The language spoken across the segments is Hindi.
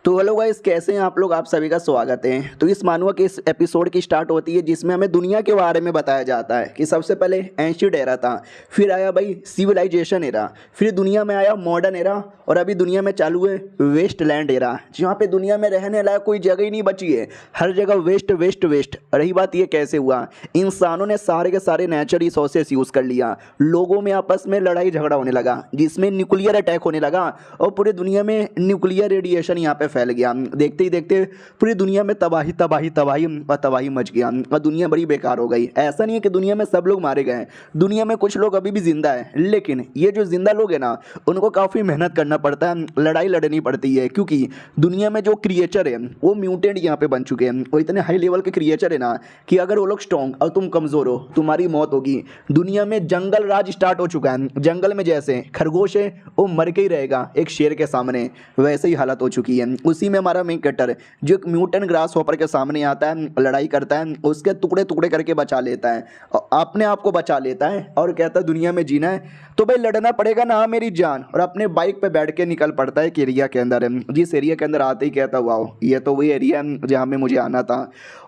तो हेलो गाइस, कैसे हैं आप लोग। आप सभी का स्वागत है। तो इस मानवा के इस एपिसोड की स्टार्ट होती है जिसमें हमें दुनिया के बारे में बताया जाता है कि सबसे पहले एंशिएंट एरा था, फिर आया भाई सिविलाइजेशन एरा, फिर दुनिया में आया मॉडर्न एरा और अभी दुनिया में चालू है वेस्टलैंड एरा, जहाँ पे दुनिया में रहने लायक कोई जगह ही नहीं बची है। हर जगह वेस्ट वेस्ट वेस्ट। रही बात ये कैसे हुआ, इंसानों ने सारे के सारे नेचुरल रिसोर्सेस यूज़ कर लिया, लोगों में आपस में लड़ाई झगड़ा होने लगा जिसमें न्यूक्लियर अटैक होने लगा और पूरी दुनिया में न्यूक्लियर रेडिएशन यहाँ पे फैल गया। देखते ही देखते पूरी दुनिया में तबाही तबाही तबाही और तबाही मच गया और दुनिया बड़ी बेकार हो गई। ऐसा नहीं है कि दुनिया में सब लोग मारे गए, दुनिया में कुछ लोग अभी भी जिंदा है, लेकिन ये जो जिंदा लोग हैं ना, उनको काफ़ी मेहनत करना पड़ता है, लड़ाई लड़नी पड़ती है, क्योंकि दुनिया में जो क्रिएचर है वो म्यूटेंट यहाँ पे बन चुके हैं। वो इतने हाई लेवल के क्रिएचर है ना कि अगर वो लोग स्ट्रॉन्ग और तुम कमज़ोर हो, तुम्हारी मौत होगी। दुनिया में जंगल राज स्टार्ट हो चुका है। जंगल में जैसे खरगोश है वो मर के ही रहेगा एक शेर के सामने, वैसे ही हालत हो चुकी है। उसी में हमारा मेन कैरेक्टर जो एक म्यूटेंट ग्रास हॉपर के सामने आता है, लड़ाई करता है, उसके टुकड़े टुकड़े करके बचा लेता है और अपने आप को बचा लेता है और कहता है दुनिया में जीना है तो भाई लड़ना पड़ेगा ना मेरी जान। और अपने बाइक पे बैठ के निकल पड़ता है एक एरिया के अंदर। जिस एरिया के अंदर आते ही कहता वाओ ये तो वही एरिया है जहाँ में मुझे आना था।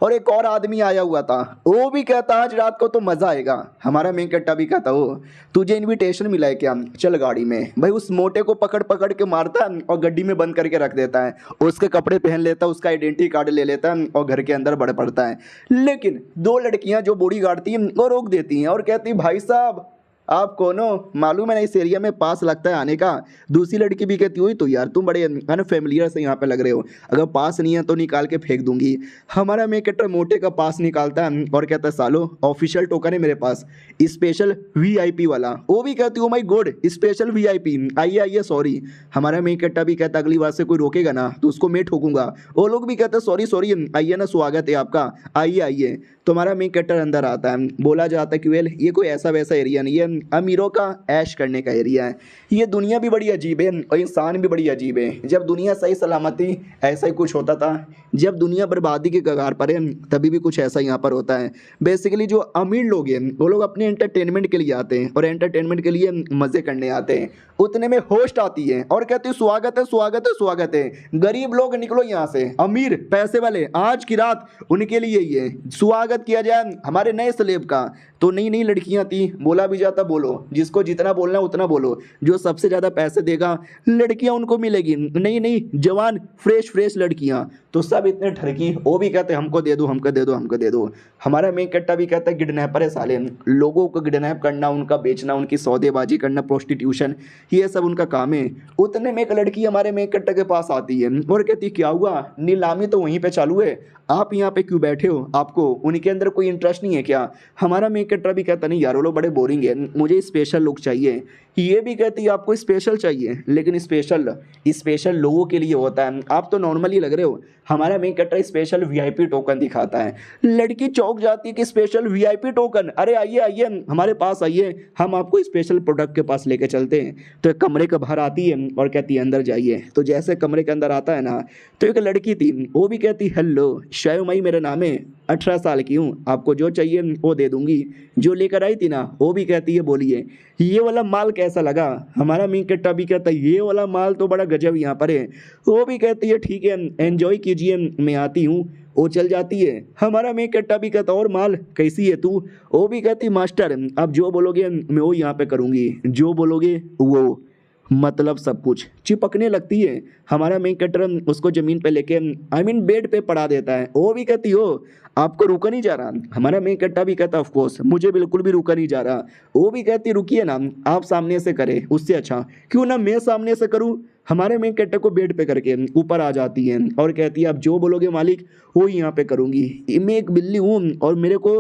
और एक और आदमी आया हुआ था, वो भी कहता आज रात को तो मज़ा आएगा। हमारा मेन कैरेक्टर भी कहता हो तुझे इन्विटेशन मिला है क्या, चल गाड़ी में। भाई उस मोटे को पकड़ पकड़ के मारता है और गड्डी में बंद करके रख देता है, उसके कपड़े पहन लेता है, उसका आइडेंटिटी कार्ड ले लेता है और घर के अंदर बढ़ पड़ता है। लेकिन दो लड़कियां जो बॉडी गार्ड थी वो रोक देती हैं और कहती भाई साहब आप कौन हो, मालूम है ना इस एरिया में पास लगता है आने का। दूसरी लड़की भी कहती हुई तो यार तुम बड़े अनफेमिलियर से यहाँ पे लग रहे हो, अगर पास नहीं है तो निकाल के फेंक दूंगी। हमारा मेन कैरेक्टर मोटे का पास निकालता है और कहता है सालो ऑफिशियल टोकन है मेरे पास, स्पेशल वीआईपी वाला। वो भी कहती हूँ माई गॉड स्पेशल वीआईपी, आइए आइए सॉरी। हमारा मेन कैरेक्टर भी कहता अगली बार से कोई रोकेगा ना तो उसको मैं ठोकूंगा। वो लोग भी कहते सॉरी सॉरी आइए ना, स्वागत है आपका, आइए आइए। तो हमारा मेन कैरेक्टर अंदर आता है, बोला जाता है कि वेल ये कोई ऐसा वैसा एरिया नहीं है, अमीरों का ऐश करने का एरिया है। ये दुनिया भी बड़ी अजीब है और इंसान भी बड़ी अजीब है। जब दुनिया सही सलामती ऐसा ही कुछ होता था, जब दुनिया बर्बादी के कगार पर है तभी भी कुछ ऐसा यहाँ पर होता है। बेसिकली जो अमीर लोग हैं वो लोग अपने एंटरटेनमेंट के लिए आते हैं और एंटरटेनमेंट के लिए मज़े करने आते हैं। उतने में होस्ट आती है और कहती है स्वागत है स्वागत है स्वागत है, गरीब लोग निकलो यहाँ से, अमीर पैसे वाले आज की रात उनके लिए ही है, स्वागत किया जाए हमारे नए स्लेब का। तो नई नई लड़कियां थी, बोला भी जाता बोलो, जिसको जितना बोलना है उतना बोलो, जो सबसे ज़्यादा पैसे देगा लड़कियां उनको मिलेगी। नई नई जवान फ्रेश फ्रेश लड़कियां, तो सब इतने ठरकी, वो भी कहते हमको दे दो हमको दे दो हमको दे दो। हमारा मेन कैरेक्टर भी कहता है किडनैपर है साले, लोगों को किडनैप करना, उनका बेचना, उनकी सौदेबाजी करना, प्रोस्टिट्यूशन, ये सब उनका काम है। उतने में एक लड़की हमारे मेन कैरेक्टर के पास आती है और कहती क्या हुआ, नीलामी तो वहीं पे चालू है, आप यहाँ पे क्यों बैठे हो, आपको उनके अंदर कोई इंटरेस्ट नहीं है क्या। हमारा मेन कैरेक्टर भी कहता नहीं यार वो लोग बड़े बोरिंग है, मुझे स्पेशल लुक चाहिए। ये भी कहती है आपको स्पेशल चाहिए, लेकिन स्पेशल लोगों के लिए होता है, आप तो नॉर्मली लग रहे हो। हमारा main character special VIP token दिखाता है। लड़की चौंक जाती है कि स्पेशल वीआईपी टोकन, अरे आइए आइए हमारे पास आइए, हम आपको स्पेशल प्रोडक्ट के पास लेके चलते हैं। तो एक कमरे के बाहर आती है और कहती है अंदर जाइए। तो जैसे कमरे के अंदर आता है ना, तो एक लड़की थी, वो भी कहती हेलो शायमई मेरा नाम है, 18 साल की हूँ, आपको जो चाहिए वो दे दूंगी। जो लेकर आई थी ना वो भी कहती है बोलिए ये वाला माल कैसा लगा। हमारा मेन कैरेक्टर भी कहता है ये वाला माल तो बड़ा गजब यहाँ पर है। वो भी कहती है ठीक है एंजॉय कीजिए, मैं आती हूँ। वो चल जाती है। हमारा मेन कैरेक्टर भी कहता और माल कैसी है तू। वो भी कहती मास्टर अब जो बोलोगे मैं वो यहाँ पे करूँगी, जो बोलोगे वो, मतलब सब कुछ। चिपकने लगती है। हमारा मेन कैरेक्टर उसको ज़मीन पे लेके बेड पे पड़ा देता है। वो भी कहती हो आपको रुका नहीं जा रहा। हमारा मेन कैरेक्टर भी कहता ऑफ कोर्स मुझे बिल्कुल भी रुका नहीं जा रहा। वो भी कहती रुकिए ना, आप सामने से करें उससे अच्छा क्यों ना मैं सामने से करूँ। हमारे मेन कैरेक्टर को बेड पे करके ऊपर आ जाती है और कहती है आप जो बोलोगे मालिक वो यहाँ पे करूँगी। मैं एक बिल्ली हूँ और मेरे को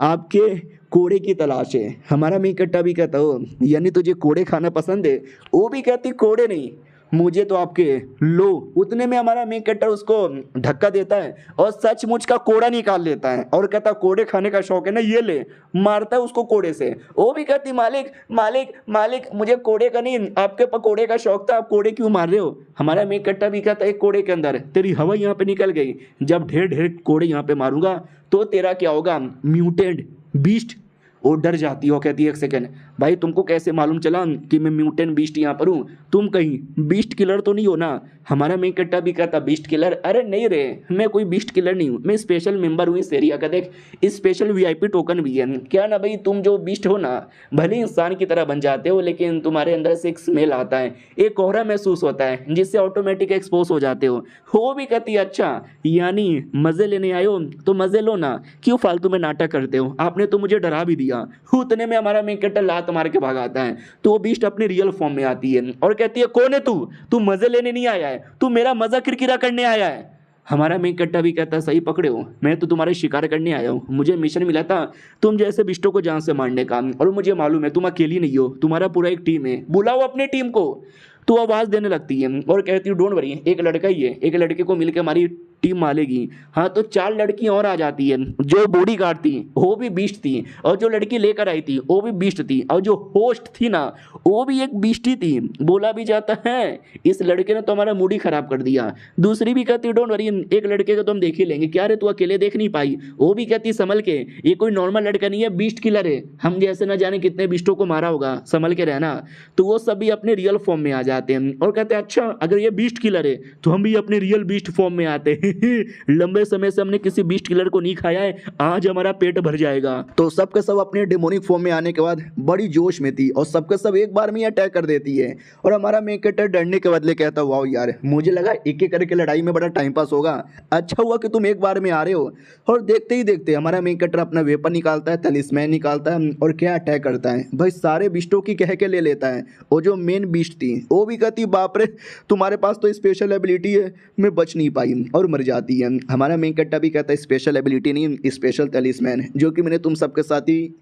आपके कोड़े की तलाश है। हमारा मेन कैरेक्टर भी कहता हो यानी तुझे कोड़े खाना पसंद है। वो भी कहती कोड़े नहीं मुझे तो आपके लो। उतने में हमारा मेन कैरेक्टर उसको धक्का देता है और सचमुच का कोड़ा निकाल लेता है और कहता कोड़े खाने का शौक है ना, ये ले, मारता है उसको कोड़े से। वो भी कहती मालिक मालिक मालिक मुझे कोड़े का नहीं, आपके पकोड़े का शौक था, आप कोड़े क्यों मार रहे हो। हमारा मेन कैरेक्टर भी कहता है एक कोड़े के अंदर तेरी हवा यहाँ पे निकल गई, जब ढेर ढेर कोड़े यहाँ पे मारूंगा तो तेरा क्या होगा, म्यूटेंट बीस्ट। वो डर जाती है, वो कहती है एक सेकेंड भाई तुमको कैसे मालूम चला कि मैं म्यूटेंट बीस्ट यहाँ पर हूँ? तुम कहीं बीस्ट किलर तो नहीं हो ना? हमारा मेन कट्टा भी कहता बीस्ट किलर। अरे नहीं रे, मैं कोई बीस्ट किलर नहीं हूँ, मैं स्पेशल मेंबर हूँ इस एरिया का। देख स्पेशल वीआईपी टोकन भी है। क्या ना भाई, तुम जो बीस्ट हो ना, भले इंसान की तरह बन जाते हो, लेकिन तुम्हारे अंदर से एक स्मेल आता है, एक कोहरा महसूस होता है, जिससे ऑटोमेटिक एक्सपोज हो जाते हो भी कहती है अच्छा यानी मजे लेने आए हो तो मजे लो ना, क्यों फालतू में नाटक करते हो? आपने तो मुझे डरा भी दिया। उतने में हमारा मेन कट्टा लात मार के भागाता है। तो वो बीस्ट अपने रियल फॉर्म में आती है और कहती है कौन है तू मजे लेने नहीं आया है, तू मेरा मजा किरकिरा करने आया है। हमारा मेन कट्टा भी कहता है सही पकड़े हो, मैं तो तुम्हारे शिकार करने आया हूँ। मुझे मिशन मिला था तुम जैसे बिष्टों को जान से मारने का, और मुझे मालूम है तुम अकेली नहीं हो, तुम्हारा पूरा एक टीम है, बुलाओ अपनी टीम को। तो आवाज़ देने लगती है और कहती है डोंट वरी, एक लड़का ही है, एक लड़के को मिलकर हमारी टीम मारेगी। हाँ तो 4 लड़कियां और आ जाती है। जो बॉडी गार्ड थी वो भी बीस्ट थी, और जो लड़की लेकर आई थी वो भी बीस्ट थी, और जो होस्ट थी ना वो भी एक बीस्ट ही थी। बोला भी जाता है इस लड़के ने तो हमारा मूड ही खराब कर दिया। दूसरी भी कहती डोंट वरी, एक लड़के को तो हम देख ही लेंगे। क्या रे तू अकेले देख नहीं पाई? वो भी कहती संभल के, ये कोई नॉर्मल लड़का नहीं है, बीस्ट किलर है, हम जैसे ना जाने कितने बिस्टों को मारा होगा, संभल के रहना। तो वो सब भी अपने रियल फॉर्म में आ जाते हैं और कहते हैं अच्छा अगर ये बीस्ट किलर है तो हम भी अपने रियल बीस्ट फॉर्म में आते हैं। लंबे समय से हमने किसी बीस्ट किलर को नहीं खाया है, आज हमारा पेट भर जाएगा। तो सबके सब अपने डेमोनिक फॉर्म में आने के बाद बड़ी जोश में थी और सबके सब एक बार में अटैक कर देती है। और हमारा मेन कैरेक्टर डरने के बदले कहता वाओ यार, मुझे लगा एक एक करके लड़ाई में बड़ा टाइम पास होगा, अच्छा हुआ कि तुम एक बार में आ रहे हो। और देखते ही देखते हमारा मेन कैरेक्टर अपना वेपन निकालता है, तलिस्मैन निकालता है और क्या अटैक करता है भाई, सारे बिस्टों की कह के ले लेता है। और जो मेन बिस्ट थी वो भी कहती बाप रे तुम्हारे पास तो स्पेशल एबिलिटी है, मैं बच नहीं पाई और मर जाती है। हमारा मेन कट्टा भी कहता है स्पेशल एबिलिटी नहीं, स्पेशल तलिस्मैन, जो कि मैंने तुम सबके साथ ही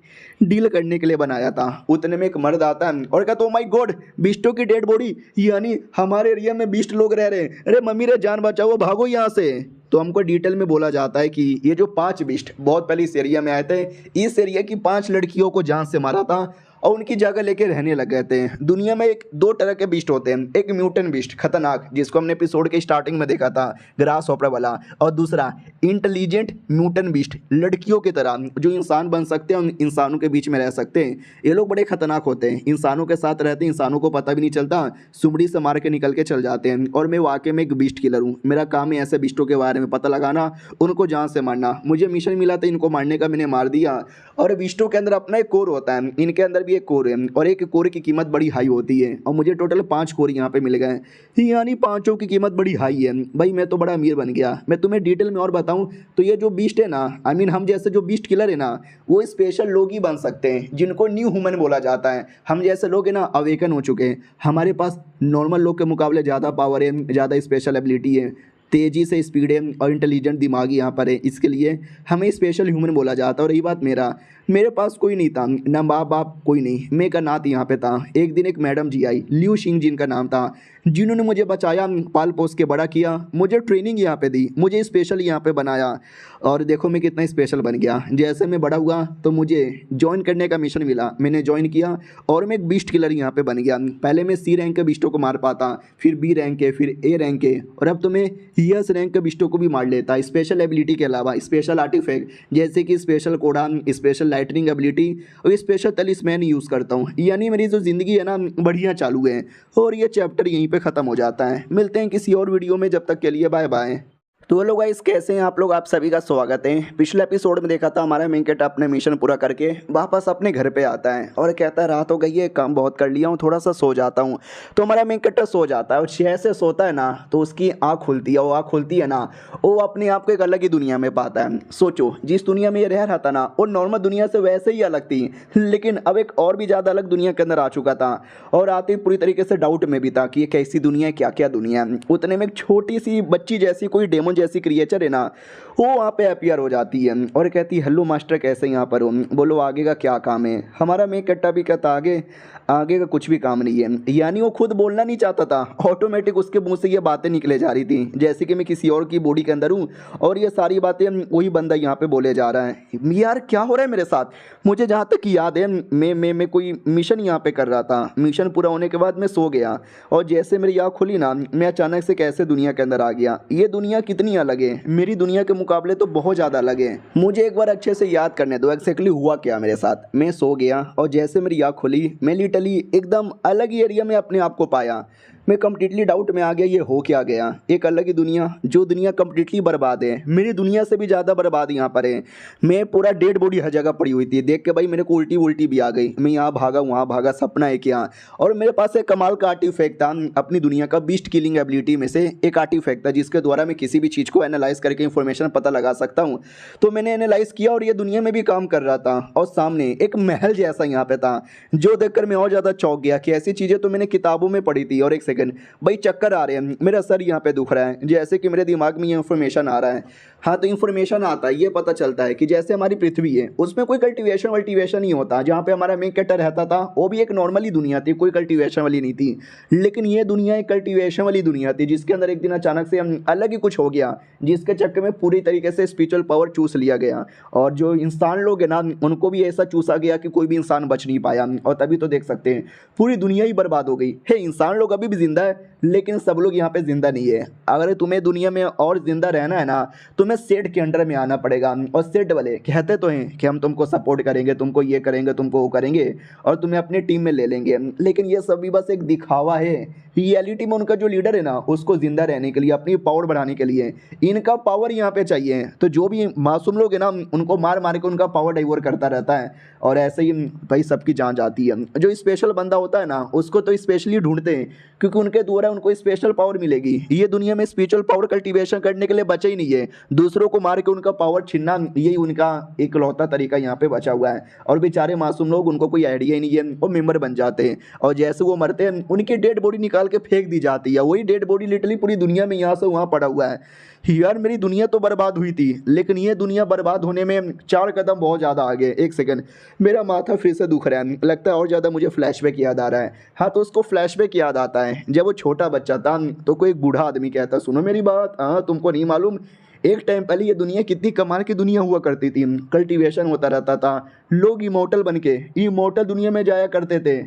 डील करने के लिए बनाया था। उतने में एक मर्द आता है और कहता ओ माय गॉड, बिस्टों की डेड बॉडी, यानी हमारे एरिया में बिस्ट लोग रह रहे हैं, अरे मम्मी रे जान बचाओ, भागो यहाँ से। तो हमको डिटेल में बोला जाता है कि ये जो 5 बिस्ट बहुत पहले इस एरिया में आए थे, इस एरिया की 5 लड़कियों को जान से मारा था और उनकी जगह लेके रहने लग गए थे। दुनिया में 2 तरह के बिस्ट होते हैं, एक म्यूटेंट बिस्ट खतरनाक, जिसको हमने एपिसोड के स्टार्टिंग में देखा था ग्रास हॉपर वाला, और दूसरा इंटेलिजेंट म्यूटेंट बिस्ट, लड़कियों की तरह जो इंसान बन सकते हैं, उन इंसानों के बीच में रह सकते हैं। ये लोग बड़े खतरनाक होते हैं, इंसानों के साथ रहते हैं, इंसानों को पता भी नहीं चलता, सुमड़ी से मार के निकल के चल जाते हैं। और मैं वाकई में एक बिस्ट किलर हूँ, मेरा काम है ऐसे बिस्टों के बारे में पता लगाना, उनको जान से मारना। मुझे मिशन मिला था इनको मारने का, मैंने मार दिया। और बिस्टों के अंदर अपना एक कोर होता है, इनके अंदर भी एक कोर है, और एक कोर की कीमत बड़ी हाई होती है, और मुझे टोटल 5 कोर यहाँ पे मिल गए, यानी 5 की कीमत बड़ी हाई है। भाई मैं तो बड़ा अमीर बन गया। मैं तुम्हें डिटेल में और बताऊं तो ये जो बीस्ट है ना, आई मीन हम जैसे जो बीस्ट किलर है ना, वो स्पेशल लोग ही बन सकते हैं, जिनको न्यू ह्यूमन बोला जाता है। हम जैसे लोग हैं ना अवेकन हो चुके हैं, हमारे पास नॉर्मल लोग के मुकाबले ज़्यादा पावर है, ज़्यादा स्पेशल एबिलिटी है, तेज़ी से स्पीड है और इंटेलिजेंट दिमाग यहाँ पर है, इसके लिए हमें स्पेशल ह्यूमन बोला जाता है। और यही बात मेरे पास कोई नहीं था, ना माँ बाप कोई नहीं, मैं एक अनाथ यहाँ पे था। एक दिन एक मैडम जी आई, लियू सिंह जिनका नाम था, जिन्होंने मुझे बचाया, पाल पोस के बड़ा किया, मुझे ट्रेनिंग यहाँ पे दी, मुझे स्पेशल यहाँ पे बनाया, और देखो मैं कितना स्पेशल बन गया। जैसे मैं बड़ा हुआ तो मुझे ज्वाइन करने का मिशन मिला, मैंने ज्वाइन किया और मैं एक बीस्ट किलर यहाँ पे बन गया। पहले मैं C रैंक के बिस्टों को मार पाता, फिर B रैंक के, फिर A रैंक के, और अब तो मैं S रैंक के बिस्टों को भी मार लेता, स्पेशल एबिलिटी के अलावा स्पेशल आर्टिफैक्ट जैसे कि special codon, special lightning ability और स्पेशल तलिस्मैन यूज़ करता हूँ। यानी मेरी जो ज़िंदगी है ना बढ़िया चालू है, और ये चैप्टर यहीं पे ख़त्म हो जाता है। मिलते हैं किसी और वीडियो में, जब तक के लिए बाय बाय। तो हेलो गाइस, कैसे हैं आप लोग? आप सभी का स्वागत है। पिछले एपिसोड में देखा था हमारा मेन कैरेक्टर अपने मिशन पूरा करके वापस अपने घर पे आता है और कहता है रात हो गई है, काम बहुत कर लिया हूँ, थोड़ा सा सो जाता हूँ। तो हमारा मेन कैरेक्टर सो जाता है और जैसे सोता है ना तो उसकी आँख खुलती है। वो आँख खुलती है ना, वो अपने आप को एक अलग ही दुनिया में पाता है। सोचो जिस दुनिया में ये रह रहा था ना, वो नॉर्मल दुनिया से वैसे ही अलग थी, लेकिन अब एक और भी ज़्यादा अलग दुनिया के अंदर आ चुका था। और आते ही पूरी तरीके से डाउट में भी था कि ये कैसी दुनिया है, क्या क्या दुनिया है। उतने में एक छोटी सी बच्ची जैसी, कोई डेमन जैसी क्रिएचर है ना, वो वहाँ पे अपीयर हो जाती है और कहती है हेलो मास्टर, कैसे यहाँ पर हो, बोलो आगे का क्या काम है। हमारा मेन कैरेक्टर भी कहता आगे का कुछ भी काम नहीं है। यानी वो खुद बोलना नहीं चाहता था, ऑटोमेटिक उसके मुंह से ये बातें निकले जा रही थी जैसे कि मैं किसी और की बॉडी के अंदर हूँ और ये सारी बातें वही बंदा यहाँ पे बोले जा रहा है। यार क्या हो रहा है मेरे साथ? मुझे जहाँ तक याद है मैं कोई मिशन यहाँ पे कर रहा था। मिशन पूरा होने के बाद मैं सो गया और जैसे मेरी आँख खुली ना, मैं अचानक से कैसे दुनिया के अंदर आ गया। ये दुनिया कितनी दुनिया लगे, मेरी दुनिया के मुकाबले तो बहुत ज़्यादा लगे। मुझे एक बार अच्छे से याद करने दो एक्जैक्टली हुआ क्या मेरे साथ। मैं सो गया और जैसे मेरी आँख खुली मैं लिटरली एकदम अलग ही एरिया में अपने आप को पाया। मैं कम्प्लीटली डाउट में आ गया, ये हो क्या गया। एक अलग ही दुनिया, जो दुनिया कम्प्लीटली बर्बाद है, मेरी दुनिया से भी ज़्यादा बर्बाद यहाँ पर है। मैं पूरा डेड बॉडी हर जगह पड़ी हुई थी। देख के भाई मेरे को उल्टी उल्टी भी आ गई। मैं यहाँ भागा वहाँ भागा, सपना है क्या। और मेरे पास एक कमाल का आर्टिफैक्ट था अपनी दुनिया का, बीस्ट किलिंग एबिलिटी में से एक आर्टिफैक्ट था जिसके द्वारा मैं किसी भी चीज़ को एनालाइज करके इन्फॉर्मेशन पता लगा सकता हूँ। तो मैंने एनालाइज किया और ये दुनिया में भी काम कर रहा था। और सामने एक महल जैसा यहाँ पे था, जो देखकर मैं और ज़्यादा चौंक गया कि ऐसी चीज़ें तो मैंने किताबों में पढ़ी थी। और एक सेकंड भाई, चक्कर आ रहे हैं, मेरा सर यहाँ पे दुख रहा है, जैसे कि मेरे दिमाग में ये इन्फॉर्मेशन आ रहा है। हाँ, तो इन्फॉर्मेशन आता है, ये पता चलता है कि जैसे हमारी पृथ्वी है उसमें कोई कल्टीवेशन वल्टीवेशन नहीं होता। जहाँ पे हमारा मेन कैरेक्टर रहता था वो भी एक नॉर्मली दुनिया थी, कोई कल्टीवेशन वाली नहीं थी। लेकिन ये दुनिया एक कल्टीवेशन वाली दुनिया थी, जिसके अंदर एक दिन अचानक से अलग ही कुछ हो गया, जिसके चक्कर में पूरी तरीके से स्पिरिचुअल पावर चूस लिया गया। और जो इंसान लोग हैं ना, उनको भी ऐसा चूसा गया कि कोई भी इंसान बच नहीं पाया। और तभी तो देख सकते हैं पूरी दुनिया ही बर्बाद हो गई है। इंसान लोग अभी भी जिंदा है, लेकिन सब लोग यहाँ पे जिंदा नहीं है। अगर तुम्हें दुनिया में और जिंदा रहना है ना, तुम्हें सेठ के अंडर में आना पड़ेगा। और सेठ वाले कहते तो हैं कि हम तुमको सपोर्ट करेंगे, तुमको ये करेंगे, तुमको वो करेंगे, और तुम्हें अपनी टीम में ले लेंगे। लेकिन ये सभी बस एक दिखावा है। रियलिटी में उनका जो लीडर है ना, उसको जिंदा रहने के लिए, अपनी पावर बढ़ाने के लिए इनका पावर यहाँ पे चाहिए। तो जो भी मासूम लोग हैं ना, उनको मार मार के उनका पावर डाइवर्ट करता रहता है। और ऐसे ही भाई सबकी जान जाती है। जो स्पेशल बंदा होता है ना, उसको तो स्पेशली ढूंढते हैं, क्योंकि उनके द्वारा उनको स्पेशल पावर मिलेगी। ये दुनिया में स्पिरिचुअल पावर कल्टीवेशन करने के लिए बचा ही नहीं है। दूसरों को मार के उनका पावर छीनना, यही उनका इकलौता तरीका यहाँ पे बचा हुआ है। और बेचारे मासूम लोग, उनको कोई आइडिया ही नहीं है, वो मेंबर बन जाते हैं। और जैसे वो मरते हैं, उनकी डेड बॉडी निकाल के फेंक दी जाती है। वही डेड बॉडी लिटरली पूरी दुनिया में यहाँ से वहाँ पड़ा हुआ है। यार मेरी दुनिया तो बर्बाद हुई थी, लेकिन ये दुनिया बर्बाद होने में 4 कदम बहुत ज़्यादा आगे। एक सेकंड, मेरा माथा फिर से दुख रहा है, लगता है और ज़्यादा मुझे फ्लैशबैक याद आ रहा है। हाँ, तो उसको फ्लैशबैक याद आता है जब वो छोटा बच्चा था, तो कोई एक बूढ़ा आदमी कहता, सुनो मेरी बात, हाँ तुमको नहीं मालूम, एक टाइम पहले ये दुनिया कितनी कमाल की दुनिया हुआ करती थी। कल्टीवेशन होता रहता था, लोग इमोर्टल बन के इमोर्टल दुनिया में जाया करते थे।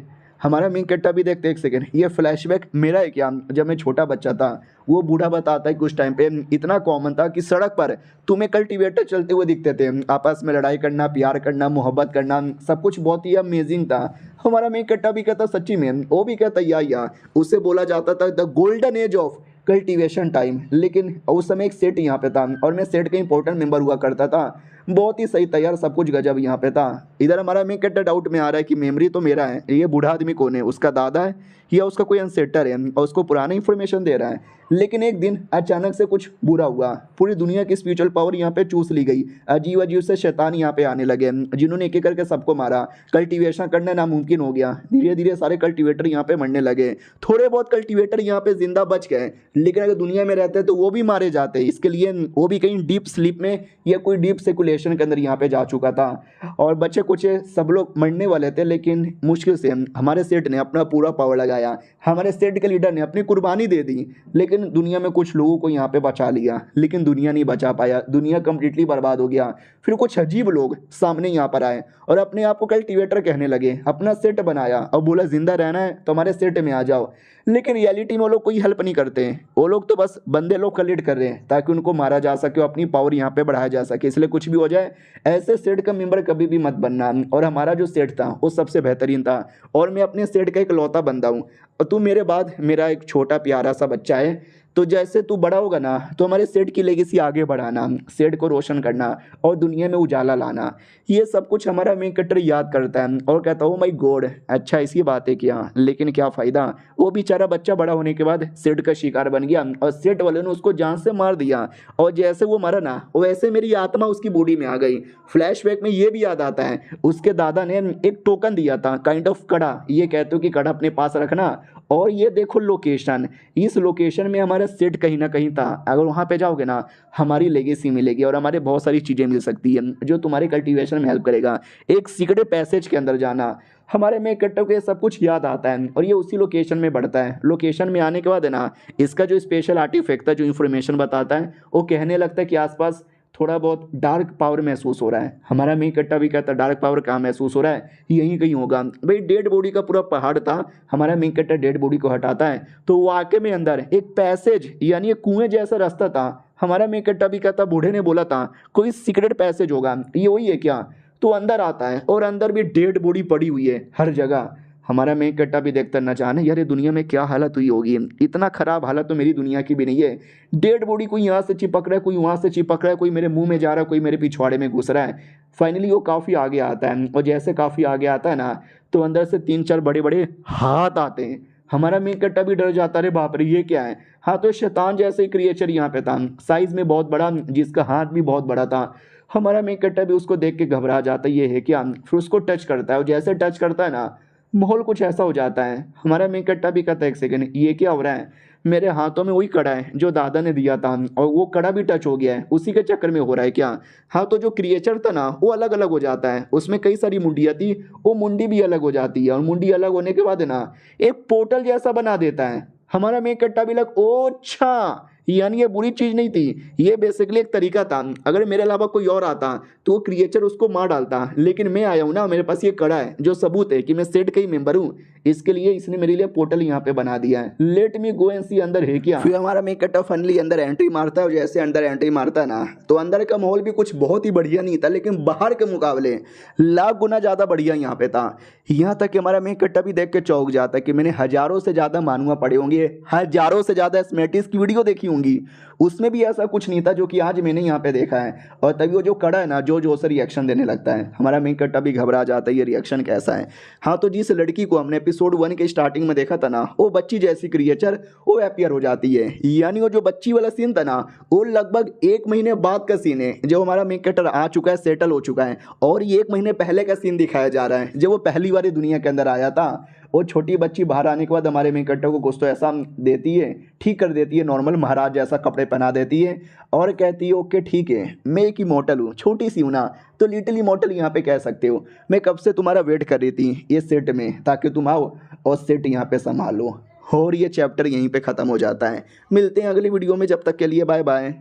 हमारा मेन कैरेक्टर भी देखते, एक सेकंड, ये फ्लैशबैक मेरा है क्या? जब मैं छोटा बच्चा था, वो बूढ़ा बताता है कि उस टाइम पे इतना कॉमन था कि सड़क पर तुम्हें कल्टीवेटर चलते हुए दिखते थे। आपस में लड़ाई करना, प्यार करना, मोहब्बत करना, सब कुछ बहुत ही अमेजिंग था। हमारा मेन कैरेक्टर भी कहता सच्ची में, वो भी कहता या उससे बोला जाता था the golden age of cultivation time. लेकिन उस समय एक सेट यहाँ पे था, और मैं सेट का इंपॉर्टेंट मेंबर हुआ करता था। बहुत ही सही था यार, सब कुछ गजब यहाँ पे था। इधर हमारा मेन कैरेक्टर डाउट में आ रहा है कि मेमोरी तो मेरा है, ये बूढ़ा आदमी कौन है? उसका दादा है या उसका कोई अनसेटर है, और उसको पुराना इन्फॉर्मेशन दे रहा है। लेकिन एक दिन अचानक से कुछ बुरा हुआ, पूरी दुनिया की स्पिरिचुअल पावर यहाँ पे चूस ली गई। अजीब अजीब से शैतान यहाँ पे आने लगे, जिन्होंने एक एक करके सबको मारा। कल्टीवेशन करना नामुमकिन हो गया। धीरे धीरे सारे कल्टीवेटर यहाँ पे मरने लगे। थोड़े बहुत कल्टीवेटर यहाँ पे जिंदा बच गए, लेकिन अगर दुनिया में रहते तो वो भी मारे जाते। इसके लिए वो भी कहीं डीप स्लीप में या कोई डीप सर्कुलेशन के अंदर यहाँ पे जा चुका था। और बच्चे कुछ सब लोग मरने वाले थे, लेकिन मुश्किल से हमारे सेठ ने अपना पूरा पावर लगाया। हमारे सेठ के लीडर ने अपनी कुर्बानी दे दी, लेकिन दुनिया में कुछ लोगों को यहाँ पे बचा लिया। लेकिन दुनिया नहीं बचा पाया, दुनिया कंप्लीटली बर्बाद हो गया। फिर कुछ अजीब लोग सामने यहाँ पर आए और अपने आप को कल्टीवेटर कहने लगे, अपना सेट बनाया और बोला जिंदा रहना है तो हमारे सेट में आ जाओ। लेकिन रियलिटी में वो लोग कोई हेल्प नहीं करते हैं, वो लोग तो बस बंदे लोग कलेक्ट कर रहे हैं ताकि उनको मारा जा सके और अपनी पावर यहाँ पे बढ़ाया जा सके। इसलिए कुछ भी हो जाए, ऐसे सेट का मेंबर कभी भी मत बनना। और हमारा जो सेट था वो सबसे बेहतरीन था, और मैं अपने सेट का एक लौता बंदा हूँ। और तू मेरे बाद मेरा एक छोटा प्यारा सा बच्चा है, तो जैसे तू बड़ा होगा ना, तो हमारे सेट की लेगेसी आगे बढ़ाना, सेट को रोशन करना और दुनिया में उजाला लाना। ये सब कुछ हमारा मेन कैरेक्टर याद करता है और कहता हूँ माय गॉड, अच्छा इसी बातें किया, लेकिन क्या फ़ायदा। वो बेचारा बच्चा बड़ा होने के बाद सेट का शिकार बन गया और सेट वाले ने उसको जान से मार दिया। और जैसे वो मरा ना, वैसे मेरी आत्मा उसकी बॉडी में आ गई। फ्लैशबैक में ये भी याद आता है, उसके दादा ने एक टोकन दिया था, काइंड ऑफ कड़ा। ये कहते हो कि कड़ा अपने पास रखना, और ये देखो लोकेशन, इस लोकेशन में हमारा सेट कहीं ना कहीं था। अगर वहाँ पे जाओगे ना, हमारी लेगेसी मिलेगी और हमारे बहुत सारी चीज़ें मिल सकती है जो तुम्हारे कल्टीवेशन में हेल्प करेगा। एक सीक्रेट पैसेज के अंदर जाना, हमारे में कट्टो के सब कुछ याद आता है और ये उसी लोकेशन में बढ़ता है। लोकेशन में आने के बाद है ना, इसका जो स्पेशल आर्टिफैक्ट था जो इन्फॉर्मेशन बताता है, वो कहने लगता है कि आसपास थोड़ा बहुत डार्क पावर महसूस हो रहा है। हमारा मेन कट्टा भी कहता है डार्क पावर कहाँ महसूस हो रहा है, यहीं कहीं होगा। भाई डेड बॉडी का पूरा पहाड़ था, हमारा मेन कट्टा डेड बॉडी को हटाता है तो वाकई में अंदर एक पैसेज यानी एक कुएं जैसा रास्ता था। हमारा मेन कट्टा भी कहता बूढ़े ने बोला था कोई सीक्रेट पैसेज होगा, ये वही है क्या? तो अंदर आता है और अंदर भी डेड बॉडी पड़ी हुई है हर जगह। हमारा मेन कट्टा भी देखता न जाने यार ये दुनिया में क्या हालत हुई होगी, इतना खराब हालत तो मेरी दुनिया की भी नहीं है। डेड बॉडी कोई यहाँ से चिपक रहा है, कोई वहाँ से चिपक रहा है, कोई मेरे मुंह में जा रहा है, कोई मेरे पिछवाड़े में घुस रहा है। फाइनली वो काफ़ी आगे आता है और जैसे काफ़ी आगे आता है ना तो अंदर से 3-4 बड़े बड़े हाथ आते हैं। हमारा मेन कट्टा भी डर जाता है, बाप रे ये क्या है। हाँ तो शैतान जैसे क्रिएचर यहाँ पे था, साइज में बहुत बड़ा, जिसका हाथ भी बहुत बड़ा था। हमारा मेन कट्टा भी उसको देख के घबरा जाता है, ये है क्या। फिर उसको टच करता है और जैसे टच करता है ना माहौल कुछ ऐसा हो जाता है। हमारा मेन कट्टा भी कहता है एक सेकंड ये क्या हो रहा है, मेरे हाथों में वही कड़ा है जो दादा ने दिया था और वो कड़ा भी टच हो गया है, उसी के चक्कर में हो रहा है क्या। हाँ तो जो क्रिएचर था ना वो अलग अलग हो जाता है, उसमें कई सारी मुंडियाँ थी, वो मुंडी भी अलग हो जाती है और मुंडी अलग होने के बाद ना एक पोर्टल जैसा बना देता है। हमारा मेन कट्टा भी लग ओ अच्छा, यानी ये बुरी चीज नहीं थी, ये बेसिकली एक तरीका था। अगर मेरे अलावा कोई और आता तो वो क्रिएचर उसको मार डालता, लेकिन मैं आया हूँ ना, मेरे पास ये कड़ा है जो सबूत है कि मैं सेट का ही मेंबर हूँ, इसके लिए इसने मेरे लिए पोर्टल यहाँ पे बना दिया है। लेट मी गो एंड सी अंदर है क्या। फिर हमारा मेन कट्टा फनली अंदर एंट्री मारता है और जैसे अंदर एंट्री मारता है ना तो अंदर का माहौल भी कुछ बहुत ही बढ़िया नहीं था, लेकिन बाहर के मुकाबले लाख गुना ज़्यादा बढ़िया यहाँ पे था। यहाँ तक कि हमारा मेन कट्टा भी देख के चौंक जाता है कि मैंने हज़ारों से ज़्यादा मानुआ पढ़े होंगे, हज़ारों से ज़्यादा स्मेटिस की वीडियो देखी होंगी, उसमें भी ऐसा कुछ नहीं था जो कि आज मैंने यहाँ पे देखा है। और तभी वो जो कड़ा है ना जो से रिएक्शन देने लगता है। हमारा मेन कट्टा भी घबरा जाता है, ये रिएक्शन कैसा है। हाँ तो जिस लड़की को हमने एपिसोड 1 के स्टार्टिंग में देखा था ना वो बच्ची जैसी क्रिएचर वो अपीयर हो जाती है, यानी वो जो बच्ची वाला सीन था ना वो लगभग 1 महीने बाद का सीन है जब हमारा मेन कट्टर आ चुका है, सेटल हो चुका है, और ये 1 महीने पहले का सीन दिखाया जा रहा है जब वो पहली बार दुनिया के अंदर आया था। वो छोटी बच्ची बाहर आने के बाद हमारे मेन कट्टर को कुछ तो ऐसा देती है, ठीक कर देती है, नॉर्मल महाराज जैसा कपड़े पहना देती है और कहती है ओके ठीक है मैं एक इमॉर्टल हूँ, छोटी सी हूँ ना तो लिटिल इमॉर्टल यहाँ पे कह सकते हो। मैं कब से तुम्हारा वेट कर रही थी ये सेट में ताकि तुम आओ और सेट यहाँ पे संभालो। और ये चैप्टर यहीं पे ख़त्म हो जाता है। मिलते हैं अगली वीडियो में, जब तक के लिए बाय बाय।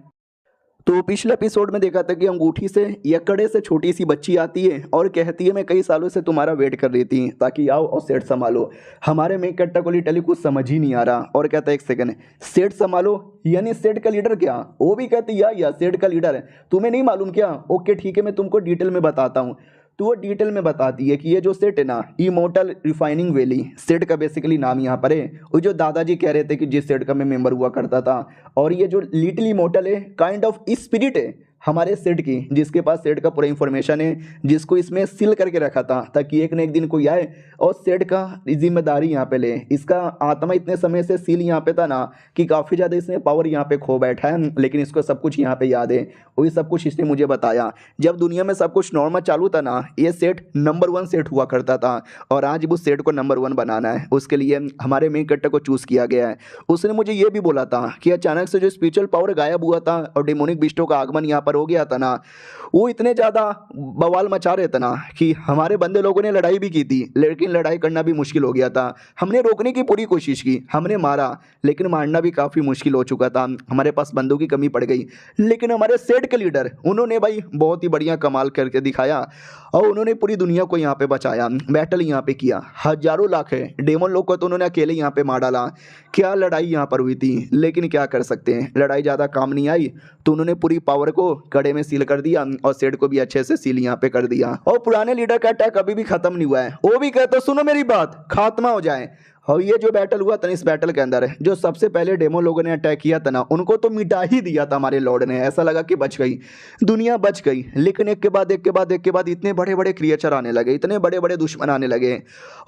तो पिछले एपिसोड में देखा था कि अंगूठी से या कड़े से छोटी सी बच्ची आती है और कहती है मैं कई सालों से तुम्हारा वेट कर रही थी ताकि आओ और सेट संभालो। हमारे मेन कट्टा को लिटरली कुछ समझ ही नहीं आ रहा और कहता है एक सेकंड सेट संभालो यानी सेट का लीडर क्या। वो भी कहती है या सेट का लीडर है, तुम्हें नहीं मालूम क्या? ओके ठीक है मैं तुमको डिटेल में बताता हूँ। तो वो डिटेल में बताती है कि ये जो सेट है ना इमोर्टल रिफाइनिंग वैली सेट का बेसिकली नाम यहाँ पर है। वो जो दादाजी कह रहे थे कि जिस सेट का मैं मेंबर हुआ करता था, और ये जो लिटिल इमोर्टल है काइंड ऑफ स्पिरिट है हमारे सेट की, जिसके पास सेट का पूरा इंफॉर्मेशन है, जिसको इसमें सील करके रखा था ताकि एक न एक दिन कोई आए और सेट का जिम्मेदारी यहाँ पे ले। इसका आत्मा इतने समय से सील यहाँ पे था ना कि काफ़ी ज़्यादा इसने पावर यहाँ पे खो बैठा है, लेकिन इसको सब कुछ यहाँ पे याद है। वही सब कुछ इसने मुझे बताया। जब दुनिया में सब कुछ नॉर्मल चालू था ना ये सेट नंबर 1 सेट हुआ करता था और आज उस सेट को नंबर 1 बनाना है, उसके लिए हमारे मेन कट्टर को चूज़ किया गया है। उसने मुझे ये भी बोला था कि अचानक से जो स्पिरिचुअल पावर गायब हुआ था और डेमोनिक बिस्टों का आगमन यहाँ हो गया था ना, वो इतने ज़्यादा बवाल मचा रहे थे ना कि हमारे बंदे लोगों ने लड़ाई भी की थी, लेकिन लड़ाई करना भी मुश्किल हो गया था। हमने रोकने की पूरी कोशिश की, हमने मारा, लेकिन मारना भी काफ़ी मुश्किल हो चुका था। हमारे पास बंदों की कमी पड़ गई, लेकिन हमारे सेट के लीडर उन्होंने भाई बहुत ही बढ़िया कमाल करके दिखाया और उन्होंने पूरी दुनिया को यहाँ पे बचाया, बैटल यहाँ पे किया। हजारों लाख है डेमन लोग को तो उन्होंने अकेले यहाँ पे मार डाला। क्या लड़ाई यहाँ पर हुई थी, लेकिन क्या कर सकते हैं, लड़ाई ज़्यादा काम नहीं आई तो उन्होंने पूरी पावर को कड़े में सील कर दिया और सेट को भी अच्छे से सील यहाँ पे कर दिया। और पुराने लीडर का अटैक अभी भी खत्म नहीं हुआ है। वो भी कहते सुनो मेरी बात, खात्मा हो जाए। और ये जो बैटल हुआ था इस बैटल के अंदर जो सबसे पहले डेमो लोगों ने अटैक किया था ना उनको तो मिटा ही दिया था हमारे लॉर्ड ने। ऐसा लगा कि बच गई दुनिया, बच गई, लेकिन एक के बाद एक के बाद एक के बाद इतने बड़े बड़े क्रिएचर आने लगे, इतने बड़े बड़े दुश्मन आने लगे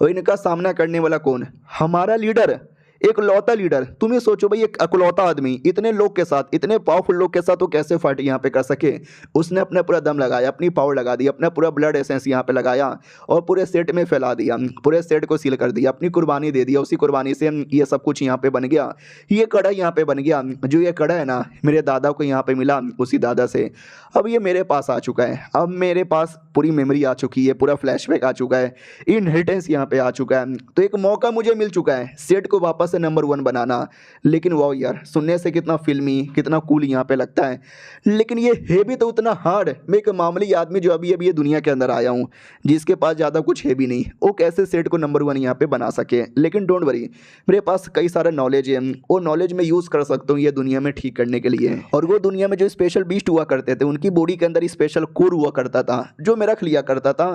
और इनका सामना करने वाला कौन? हमारा लीडर, एक लौता लीडर। तुम ही सोचो भाई एक अकलौता आदमी इतने लोग के साथ, इतने पावरफुल लोग के साथ वो कैसे फाइट यहाँ पे कर सके। उसने अपना पूरा दम लगाया, अपनी पावर लगा दी, अपना पूरा ब्लड एसेंस यहाँ पे लगाया और पूरे सेट में फैला दिया, पूरे सेट को सील कर दिया, अपनी कुर्बानी दे दिया। उसी कुर्बानी से ये सब कुछ यहाँ पे बन गया। ये कड़ा यहाँ पे बन गया। जो ये कड़ा है ना मेरे दादा को यहाँ पे मिला, उसी दादा से अब ये मेरे पास आ चुका है। अब मेरे पास पूरी मेमोरी आ चुकी है, पूरा फ्लैशबैक आ चुका है, इनहेरिटेंस यहाँ पे आ चुका है। तो एक मौका मुझे मिल चुका है सेट को वापस से नंबर 1 बनाना। लेकिन वाह यार, सुनने से कितना फिल्मी, कितना कूल यहाँ पे लगता है, लेकिन ये है भी तो उतना हार्ड। मैं एक मामूली आदमी जो अभी अभी ये दुनिया के अंदर आया हूँ, जिसके पास ज़्यादा कुछ है भी नहीं, वो कैसे सेट को नंबर 1 यहाँ पे बना सके। लेकिन डोंट वरी, मेरे पास कई सारा नॉलेज है, वो नॉलेज में यूज़ कर सकता हूँ ये दुनिया में ठीक करने के लिए। और वो दुनिया में जो स्पेशल बीस्ट हुआ करते थे, उनकी बॉडी के अंदर स्पेशल कोर हुआ करता था, जो मैं रख लिया करता था,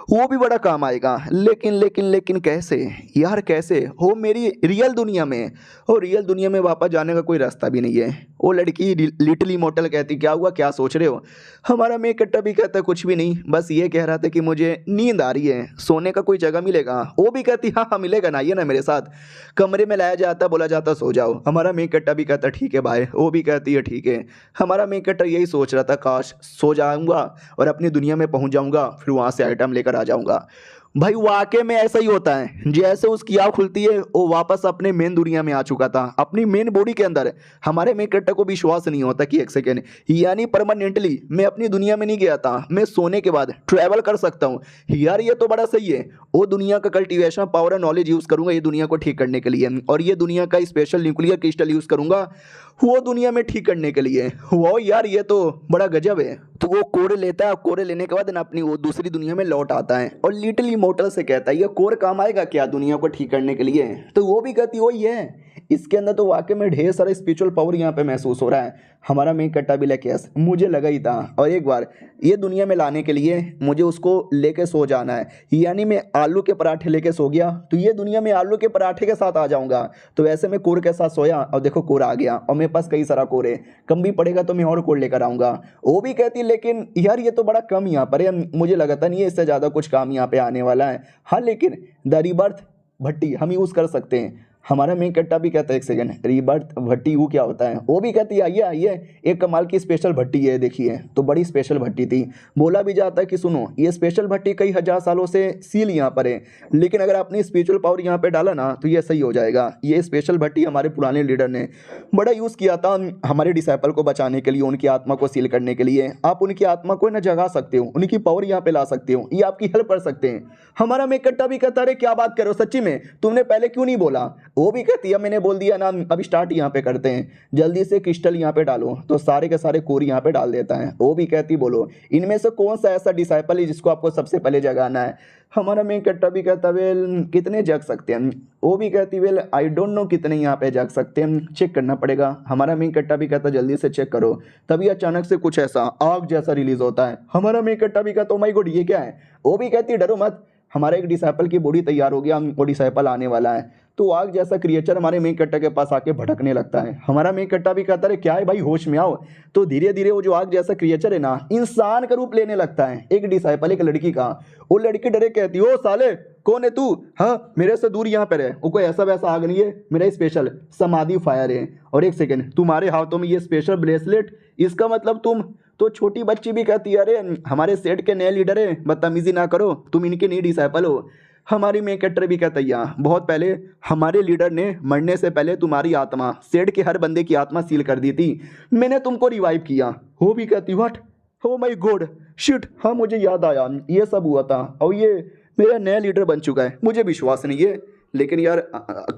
वो भी बड़ा काम आएगा। लेकिन लेकिन लेकिन कैसे यार, कैसे हो मेरी रियल दुनिया में, और रियल दुनिया में वापस जाने का कोई रास्ता भी नहीं है। वो लड़की लिटिल इमोर्टल कहती क्या हुआ, क्या सोच रहे हो। हमारा मैं कट्टा भी कहता कुछ भी नहीं, बस ये कह रहा था कि मुझे नींद आ रही है, सोने का कोई जगह मिलेगा। वो भी कहती हाँ हाँ मिलेगा ना, ये ना मेरे साथ। कमरे में लाया जाता, बोला जाता सो जाओ। हमारा मैं कट्टा भी कहता ठीक है भाई, वो भी कहती है ठीक है। हमारा मैं कट्टा यही सोच रहा था, काश सो जाऊंगा और अपनी दुनिया में पहुंच जाऊंगा, फिर वहां से आइटम लेकर आ जाऊंगा। भाई वाकई में ऐसा ही होता है, जैसे उसकी आँख खुलती है वो वापस अपने मेन दुनिया में आ चुका था, अपनी मेन बॉडी के अंदर। हमारे मेन कट्टा को विश्वास नहीं होता कि एक सेकेंड, यानी परमानेंटली मैं अपनी दुनिया में नहीं गया था, मैं सोने के बाद ट्रैवल कर सकता हूँ। यार ये तो बड़ा सही है। वो दुनिया का कल्टीवेशन पावर और नॉलेज यूज़ करूंगा ये दुनिया को ठीक करने के लिए, और ये दुनिया का स्पेशल न्यूक्लियर क्रिस्टल यूज़ करूंगा वो दुनिया में ठीक करने के लिए। वो यार ये तो बड़ा गजब है। तो वो कोर लेता है, कोर लेने के बाद ना अपनी वो दूसरी दुनिया में लौट आता है और लिटिल इमोर्टल से कहता है ये कोर काम आएगा क्या दुनिया को ठीक करने के लिए। तो वो भी कहती वही है। इसके अंदर तो वाकई में ढेर सारा स्पिरिचुअल पावर यहाँ पे महसूस हो रहा है। हमारा मैं कट्टा भी लेके मुझे लगा ही था, और एक बार ये दुनिया में लाने के लिए मुझे उसको लेके सो जाना है। यानी मैं आलू के पराठे लेके सो गया तो ये दुनिया में आलू के पराठे के साथ आ जाऊंगा। तो वैसे मैं कोर के साथ सोया और देखो कोर आ गया, और मेरे पास कई सारा कोर है, कम भी पड़ेगा तो मैं और कोर लेकर आऊँगा। वो भी कहती लेकिन यार ये तो बड़ा कम यहाँ पर है, मुझे लगता नहीं है इससे ज़्यादा कुछ काम यहाँ पे आने वाला है। हाँ लेकिन द रीबर्थ भट्टी हम यूज़ कर सकते हैं। हमारा मेन कट्टा भी कहता है एक सेकंड, रीबर्थ भट्टी वो क्या होता है। वो भी कहती है आइए आइए, एक कमाल की स्पेशल भट्टी है देखिए। तो बड़ी स्पेशल भट्टी थी। बोला भी जाता है कि सुनो ये स्पेशल भट्टी कई हजार सालों से सील यहाँ पर है, लेकिन अगर आपने स्पिरिचुअल पावर यहाँ पे डाला ना तो ये सही हो जाएगा। ये स्पेशल भट्टी हमारे पुराने लीडर ने बड़ा यूज़ किया था हमारे डिसाइपल को बचाने के लिए, उनकी आत्मा को सील करने के लिए। आप उनकी आत्मा को ना जगा सकते हो, उनकी पावर यहाँ पे ला सकते हो, ये आपकी हेल्प कर सकते हैं। हमारा मेन कट्टा भी कहता है क्या बात करो सच्ची में, तुमने पहले क्यों नहीं बोला। वो भी कहती है मैंने बोल दिया ना, अब स्टार्ट यहाँ पे करते हैं, जल्दी से क्रिस्टल यहाँ पे डालो। तो सारे के सारे कोर यहाँ पे डाल देता है। वो भी कहती बोलो इनमें से कौन सा ऐसा डिसाइपल है जिसको आपको सबसे पहले जगाना है। हमारा मेन कट्टा भी कहता वेल कितने जग सकते हैं। वो भी कहती वेल आई डोंट नो कितने यहाँ पे जग सकते हैं, चेक करना पड़ेगा। हमारा मेन कट्टा भी कहता जल्दी से चेक करो। तभी अचानक से कुछ ऐसा आग जैसा रिलीज होता है। हमारा मेन कट्टा भी कहता ओ माय गॉड ये क्या है। वो भी कहती डरो मत, हमारा एक डिसाइपल की बॉडी तैयार हो गया, वो डिसाइपल आने वाला है। तो आग जैसा क्रिएचर हमारे मेन कट्टा के पास आके भटकने लगता है। हमारा मेन कट्टा भी कहता है क्या है भाई होश में आओ। तो धीरे धीरे वो जो आग जैसा क्रिएचर है ना इंसान का रूप लेने लगता है, एक डिसाइपल एक लड़की का। वो लड़की डरे कहती ओ साले कौन है तू, हाँ मेरे से दूर यहाँ पर है। वो कोई ऐसा वैसा आग नहीं है, मेरा स्पेशल समाधि फायर है। और एक सेकेंड तुम्हारे हाथों में ये स्पेशल ब्रेसलेट, इसका मतलब तुम। तो छोटी बच्ची भी कहती है अरे हमारे सेट के नए लीडर है, बदतमीजी ना करो, तुम इनके नई डिसाइपल हो। हमारी मेन कैरेक्टर भी कहता है बहुत पहले हमारे लीडर ने मरने से पहले तुम्हारी आत्मा, सेट के हर बंदे की आत्मा सील कर दी थी, मैंने तुमको रिवाइव किया। वो भी कहती what, oh my God shit, हाँ मुझे याद आया ये सब हुआ था, और ये मेरा नया लीडर बन चुका है। मुझे विश्वास नहीं है, लेकिन यार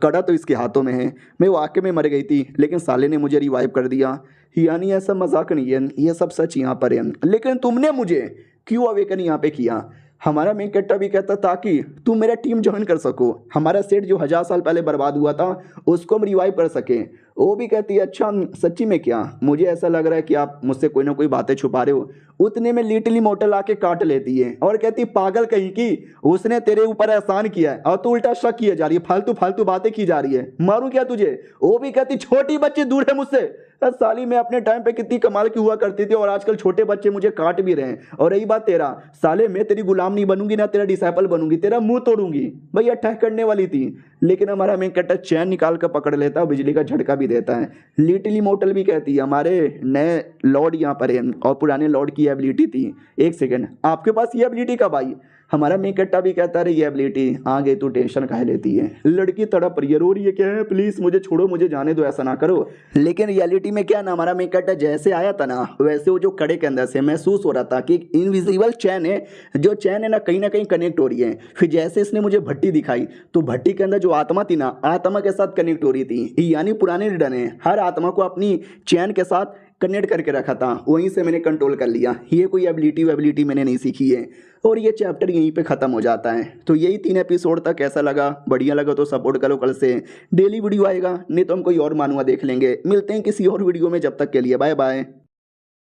कड़ा तो इसके हाथों में है। मैं वाकई में मर गई थी, लेकिन साले ने मुझे रिवाइव कर दिया। यानी ऐसा मजाक नहीं है, ये सब सच यहाँ पर है। लेकिन तुमने मुझे क्यों अवेकन यहाँ पे किया। हमारा मेन कैरेक्टर भी कहता ताकि तुम मेरा टीम ज्वाइन कर सको, हमारा सेट जो 1000 साल पहले बर्बाद हुआ था उसको हम रिवाइव कर सके। वो भी कहती है अच्छा सच्ची में क्या, मुझे ऐसा लग रहा है कि आप मुझसे कोई ना कोई बातें छुपा रहे हो। उतने में लिटिल मोटल आके काट लेती है और कहती पागल कहीं की, उसने तेरे ऊपर एहसान किया है और तू उल्टा शक किए जा रही है, फालतू फालतू बातें की जा रही है, मारूं क्या तुझे। वो भी कहती छोटी बच्ची दूर है मुझसे। साली मैं अपने टाइम पे कितनी कमाल की हुआ करती थी और आजकल छोटे बच्चे मुझे काट भी रहे हैं। और रही बात तेरा, साले मैं तेरी गुलाम नहीं बनूंगी ना तेरा डिसाइपल बनूंगी, तेरा मुंह तोड़ूंगी। भैया अटैक करने वाली थी, लेकिन हमारा मेन कैरेक्टर चैन निकाल कर पकड़ लेता है, बिजली का झटका भी देता है। लिटिल इमोर्टल भी कहती है हमारे नए लॉर्ड यहाँ पर है और पुराने लॉर्ड की एबिलिटी थी। एक सेकंड आपके पास ये एबिलिटी कब आई। हमारा मेन कैरेक्टर भी कहता है ये एबिलिटी आ गई, तू टेंशन काहे लेती है। लड़की तड़प रही है, रो रही है, क्या है प्लीज मुझे छोड़ो, मुझे जाने दो, ऐसा ना करो। लेकिन रियलिटी में क्या ना, हमारा मेन कैरेक्टर जैसे आया था ना वैसे वो जो कड़े के अंदर से महसूस हो रहा था कि इनविजिबल चैन है, जो चैन है ना कहीं कनेक्ट हो रही है। फिर जैसे इसने मुझे भट्टी दिखाई तो भट्टी के अंदर जो जो आत्मा थी ना, आत्मा के साथ कनेक्ट हो रही थी। यानी पुराने लीडर ने हर आत्मा को अपनी चैन के साथ कनेक्ट करके रखा था, वहीं से मैंने कंट्रोल कर लिया। ये कोई एबिलिटी मैंने नहीं सीखी है। और ये चैप्टर यहीं पे ख़त्म हो जाता है। तो यही 3 एपिसोड तक कैसा लगा, बढ़िया लगा तो सपोर्ट करो। कल से डेली वीडियो आएगा, नहीं तो हम कोई और मानुआ देख लेंगे। मिलते हैं किसी और वीडियो में, जब तक के लिए बाय बाय।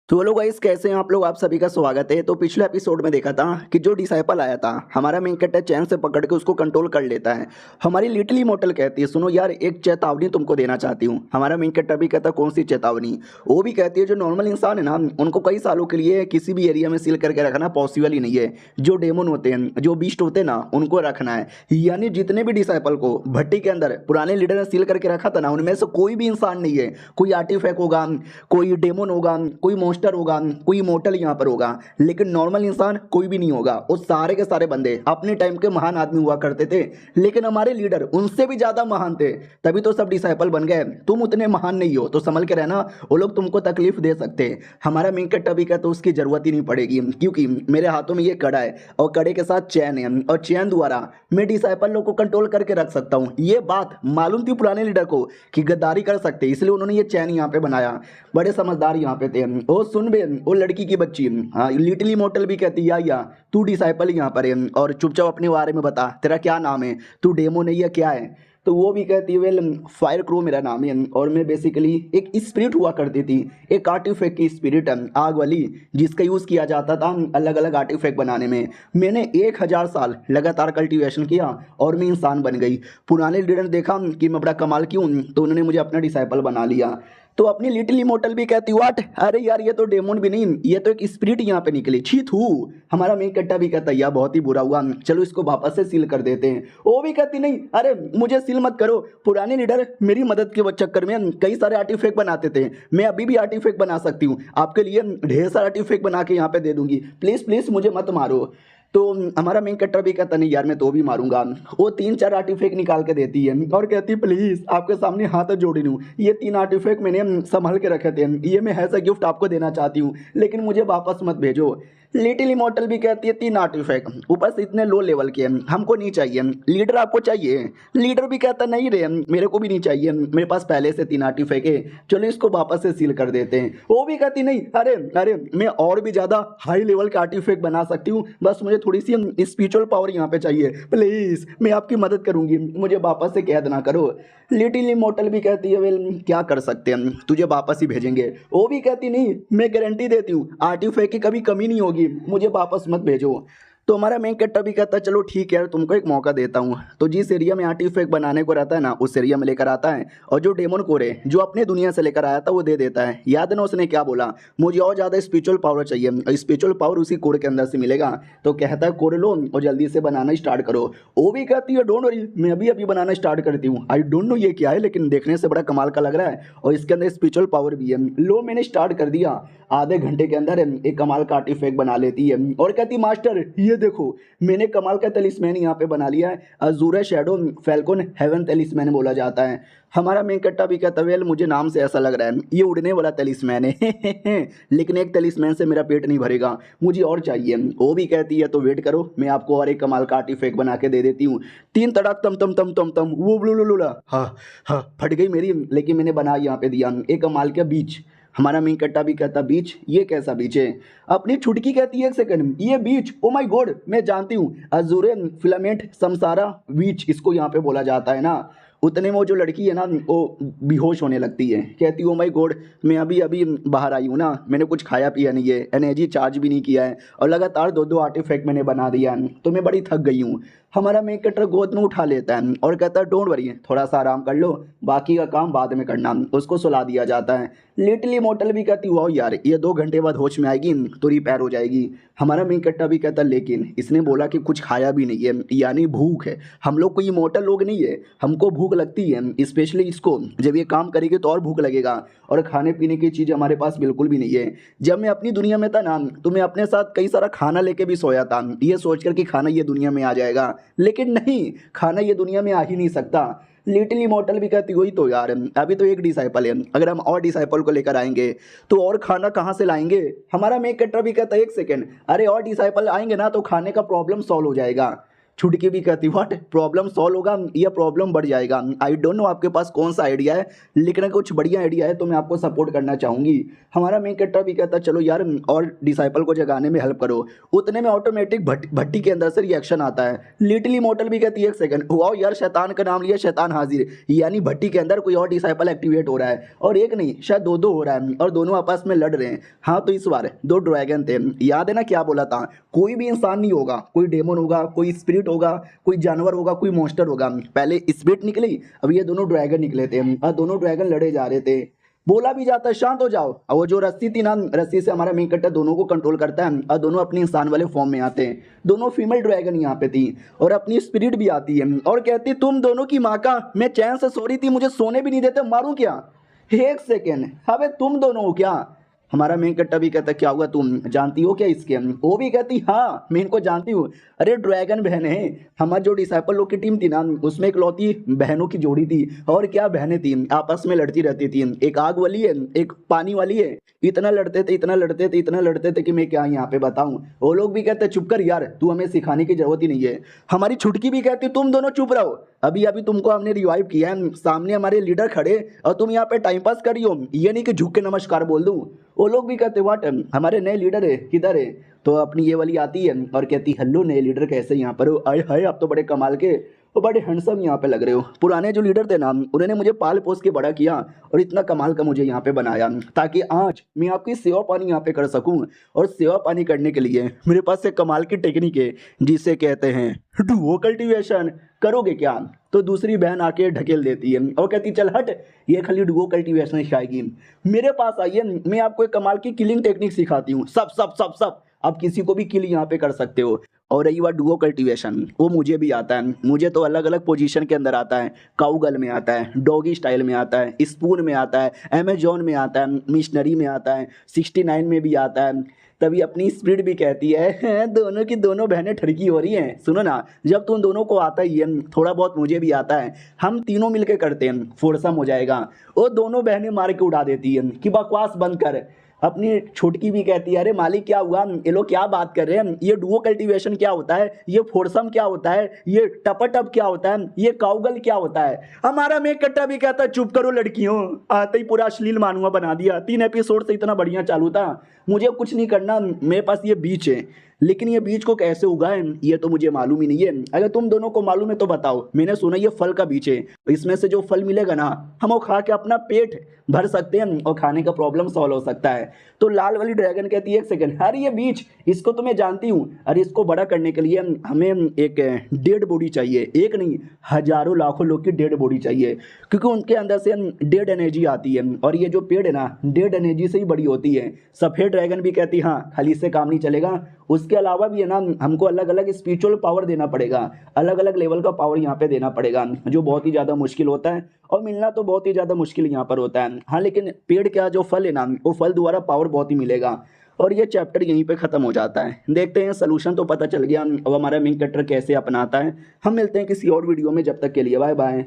तो हेलो गाइस, कैसे हैं आप लोग? आप सभी का स्वागत है। तो पिछले एपिसोड में देखा था कि जो डिसाइपल आया था, हमारा मेन कैरेक्टर चैन से पकड़ के उसको कंट्रोल कर लेता है। हमारी लिटिल इमोर्टल कहती है, सुनो यार एक चेतावनी तुमको देना चाहती हूँ। हमारा मेन कैरेक्टर भी कहता है, कौन सी चेतावनी? वो भी कहती है, जो नॉर्मल इंसान है ना, उनको कई सालों के लिए किसी भी एरिया में सील करके रखना पॉसिबल ही नहीं है। जो डेमन होते हैं, जो बीस्ट होते हैं ना, उनको रखना है। यानी जितने भी डिसाइपल को भट्टी के अंदर पुराने लीडर ने सील करके रखा था ना, उनमें से कोई भी इंसान नहीं है। कोई आर्टिफैक्ट होगा, कोई डेमन होगा, कोई मॉन्स्टर होगा, कोई इमोर्टल यहाँ पर होगा, लेकिन नॉर्मल इंसान कोई भी नहीं होगा। वो सारे के सारे बंदे अपने टाइम के महान आदमी हुआ करते थे, लेकिन हमारे लीडर उनसे भी ज्यादा महान थे, तभी तो सब डिसाइपल बन गए। तुम उतने महान नहीं हो, तो संभल के रहना, वो लोग तुमको तकलीफ दे सकते हैं। हमारा मेन कैरेक्टर भी का तो उसकी जरूरत ही नहीं पड़ेगी, क्योंकि मेरे हाथों में ये कड़ा है और कड़े के साथ चैन है, और चैन द्वारा मैं डिसाइपल लोग को कंट्रोल करके रख सकता हूँ। ये बात मालूम थी पुराने लीडर को कि गद्दारी कर सकते, इसलिए उन्होंने ये चैन यहाँ पे बनाया। बड़े समझदार यहाँ पे थे। ओ सुन बे, वो लड़की की बच्ची, हाँ लिटिल इमोर्टल भी कहती है, या तू डिसाइपल यहाँ पर है और चुपचाप अपने बारे में बता, तेरा क्या नाम है, तू डेमो नहीं है क्या है? तो वो भी कहती है, वेल फायर क्रो मेरा नाम है, और मैं बेसिकली एक स्पिरिट हुआ करती थी, एक आर्टिफैक्ट की स्पिरिट, आग वाली, जिसका यूज़ किया जाता था अलग अलग आर्टिफैक्ट बनाने में। मैंने 1000 साल लगातार कल्टीवेशन किया और मैं इंसान बन गई। पुराने लीडर ने देखा कि मैं बड़ा कमाल क्यों, तो उन्होंने मुझे अपना डिसाइपल बना लिया। तो अपनी लिटिल इमोर्टल भी कहती, व्हाट, अरे यार ये तो डेमन भी नहीं, ये तो एक स्पिरिट यहाँ पे निकली, छी थू। हमारा मेन कट्टा भी कहता, यार बहुत ही बुरा हुआ, चलो इसको वापस से सील कर देते हैं। वो भी कहती, नहीं अरे मुझे सील मत करो, पुराने लीडर मेरी मदद के चक्कर में कई सारे आर्टिफैक्ट बनाते थे, मैं अभी भी आर्टिफैक्ट बना सकती हूँ, आपके लिए ढेर सारा आर्टिफैक्ट बना के यहाँ पे दे दूंगी, प्लीज प्लीज मुझे मत मारो। तो हमारा मेन कैरेक्टर भी कहता, नहीं यार मैं तो भी मारूंगा। वो 3-4 आर्टिफैक्ट निकाल के देती है और कहती है, प्लीज आपके सामने हाथ जोड़ी लूं, ये 3 आर्टिफैक्ट मैंने संभाल के रखे थे, ये मैं ऐसा गिफ्ट आपको देना चाहती हूँ, लेकिन मुझे वापस मत भेजो। लिटिल इमोर्टल भी कहती है, 3 आर्टिफैक्ट, ऊपर से इतने लो लेवल के, हमको नहीं चाहिए। लीडर आपको चाहिए? लीडर भी कहता, नहीं रे मेरे को भी नहीं चाहिए, मेरे पास पहले से 3 आर्टिफैक्ट है, चलो इसको वापस से सील कर देते हैं। वो भी कहती, नहीं अरे अरे मैं और भी ज़्यादा हाई लेवल के आर्टिफैक्ट बना सकती हूँ, बस मुझे थोड़ी सी स्पिरिचुअल पावर यहाँ पे चाहिए, प्लीज़ मैं आपकी मदद करूँगी, मुझे वापस से कैद ना करो। लिटिल इमोर्टल भी कहती है, वेल क्या कर सकते हैं, तुझे वापस ही भेजेंगे। वो भी कहती, नहीं मैं गारंटी देती हूँ आर्टिफैक्ट की कभी कमी नहीं होगी, मुझे वापस मत भेजो। तो हमारा मेन कैरेक्टर भी कहता है, चलो ठीक है यार तुमको एक मौका देता हूँ। तो जिस एरिया में आर्टिफैक्ट बनाने को रहता है ना, उस एरिया में लेकर आता है, और जो डेमन कोर है जो अपने दुनिया से लेकर आया था वो दे देता है। याद है ना उसने क्या बोला, मुझे और ज़्यादा स्पिरिचुअल पावर चाहिए, स्पिरिचुअल पावर उसी कोर के अंदर से मिलेगा। तो कहता है, कोर लो और जल्दी से बनाना स्टार्ट करो। वो भी कहती है, डोंट वरी मैं अभी अभी बनाना स्टार्ट करती हूँ, आई डोंट नो ये क्या है, लेकिन देखने से बड़ा कमाल का लग रहा है और इसके अंदर स्पिरिचुअल पावर भी है। लो मैंने स्टार्ट कर दिया, आधे घंटे के अंदर एक कमाल का आर्टिफैक्ट बना लेती है और कहती, मास्टर ये देखो मैंने कमाल का तलिस्मैन यहाँ पे बना लिया है, अजूरा शैडो फैल्कन हेवन तलिस्मैन बोला जाता है। हमारा मेन कट्टा भी कहता, वेल मुझे नाम से ऐसा लग रहा है ये उड़ने वाला तलिस्मैन है लेकिन एक तलिस्मैन से मेरा पेट नहीं भरेगा, मुझे और चाहिए। वो भी कहती है, तो वेट करो मैं आपको और एक कमाल का आर्टिफैक्ट बना के दे देती हूँ। 3 तड़क तम तम तम तम तम वो ब्लूलूला, हाँ हाँ फट गई मेरी, लेकिन मैंने बना यहाँ पे दिया एक कमाल का बीच। हमारा मेन कट्टा भी कहता, बीच, ये कैसा बीच है? अपनी छुटकी कहती है, एक सेकंड ये बीच, ओ माय गॉड मैं जानती हूँ, अजूरे फिलामेंट समसारा बीच इसको यहाँ पे बोला जाता है ना। उतने में वो जो लड़की है ना वो बेहोश होने लगती है, कहती है, ओ माय गॉड मैं अभी अभी बाहर आई हूँ ना, मैंने कुछ खाया पिया नहीं है, एनर्जी चार्ज भी नहीं किया है और लगातार 2-2 आर्टिफैक्ट मैंने बना दिया है, तो मैं बड़ी थक गई हूँ। हमारा मेन कैरेक्टर गोद में उठा लेता है और कहता है, डोंट वरी थोड़ा सा आराम कर लो, बाकी का काम बाद में करना। उसको सुला दिया जाता है। लिटिल इमोर्टल भी कहती, वाह यार ये 2 घंटे बाद होश में आएगी तो रिपेयर हो जाएगी। हमारा मेन कैरेक्टर भी कहता, लेकिन इसने बोला कि कुछ खाया भी नहीं है, यानी भूख है। हम लोग कोई इमोर्टल लोग नहीं है, हमको भूख लगती है, स्पेशली इसको जब ये काम करेगी तो और भूख लगेगा, और खाने पीने की चीज़ हमारे पास बिल्कुल भी नहीं है। जब मैं अपनी दुनिया में था ना तो मैं अपने साथ कई सारा खाना लेके भी सोया था, ये सोचकर कि खाना ये दुनिया में आ जाएगा, लेकिन नहीं, खाना ये दुनिया में आ ही नहीं सकता। लिटिल इमोर्टल भी कहती, वही तो यार अभी तो एक डिसाइपल है, अगर हम और डिसाइपल को लेकर आएंगे तो और खाना कहाँ से लाएंगे? हमारा मेन कैरेक्टर भी कहता है, एक सेकेंड, अरे और डिसाइपल आएंगे ना तो खाने का प्रॉब्लम सॉल्व हो जाएगा। छुटकी भी कहती व्हाट प्रॉब्लम सॉल्व होगा या प्रॉब्लम बढ़ जाएगा। आई डोंट नो आपके पास कौन सा आइडिया है, लेकिन अगर कुछ बढ़िया आइडिया है तो मैं आपको सपोर्ट करना चाहूँगी। हमारा मेन कैरेक्टर भी कहता चलो यार और डिसाइपल को जगाने में हेल्प करो। उतने में ऑटोमेटिक भट्टी के अंदर से रिएक्शन आता है। लिटिल मॉडल भी कहती है एक सेकंड, वाओ यार शैतान का नाम लिया शैतान हाजिर, यानी भट्टी के अंदर कोई और डिसाइपल एक्टिवेट हो रहा है, और एक नहीं शायद दो दो हो रहा है और दोनों आपस में लड़ रहे हैं। हाँ तो इस बार दो ड्रैगन थे, याद है ना क्या बोला था, कोई भी इंसान नहीं होगा, कोई डेमन होगा, कोई स्पिरिट होगा, कोई जानवर होगा, कोई मॉन्स्टर होगा। पहले स्पिरिट निकली, अब ये दोनों ड्रैगन निकले थे और दोनों ड्रैगन लड़े जा रहे थे। बोला भी जाता है शांत हो जाओ, और वो जो रस्सी थी ना, रस्सी से हमारा मेन कैरेक्टर दोनों को कंट्रोल करता है और दोनों अपनी इंसान वाले फॉर्म में आते हैं। दोनों फीमेल ड्रैगन यहाँ पे थी और अपनी स्पिरिट भी आती है और कहती तुम दोनों की माँ का मैं चैन से सो रही थी, मुझे सोने भी नहीं देते, मारूं क्या? एक सेकेंड, अबे तुम दोनों हो क्या? हमारा मेन कट्टा भी कहता क्या हुआ, तुम जानती हो क्या इसके? वो भी कहती हाँ मैं इनको जानती हूँ, अरे ड्रैगन बहन है। हमारी जो डिसाइपल लोग की टीम थी ना, उसमें एक लौती बहनों की जोड़ी थी, और क्या बहनें थी, आपस में लड़ती रहती थी। एक आग वाली है, एक पानी वाली है। इतना लड़ते थे, इतना लड़ते थे, इतना लड़ते थे कि मैं क्या यहाँ पे बताऊँ। वो लोग भी कहते चुप कर यार, तू हमें सिखाने की जरूरत ही नहीं है। हमारी छुटकी भी कहती तुम दोनों चुप रहो, अभी अभी तुमको हमने रिवाइव किया है, सामने हमारे लीडर खड़े और तुम यहाँ पे टाइम पास करी हो, ये नहीं कि झुक के नमस्कार बोल दूं। वो लोग भी कहते व्हाट हमारे नए लीडर है किधर है? तो अपनी ये वाली आती है और कहती हेलो नए लीडर कैसे यहाँ पर हो? आए हाय आप तो बड़े कमाल के और बड़े हैंडसम यहाँ पे लग रहे हो। पुराने जो लीडर थे ना, उन्होंने मुझे पाल पोस के बड़ा किया और इतना कमाल का मुझे यहाँ पे बनाया ताकि आज मैं आपकी सेवा पानी यहाँ पे कर सकूँ। और सेवा पानी करने के लिए मेरे पास एक कमाल की टेक्निक है जिसे कहते हैं डुओ कल्टीवेशन। करोगे क्या? तो दूसरी बहन आके ढकेल देती है और कहती चल हट, ये खाली डुओ कल्टीवेशन सिखाएगी, मेरे पास आइए, मैं आपको एक कमाल की किलिंग टेक्निक सिखाती हूँ। सब सब सब सब आप किसी को भी किल यहाँ पे कर सकते हो। और रही बात डुओ कल्टीवेशन, वो मुझे भी आता है, मुझे तो अलग अलग पोजीशन के अंदर आता है। काउगल में आता है, डॉगी स्टाइल में आता है, स्पून में आता है, अमेजोन में आता है, मिशनरी में आता है, 69 में भी आता है। तभी अपनी स्पिरिट भी कहती है दोनों की दोनों बहनें ठड़की हो रही हैं। सुनो ना, जब तुम दोनों को आता ही है, थोड़ा बहुत मुझे भी आता है, हम तीनों मिलके करते हैं, फोरसम हो जाएगा। वो दोनों बहनें मार के उड़ा देती है कि बकवास बंद कर। अपनी छुटकी भी कहती है अरे मालिक क्या हुआ, ये लोग क्या बात कर रहे हैं, ये डुओ कल्टीवेशन क्या होता है, ये फोरसम क्या होता है, ये टपटप क्या होता है, ये काउगल क्या होता है? हमारा मेक कट्टा भी कहता है चुप करो लड़कियों, आते ही पूरा अश्लील मानुआ बना दिया। 3 एपिसोड से इतना बढ़िया चालू था, मुझे कुछ नहीं करना, मेरे पास ये बीच है, लेकिन ये बीज को कैसे उगाए ये तो मुझे मालूम ही नहीं है। अगर तुम दोनों को मालूम है तो बताओ। मैंने सुना ये फल का बीज है, इसमें से जो फल मिलेगा ना, हम वो खा के अपना पेट भर सकते हैं और खाने का प्रॉब्लम सॉल्व हो सकता है। तो लाल वाली ड्रैगन कहती है एक सेकंड, अरे ये बीज इसको तो मैं जानती हूँ, अरे इसको बड़ा करने के लिए हमें एक डेड बॉडी चाहिए, एक नहीं हजारों लाखों लोग की डेड बॉडी चाहिए, क्योंकि उनके अंदर से डेड एनर्जी आती है और ये जो पेड़ है ना डेड एनर्जी से ही बड़ी होती है। सफ़ेद ड्रैगन भी कहती हाँ खाली इससे काम नहीं चलेगा, उसके अलावा भी है ना हमको अलग अलग स्पिरिचुअल पावर देना पड़ेगा, अलग अलग लेवल का पावर यहाँ पे देना पड़ेगा, जो बहुत ही ज़्यादा मुश्किल होता है और मिलना तो बहुत ही ज़्यादा मुश्किल यहाँ पर होता है। हाँ लेकिन पेड़ का जो फल है ना, वो फल द्वारा पावर बहुत ही मिलेगा। और ये चैप्टर यहीं पे ख़त्म हो जाता है। देखते हैं सोल्यूशन तो पता चल गया, अब हमारा मेन कैरेक्टर कैसे अपनाता है। हम मिलते हैं किसी और वीडियो में, जब तक के लिए बाय बाय।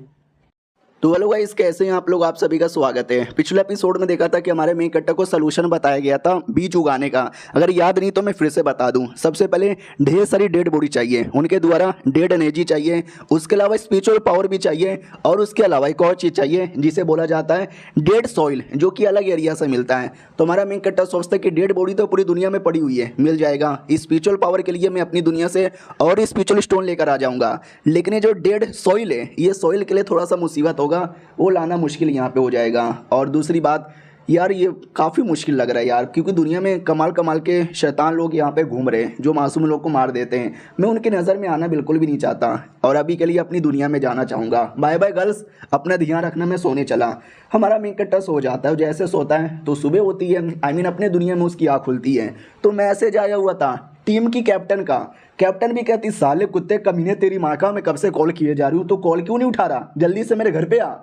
तो हेलो गाइस, कैसे हैं आप लोग? आप सभी का स्वागत है। पिछले एपिसोड में देखा था कि हमारे मेन कैरेक्टर को सोल्यूशन बताया गया था बीज उगाने का। अगर याद नहीं तो मैं फिर से बता दूं। सबसे पहले ढेर सारी डेड बॉडी चाहिए, उनके द्वारा डेड एनर्जी चाहिए, उसके अलावा स्पिरिचुअल पावर भी चाहिए, और उसके अलावा एक और चीज़ चाहिए जिसे बोला जाता है डेड सॉइल, जो कि अलग एरिया से मिलता है। तो हमारा मेन कैरेक्टर सोचता है कि डेड बॉडी तो पूरी दुनिया में पड़ी हुई है, मिल जाएगा। स्पिरिचुअल पावर के लिए मैं अपनी दुनिया से और स्पिरिचुअल स्टोन लेकर आ जाऊँगा, लेकिन ये जो डेड सॉइल है, ये सॉइल के लिए थोड़ा सा मुसीबत होगा, वो लाना मुश्किल यहाँ पे हो जाएगा। और दूसरी बात यार, ये काफ़ी मुश्किल लग रहा है यार, क्योंकि दुनिया में कमाल कमाल के शैतान लोग यहाँ पे घूम रहे हैं जो मासूम लोग को मार देते हैं। मैं उनकी नज़र में आना बिल्कुल भी नहीं चाहता और अभी के लिए अपनी दुनिया में जाना चाहूँगा। बाय बाय गर्ल्स, अपना ध्यान रखना। मैं सोने चला। हमारा मेन कैरेक्टर सो जाता है, जैसे सोता है तो सुबह होती है, आई मीन अपने दुनिया में उसकी आँख खुलती है। तो मैसेज आया हुआ था टीम की कैप्टन का। कैप्टन भी कहती साले कुत्ते कमीने, तेरी माँ का मैं कब से कॉल किए जा रही हूँ, तो कॉल क्यों नहीं उठा रहा, जल्दी से मेरे घर पे आ।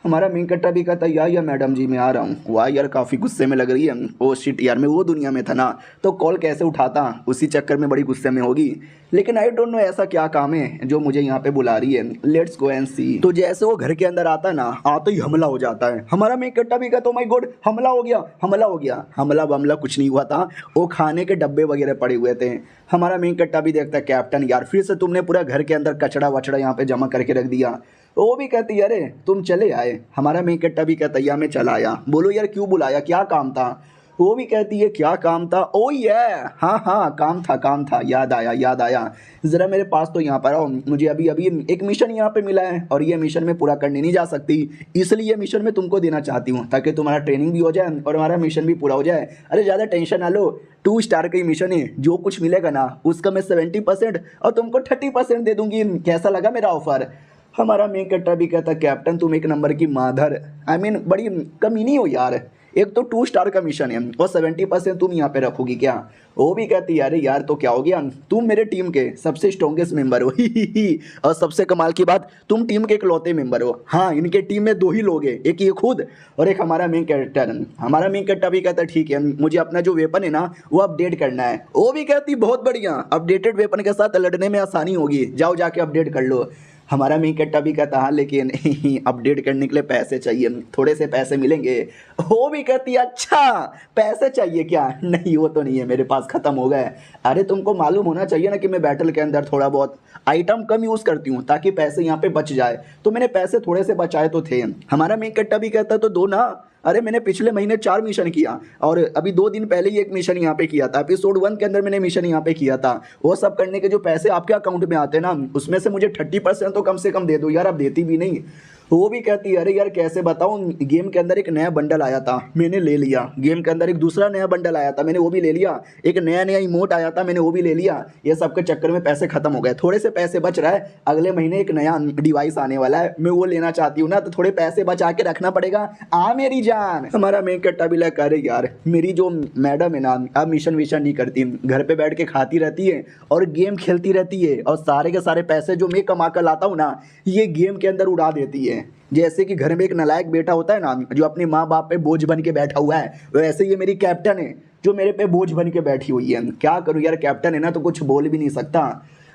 हमारा मेन कट्टा भी कहता या मैडम जी मैं आ रहा हूँ। वाह यार काफ़ी गुस्से में लग रही है। ओ शिट यार मैं वो दुनिया में था ना, तो कॉल कैसे उठाता, उसी चक्कर में बड़ी गुस्से में होगी। लेकिन आई डोंट नो ऐसा क्या काम है जो मुझे यहाँ पे बुला रही है। लेट्स गो एंड सी। तो जैसे वो घर के अंदर आता है ना, आते ही हमला हो जाता है। हमारा मेन कट्टा भी कहता, माय गॉड हमला हो गया, हमला हो गया। हमला बमला कुछ नहीं हुआ था, वो खाने के डब्बे वगैरह पड़े हुए थे। हमारा मेन कट्टा भी देखता है कैप्टन यार फिर से तुमने पूरा घर के अंदर कचड़ा वचड़ा यहाँ पे जमा करके रख दिया। वो भी कहती है अरे तुम चले आए। हमारा मेन कट्टा भी कहता या मैं चला आया। बोलो यार क्यों बुलाया, क्या काम था। वो भी कहती है क्या काम था। ओ ये हाँ हाँ काम था याद आया। ज़रा मेरे पास तो यहाँ पर आओ, मुझे अभी अभी एक मिशन यहाँ पे मिला है और ये मिशन में पूरा करने नहीं जा सकती, इसलिए ये मिशन मैं तुमको देना चाहती हूँ ताकि तुम्हारा ट्रेनिंग भी हो जाए और हमारा मिशन भी पूरा हो जाए। अरे ज़्यादा टेंशन ना लो, 2 स्टार का ही मिशन है, जो कुछ मिलेगा ना उसका मैं 70% और तुमको 30% दे दूंगी। कैसा लगा मेरा ऑफर। हमारा मेन कट्टा भी कहता कैप्टन तुम एक नंबर की माधर, आई मीन बड़ी कमीनी हो यार। एक तो 2 स्टार का मिशन है और 70% तुम यहाँ पे रखोगी क्या। वो भी कहती अरे यार तो क्या हो गया, तुम मेरे टीम के सबसे स्ट्रॉन्गेस्ट मेंबर हो ही। और सबसे कमाल की बात तुम टीम के इकलौते मेंबर हो। हाँ इनके टीम में 2 ही लोग हैं, एक ये खुद और एक हमारा मेन कैरेक्टर। हमारा मेन कट्टा भी कहता ठीक है मुझे अपना जो वेपन है ना वो अपडेट करना है। वो भी कहती बहुत बढ़िया, अपडेटेड वेपन के साथ लड़ने में आसानी होगी, जाओ जाके अपडेट कर लो। हमारा मेन कट्टा भी कहता हाँ लेकिन अपडेट करने के लिए पैसे चाहिए, थोड़े से पैसे मिलेंगे। वो भी कहती है अच्छा पैसे चाहिए क्या, नहीं वो तो नहीं है मेरे पास, ख़त्म हो गए। अरे तुमको मालूम होना चाहिए ना कि मैं बैटल के अंदर थोड़ा बहुत आइटम कम यूज़ करती हूँ ताकि पैसे यहाँ पे बच जाए, तो मैंने पैसे थोड़े से बचाए तो थे। हमारा मेन कट्टा भी कहता तो दो ना। अरे मैंने पिछले महीने 4 मिशन किया और अभी 2 दिन पहले ही एक मिशन यहाँ पे किया था, एपिसोड 1 के अंदर मैंने मिशन यहाँ पे किया था। वो सब करने के जो पैसे आपके अकाउंट में आते हैं ना उसमें से मुझे 30% तो कम से कम दे दो यार, आप देती भी नहीं। वो भी कहती है अरे यार कैसे बताऊँ, गेम के अंदर एक नया बंडल आया था मैंने ले लिया, गेम के अंदर एक दूसरा नया बंडल आया था मैंने वो भी ले लिया, एक नया इमोट आया था मैंने वो भी ले लिया। ये सब के चक्कर में पैसे खत्म हो गए, थोड़े से पैसे बच रहा है, अगले महीने एक नया डिवाइस आने वाला है मैं वो लेना चाहती हूँ ना, तो थोड़े पैसे बचा के रखना पड़ेगा। आ मेरी जान। हमारा मेन कट्टा भी लगा अरे यार मेरी जो मैडम है ना अब मिशन विशन नहीं करती, घर पे बैठ के खाती रहती है और गेम खेलती रहती है और सारे के सारे पैसे जो मैं कमा कर लाता हूँ ना ये गेम के अंदर उड़ा देती है। जैसे कि घर में एक नालायक बेटा होता है ना जो अपने माँ बाप पे बोझ बन के बैठा हुआ है, वैसे ये मेरी कैप्टन है जो मेरे पे बोझ बन के बैठी हुई है। क्या करूँ यार, कैप्टन है ना तो कुछ बोल भी नहीं सकता।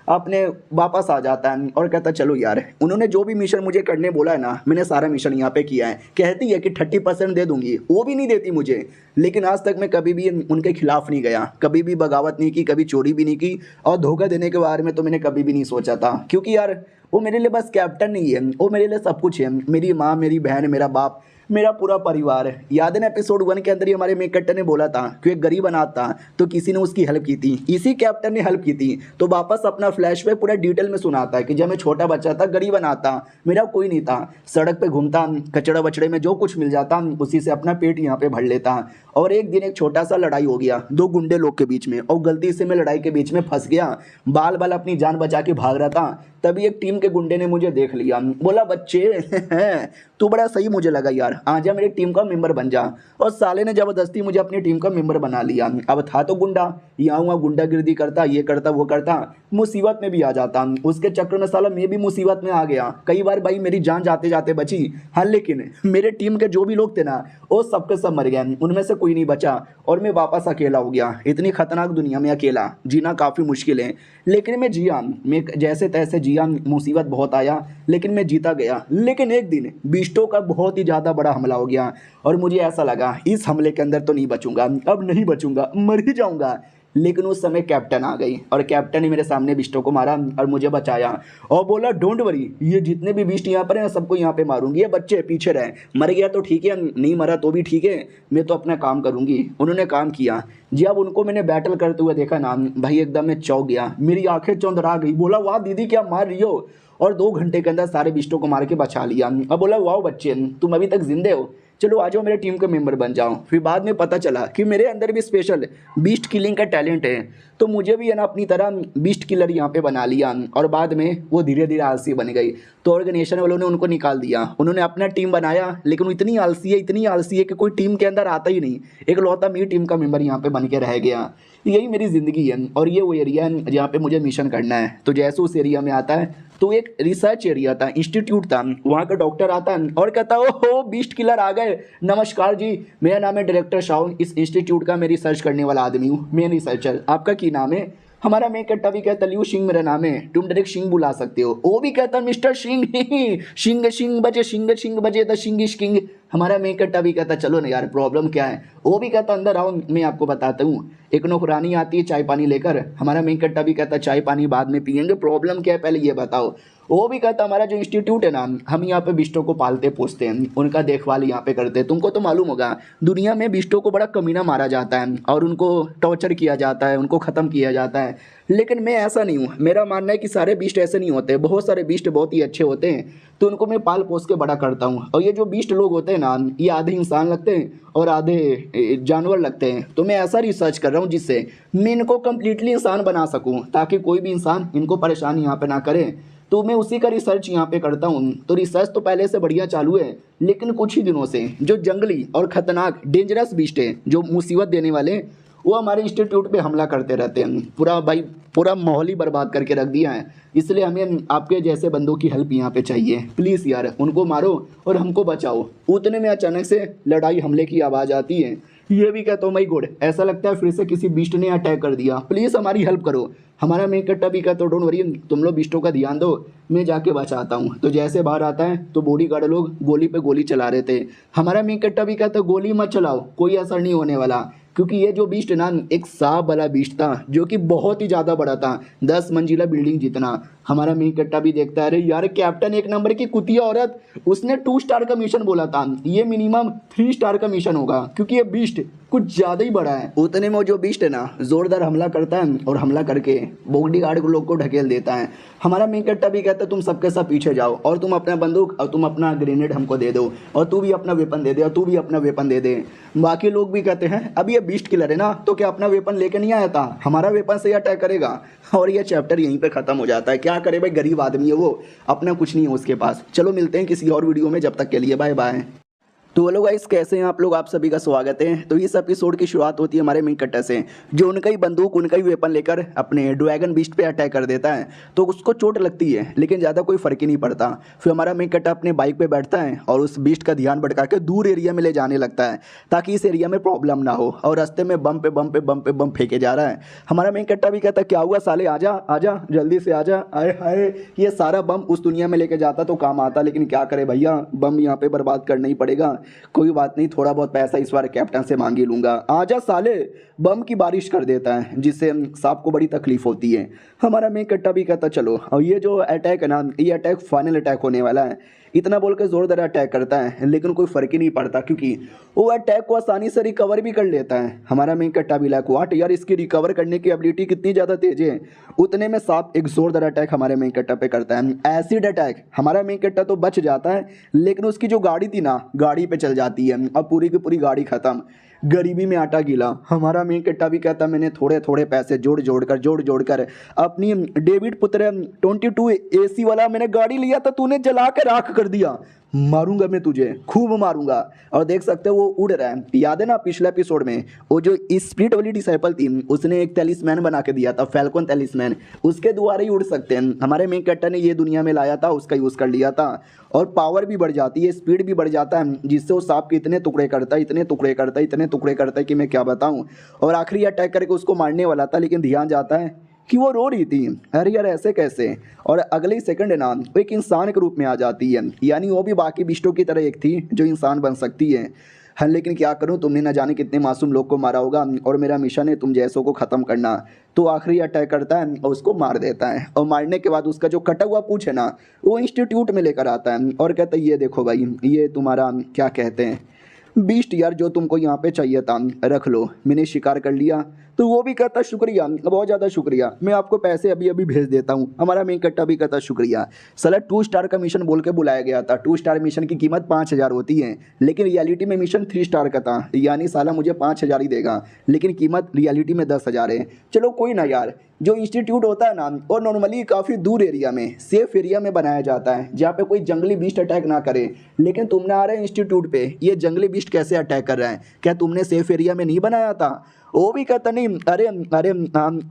अपने वापस आ जाता है और कहता चलो यार उन्होंने जो भी मिशन मुझे करने बोला है ना मैंने सारा मिशन यहाँ पे किया है। कहती है कि 30% दे दूंगी, वो भी नहीं देती मुझे, लेकिन आज तक मैं कभी भी उनके खिलाफ नहीं गया, कभी भी बगावत नहीं की, कभी चोरी भी नहीं की और धोखा देने के बारे में तो मैंने कभी भी नहीं सोचा था, क्योंकि यार वो मेरे लिए बस कैप्टन नहीं है, वो मेरे लिए सब कुछ है। मेरी माँ, मेरी बहन, मेरा बाप, मेरा पूरा परिवार है। याद है ना एपिसोड 1 के अंदर ही हमारे मेन कट्टर ने बोला था कि एक गरीब अनाथ था तो किसी ने उसकी हेल्प की थी, इसी कैप्टन ने हेल्प की थी। तो वापस अपना फ्लैशबैक पूरा डिटेल में सुनाता है कि जब मैं छोटा बच्चा था, गरीब अनाथ था, मेरा कोई नहीं था, सड़क पे घूमता, कचड़ा बचड़े में जो कुछ मिल जाता उसी से अपना पेट यहाँ पे भर लेता। और एक दिन एक छोटा सा लड़ाई हो गया 2 गुंडे लोग के बीच में और गलती से मैं लड़ाई के बीच में फंस गया, बाल बाल अपनी जान बचा के भाग रहा था। तभी एक टीम के गुंडे ने मुझे देख लिया, बोला बच्चे तू बड़ा सही मुझे लगा यार, आजा मेरी टीम का मेंबर बन जा। और साले ने ज़बरदस्ती मुझे अपनी टीम का मेंबर बना लिया। अब था तो गुंडा, यहाँ वहाँ गुंडागिर्दी करता, ये करता वो करता, मुसीबत में भी आ जाता। उसके चक्कर में साला मैं भी मुसीबत में आ गया, कई बार भाई मेरी जान जाते जाते बची। हाँ लेकिन मेरे टीम के जो भी लोग थे ना वो सबके सब मर गए, उनमें से कोई नहीं बचा और मैं वापस अकेला हो गया। इतनी खतरनाक दुनिया में अकेला जीना काफ़ी मुश्किल है, लेकिन मैं जिया, मैं जैसे तैसे जिया। मुसीबत बहुत आया लेकिन मैं जीता गया। लेकिन एक दिन बिस्टो का बहुत ही ज़्यादा बड़ा हमला हो गया और मुझे ऐसा लगा इस हमले के अंदर तो नहीं बचूंगा, अब नहीं बचूंगा, मर ही जाऊंगा। लेकिन उस समय कैप्टन आ गई और कैप्टन ने मेरे सामने बिस्टो को मारा और मुझे बचाया और बोला डोंट वरी, ये जितने भी बिस्ट यहाँ पर हैं सबको यहाँ पे मारूंगी, ये बच्चे पीछे रहे, मर गया तो ठीक है, नहीं मरा तो भी ठीक है, मैं तो अपना काम करूंगी। उन्होंने काम किया। जब उनको मैंने बैटल करते हुए देखा ना भाई एकदम मैं चौंक गया, मेरी आंखें चौंधरा गई। बोला वाह दीदी क्या मार रही हो, और 2 घंटे के अंदर सारे बिस्टों को मार के बचा लिया। अब बोला वाह बच्चे तुम अभी तक जिंदे हो, चलो आ जाओ मेरे टीम के मेंबर बन जाओ। फिर बाद में पता चला कि मेरे अंदर भी स्पेशल बीस्ट किलिंग का टैलेंट है, तो मुझे भी है ना अपनी तरह बीस्ट किलर यहाँ पे बना लिया। और बाद में वो धीरे धीरे आलसी बन गई, तो ऑर्गेनाइजेशन वालों ने उनको निकाल दिया। उन्होंने अपना टीम बनाया लेकिन वो इतनी आलसी है कि कोई टीम के अंदर आता ही नहीं, एक लौता मेरी टीम का मेंबर यहाँ पे बन के रह गया। यही मेरी ज़िंदगी है और ये वो एरिया है जहाँ पे मुझे मिशन करना है। तो जैसे उस एरिया में आता है तो एक रिसर्च एरिया था, इंस्टीट्यूट था, वहाँ का डॉक्टर आता है और कहता है ओहो बीस्ट किलर आ गए, नमस्कार जी, मेरा नाम है डायरेक्टर शाह, इस इंस्टीट्यूट का मैं रिसर्च करने वाला आदमी हूँ, मैं रिसर्चर, आपका की नाम है? हमारा मेन कट्टा भी कहता लियो सिंह मेरा नाम है, तुम डायरेक्ट सिंह बुला सकते हो। वो भी कहता मिस्टर सिंह सिंह सिंह बजे सिंह सिंह बजे द सिंह इज किंग। हमारा मेन कट्टा भी कहता चलो ना यार प्रॉब्लम क्या है। वो भी कहता अंदर आओ मैं आपको बताता हूँ। एक नौकरानी आती है चाय पानी लेकर, हमारा मेन कट्टा भी कहता चाय पानी बाद में पियेंगे, प्रॉब्लम क्या है पहले ये बताओ। वो भी कहता हमारा जो इंस्टीट्यूट है ना, हम यहाँ पे बिष्टों को पालते पोसते हैं, उनका देखभाल यहाँ पे करते हैं। तुमको तो मालूम होगा दुनिया में बिष्टों को बड़ा कमीना मारा जाता है और उनको टॉर्चर किया जाता है, उनको ख़त्म किया जाता है, लेकिन मैं ऐसा नहीं हूँ। मेरा मानना है कि सारे बीस्ट ऐसे नहीं होते, बहुत सारे बीस्ट बहुत ही अच्छे होते हैं, तो उनको मैं पाल पोस के बड़ा करता हूँ। और ये जो बीस्ट लोग होते हैं ना, ये आधे इंसान लगते हैं और आधे जानवर लगते हैं, तो मैं ऐसा रिसर्च कर रहा हूँ जिससे मैं इनको कम्प्लीटली इंसान बना सकूँ, ताकि कोई भी इंसान इनको परेशान यहाँ पे ना करे। तो मैं उसी का रिसर्च यहाँ पे करता हूँ। तो रिसर्च तो पहले से बढ़िया चालू है, लेकिन कुछ ही दिनों से जो जंगली और ख़तरनाक डेंजरस बीस्ट है, जो मुसीबत देने वाले, वो हमारे इंस्टीट्यूट पे हमला करते रहते हैं। पूरा माहौल ही बर्बाद करके रख दिया है। इसलिए हमें आपके जैसे बंदों की हेल्प यहाँ पे चाहिए। प्लीज़ यार उनको मारो और हमको बचाओ। उतने में अचानक से लड़ाई हमले की आवाज़ आती है। ये भी कहता हूँ माई गॉड, ऐसा लगता है फिर से किसी बीस्ट ने अटैक कर दिया, प्लीज़ हमारी हेल्प करो। हमारा मेन कट्टा भी कहता डोंट वरी, तुम लोग बिस्टों का ध्यान दो, मैं जाके बचाता हूँ। तो जैसे बाहर आता है तो बॉडीगार्ड लोग गोली पे गोली चला रहे थे। हमारा मेन कट्टा भी कहता गोली मत चलाओ, कोई असर नहीं होने वाला, क्योंकि ये जो बीस्ट ना एक सांप वाला बीस्ट था, जो कि बहुत ही ज़्यादा बड़ा था, 10 मंजिला बिल्डिंग जितना। हमारा मेन कट्टा भी देखता है अरे यार कैप्टन एक नंबर की कुतिया औरत, उसने 2 स्टार का मिशन बोला था, ये मिनिमम 3 स्टार का मिशन होगा, क्योंकि ये बीस्ट कुछ ज़्यादा ही बड़ा है। उतने में जो बीस्ट है ना जोरदार हमला करता है और हमला करके बॉडीगार्ड लोग को ढकेल देता है। हमारा मेन कट्टा भी कहता है तुम सबके सब पीछे जाओ और तुम अपना बंदूक और तुम अपना ग्रेनेड हमको दे दो, और तू भी अपना वेपन दे दे, और तू भी अपना वेपन दे दे। बाकी लोग भी कहते हैं अब ये बीस्ट किलर है ना, तो क्या अपना वेपन लेके नहीं आया था, हमारा वेपन से अटैक करेगा। और ये चैप्टर यहीं पे ख़त्म हो जाता है। क्या करे भाई, गरीब आदमी है वो, अपना कुछ नहीं है उसके पास। चलो मिलते हैं किसी और वीडियो में, जब तक के लिए बाय बाय। तो हेलो गाइस, कैसे हैं आप लोग? आप सभी का स्वागत है। तो इस एपिसोड की शुरुआत होती है हमारे मेन कट्टा से, जो उनका ही बंदूक उनका ही वेपन लेकर अपने ड्रैगन बीस्ट पे अटैक कर देता है। तो उसको चोट लगती है, लेकिन ज़्यादा कोई फर्क ही नहीं पड़ता। फिर हमारा मेन कट्टा अपने बाइक पे बैठता है और उस बीस्ट का ध्यान भटका के दूर एरिया में ले जाने लगता है, ताकि इस एरिया में प्रॉब्लम ना हो। और रास्ते में बम पे बम फेंके जा रहा है। हमारा मेन कट्टा भी कहता क्या हुआ साले, आजा आजा जल्दी से आजा, आए हाय ये सारा बम उस दुनिया में लेके जाता तो काम आता, लेकिन क्या करे भैया, बम यहाँ पे बर्बाद करना ही पड़ेगा। कोई बात नहीं, थोड़ा बहुत पैसा इस बार कैप्टन से मांग ही लूँगा। आजा साले, बम की बारिश कर देता है, जिससे सांप को बड़ी तकलीफ होती है। हमारा मेन कट्टा भी कहता चलो, और ये जो अटैक है ना, ये अटैक फाइनल अटैक होने वाला है। इतना बोल के जोरदार अटैक करता है, लेकिन कोई फ़र्क ही नहीं पड़ता, क्योंकि वो अटैक को आसानी से रिकवर भी कर लेता है। हमारा मेन कट्टा भी लाइक वाट यार, इसकी रिकवर करने की एबिलिटी कितनी ज़्यादा तेज है। उतने में सांप एक जोरदार अटैक हमारे मेन कट्टा पे करता है, एसिड अटैक। हमारा मेन कट्टा तो बच जाता है, लेकिन उसकी जो गाड़ी थी ना, गाड़ी पे चल जाती है। अब पूरी की पूरी गाड़ी ख़त्म, गरीबी में आटा गीला। हमारा मेन कट्टा भी कहता मैंने थोड़े थोड़े पैसे जोड़ जोड़ कर अपनी डेविड पुत्र 22 AC वाला मैंने गाड़ी लिया था, तूने जला के राख कर दिया, मारूंगा मैं तुझे, खूब मारूंगा। और देख सकते हो वो उड़ रहा है। याद है ना पिछले एपिसोड में वो जो स्प्रिट वाली डिसाइपल थी, उसने एक टैलिस्मैन बना के दिया था, फैल्कन टैलिस्मैन, उसके द्वारा ही उड़ सकते हैं। हमारे मेन कट्टा ने ये दुनिया में लाया था, उसका यूज़ कर लिया था, और पावर भी बढ़ जाती है, स्पीड भी बढ़ जाता है, जिससे वो सांप के इतने टुकड़े करता है कि मैं क्या बताऊँ। और आखिरी अटैक करके उसको मारने वाला था, लेकिन ध्यान जाता है कि वो रो रही थी। अरे यार ऐसे कैसे, और अगले ही सेकंड है ना वो एक इंसान के रूप में आ जाती है, यानी वो भी बाकी बिष्टों की तरह एक थी जो इंसान बन सकती है। हाँ लेकिन क्या करूँ, तुमने ना जाने कितने मासूम लोग को मारा होगा, और मेरा मिशन है तुम जैसों को ख़त्म करना। तो आखिरी अटैक करता है और उसको मार देता है, और मारने के बाद उसका जो कटा हुआ पूंछ है ना, वो इंस्टीट्यूट में लेकर आता है और कहता है ये देखो भाई, ये तुम्हारा क्या कहते हैं बीस्ट यार, जो तुमको यहाँ पे चाहिए था रख लो, मैंने शिकार कर लिया। तो वो भी कहता शुक्रिया, बहुत ज़्यादा शुक्रिया, मैं आपको पैसे अभी अभी भेज देता हूँ। हमारा मेन कट्टा भी कहता शुक्रिया। साला 2 स्टार का मिशन बोल के बुलाया गया था। 2 स्टार मिशन की कीमत 5000 होती है, लेकिन रियलिटी में मिशन 3 स्टार का था, यानी साला मुझे 5000 ही देगा, लेकिन कीमत रियलिटी में 10,000 है। चलो कोई ना यार, जो इंस्टीट्यूट होता है ना, और नॉर्मली काफ़ी दूर एरिया में, सेफ एरिया में बनाया जाता है, जहाँ पे कोई जंगली बीस्ट अटैक ना करे। लेकिन तुमने आ रहे इंस्टीट्यूट पे, ये जंगली बीस्ट कैसे अटैक कर रहा है? क्या तुमने सेफ एरिया में नहीं बनाया था? वो भी कहता नहीं, अरे अरे